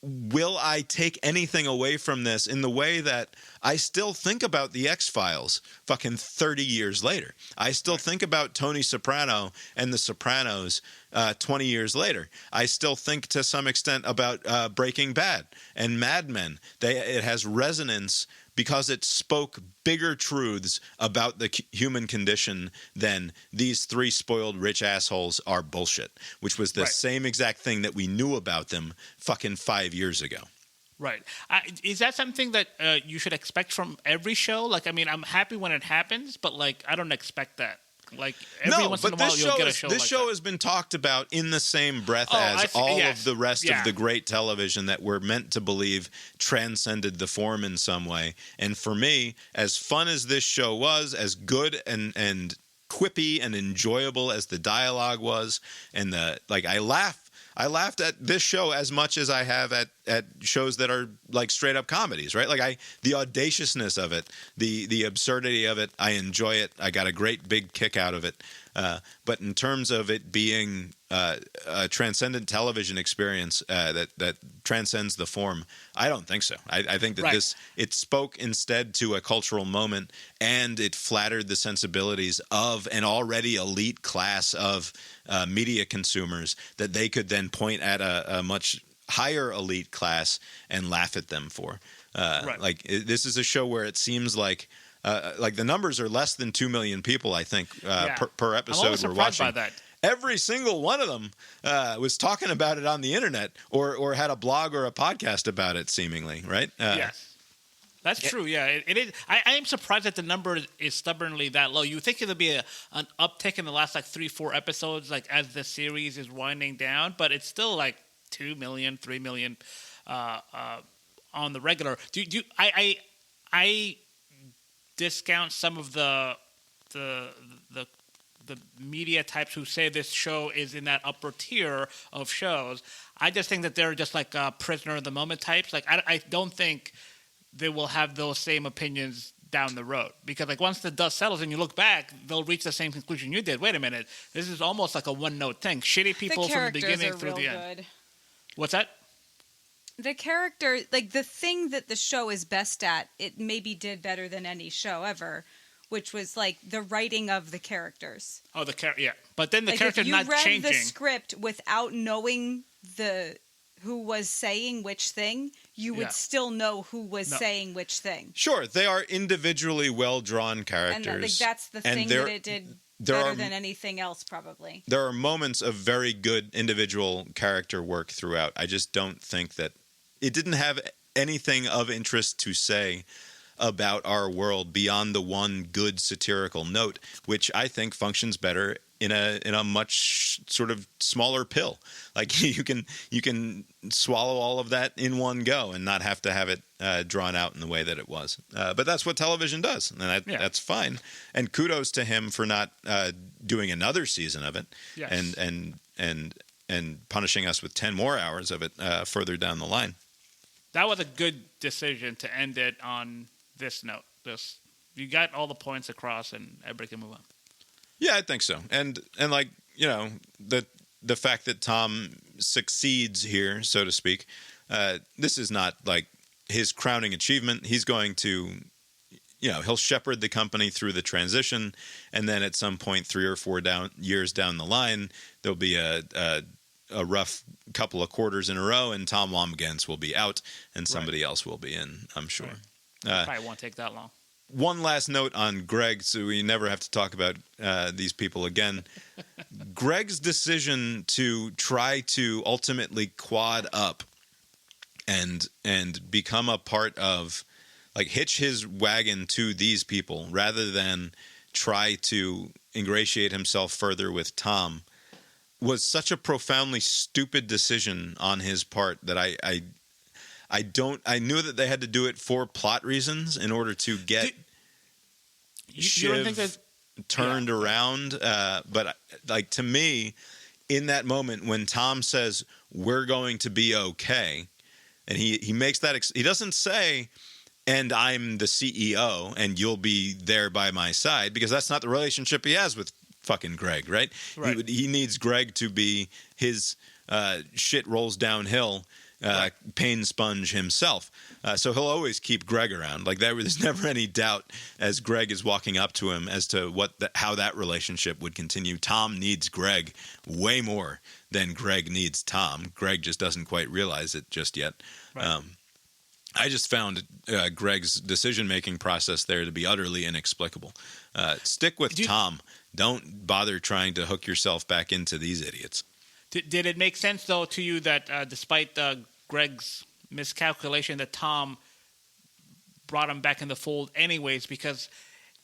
Will I take anything away from this in the way that I still think about the X-Files fucking 30 years later? I still think about Tony Soprano and The Sopranos 20 years later. I still think to some extent about Breaking Bad and Mad Men. It has resonance because it spoke bigger truths about the human condition than these three spoiled rich assholes are bullshit, which was the same exact thing that we knew about them fucking 5 years ago. Right. Is that something that you should expect from every show? Like, I mean, I'm happy when it happens, but like, I don't expect that. Like, every once in a while, you'll get a show like that. This show has been talked about in the same breath as all of the rest of the great television that we're meant to believe transcended the form in some way. And for me, as fun as this show was, as good and quippy and enjoyable as the dialogue was, and I laughed at this show as much as I have at shows that are like straight up comedies, right? Like the audaciousness of it, the absurdity of it, I enjoy it. I got a great big kick out of it. But in terms of it being a transcendent television experience that transcends the form, I don't think so. I think that it spoke instead to a cultural moment, and it flattered the sensibilities of an already elite class of media consumers that they could then point at a much higher elite class and laugh at them for. Like, this is a show where it seems like the numbers are less than 2 million people, I think, per episode we're watching. By that. Every single one of them was talking about it on the internet or had a blog or a podcast about it, seemingly, right? Yes. That's true, yeah. It is. I am surprised that the number is stubbornly that low. You think it'll be an uptick in the last, 3-4 episodes, as the series is winding down, but it's still, 2 million, 3 million on the regular. I discount some of the media types who say this show is in that upper tier of shows. I just think that they're just prisoner of the moment types. I don't think they will have those same opinions down the road, because once the dust settles and you look back, they'll reach the same conclusion you did. Wait a minute, this is almost like a one-note thing. Shitty people from the beginning through the end. Good. What's that? The character, the thing that the show is best at, it maybe did better than any show ever, which was the writing of the characters. Oh, yeah. But then the character's not changing. If you read the script without knowing who was saying which thing, you would still know who was saying which thing. Sure, they are individually well-drawn characters. And that's the thing that it did better than anything else, probably. There are moments of very good individual character work throughout. I just don't think that it didn't have anything of interest to say about our world beyond the one good satirical note, which I think functions better in a much sort of smaller pill. You can swallow all of that in one go and not have to have it drawn out in the way that it was. But that's what television does, and that's fine. And kudos to him for not doing another season of it, and punishing us with 10 more hours of it further down the line. That was a good decision to end it on this note. You got all the points across, and everybody can move on. Yeah, I think so. And the fact that Tom succeeds here, so to speak, this is not his crowning achievement. He's going to, he'll shepherd the company through the transition, and then at some point 3 or 4 years down the line, there'll be a rough couple of quarters in a row, and Tom Wambsgans will be out, and somebody else will be in, I'm sure. Right. Probably won't take that long. one last note on Greg, so we never have to talk about these people again. Greg's decision to try to ultimately quad up and become a part of, like, hitch his wagon to these people rather than try to ingratiate himself further with Tom was such a profoundly stupid decision on his part that I knew that they had to do it for plot reasons in order to get Shiv turned around. But like, to me, in that moment when Tom says, "We're going to be okay," and he makes that, he doesn't say, "And I'm the CEO and you'll be there by my side," because that's not the relationship he has with fucking Greg, right? He needs Greg to be his shit rolls downhill pain sponge himself. So he'll always keep Greg around. Like, there's never any doubt as Greg is walking up to him as to how that relationship would continue. Tom needs Greg way more than Greg needs Tom. Greg just doesn't quite realize it just yet. Right. I just found Greg's decision-making process there to be utterly inexplicable. Stick with Tom. Don't bother trying to hook yourself back into these idiots. Did it make sense, though, to you that despite Greg's miscalculation, that Tom brought him back in the fold anyways? Because,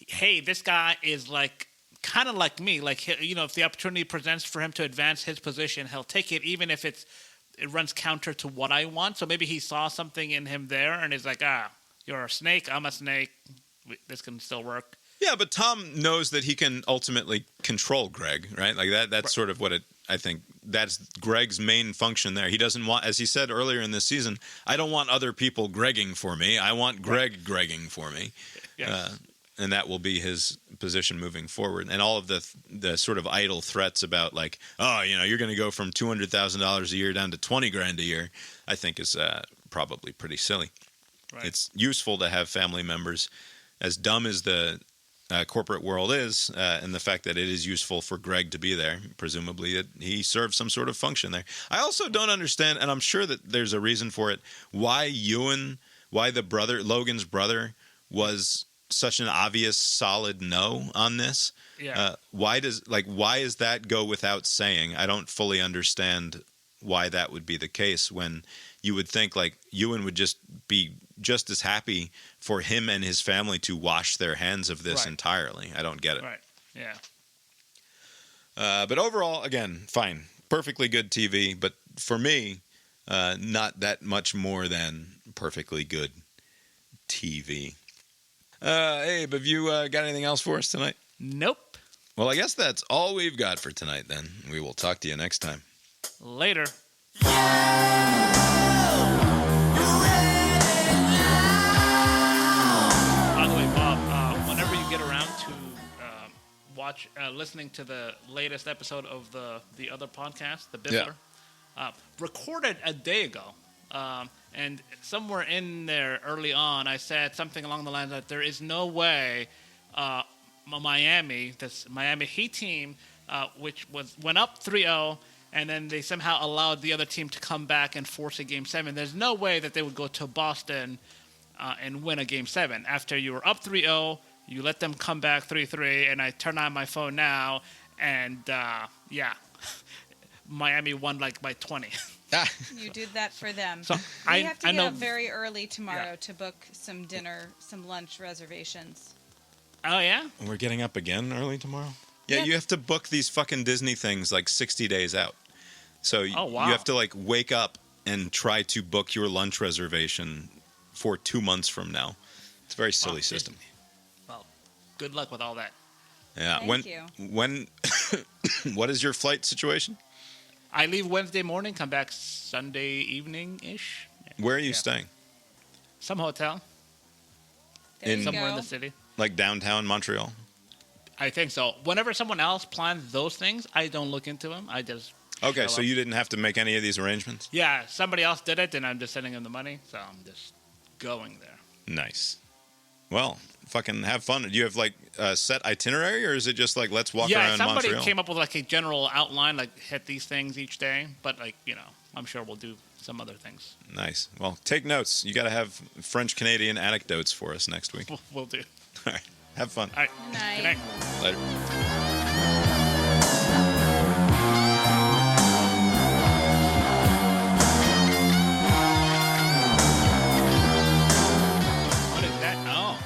hey, this guy is like kind of like me. Like, you know, if the opportunity presents for him to advance his position, he'll take it, even if it runs counter to what I want. So maybe he saw something in him there and is like, you're a snake, I'm a snake. This can still work. Yeah, but Tom knows that he can ultimately control Greg, right? Like that's sort of what I think that's Greg's main function there. He doesn't want, as he said earlier in this season, I don't want other people Gregging for me. I want Greg Gregging for me. Yes. And that will be his position moving forward. And all of the sort of idle threats about, like, you're going to go from $200,000 a year down to $20,000 a year, I think is probably pretty silly. Right. It's useful to have family members, as dumb as the corporate world is, and the fact that it is useful for Greg to be there, presumably that he serves some sort of function there. I also don't understand, and I'm sure that there's a reason for it, why Logan's brother was such an obvious solid no on this. Yeah. Why does that go without saying? I don't fully understand why that would be the case, when you would think like Ewan would just be just as happy for him and his family to wash their hands of this entirely. I don't get it. Right. Yeah. But overall, again, fine. Perfectly good TV. But for me, not that much more than perfectly good TV. Abe, have you got anything else for us tonight? Nope. Well, I guess that's all we've got for tonight then. We will talk to you next time. Later. Listening to the latest episode of the other podcast, the Bibbler, recorded a day ago, and somewhere in there early on, I said something along the lines that there is no way this Miami Heat team, which went up 3-0, and then they somehow allowed the other team to come back and force a Game 7. There's no way that they would go to Boston and win a Game 7 after you were up 3-0. You let them come back 3-3, and I turn on my phone now, and Miami won like by 20. You did that for them. So we have to get up very early tomorrow to book some dinner, some lunch reservations. Oh, yeah? We're getting up again early tomorrow? Yeah, you have to book these fucking Disney things like 60 days out. So you have to like wake up and try to book your lunch reservation for 2 months from now. It's a very silly system. Disney. Well, good luck with all that. Yeah. Thank you. When what is your flight situation? I leave Wednesday morning, come back Sunday evening-ish. Where are you staying? Some hotel. Somewhere in the city. Like downtown Montreal? I think so. Whenever someone else plans those things, I don't look into them. I just Okay, so you didn't have to make any of these arrangements? Yeah, somebody else did it, and I'm just sending them the money, so I'm just going there. Nice. Well, fucking have fun. Do you have like a set itinerary, or is it just like let's walk around Montreal? Yeah, somebody came up with like a general outline, like hit these things each day, but like, I'm sure we'll do some other things. Nice. Well, take notes. You got to have French-Canadian anecdotes for us next week. We'll do. All right. Have fun. All right. Good night. Later. What is that? Oh.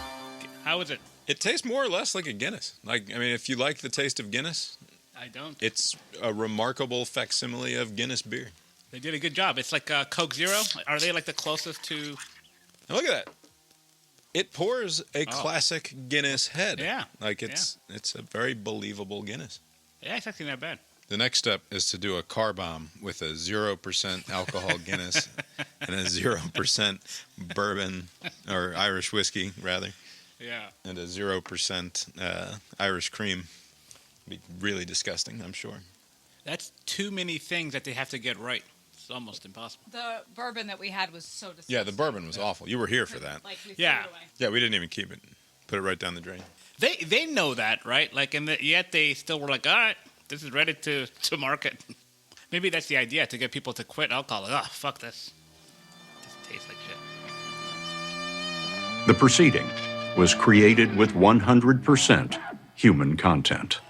How is it? It tastes more or less like a Guinness. If you like the taste of Guinness, I don't. it's a remarkable facsimile of Guinness beer. They did a good job. It's like Coke Zero. Are they like the closest to? Now look at that. It pours a classic Guinness head. Yeah. It's a very believable Guinness. Yeah, it's actually not bad. The next step is to do a car bomb with a 0% alcohol Guinness and a 0% bourbon or Irish whiskey, rather. Yeah. And a 0% Irish cream. It'd be really disgusting, I'm sure. That's too many things that they have to get right. It's almost impossible. The bourbon that we had was so disgusting. Yeah, the bourbon was awful. You were here for that. Like we threw it away. Yeah, we didn't even keep it. Put it right down the drain. They know that, right? Yet they still were like, all right, this is ready to market. Maybe that's the idea, to get people to quit alcohol. Like, fuck this. It tastes like shit. The proceeding was created with 100% human content.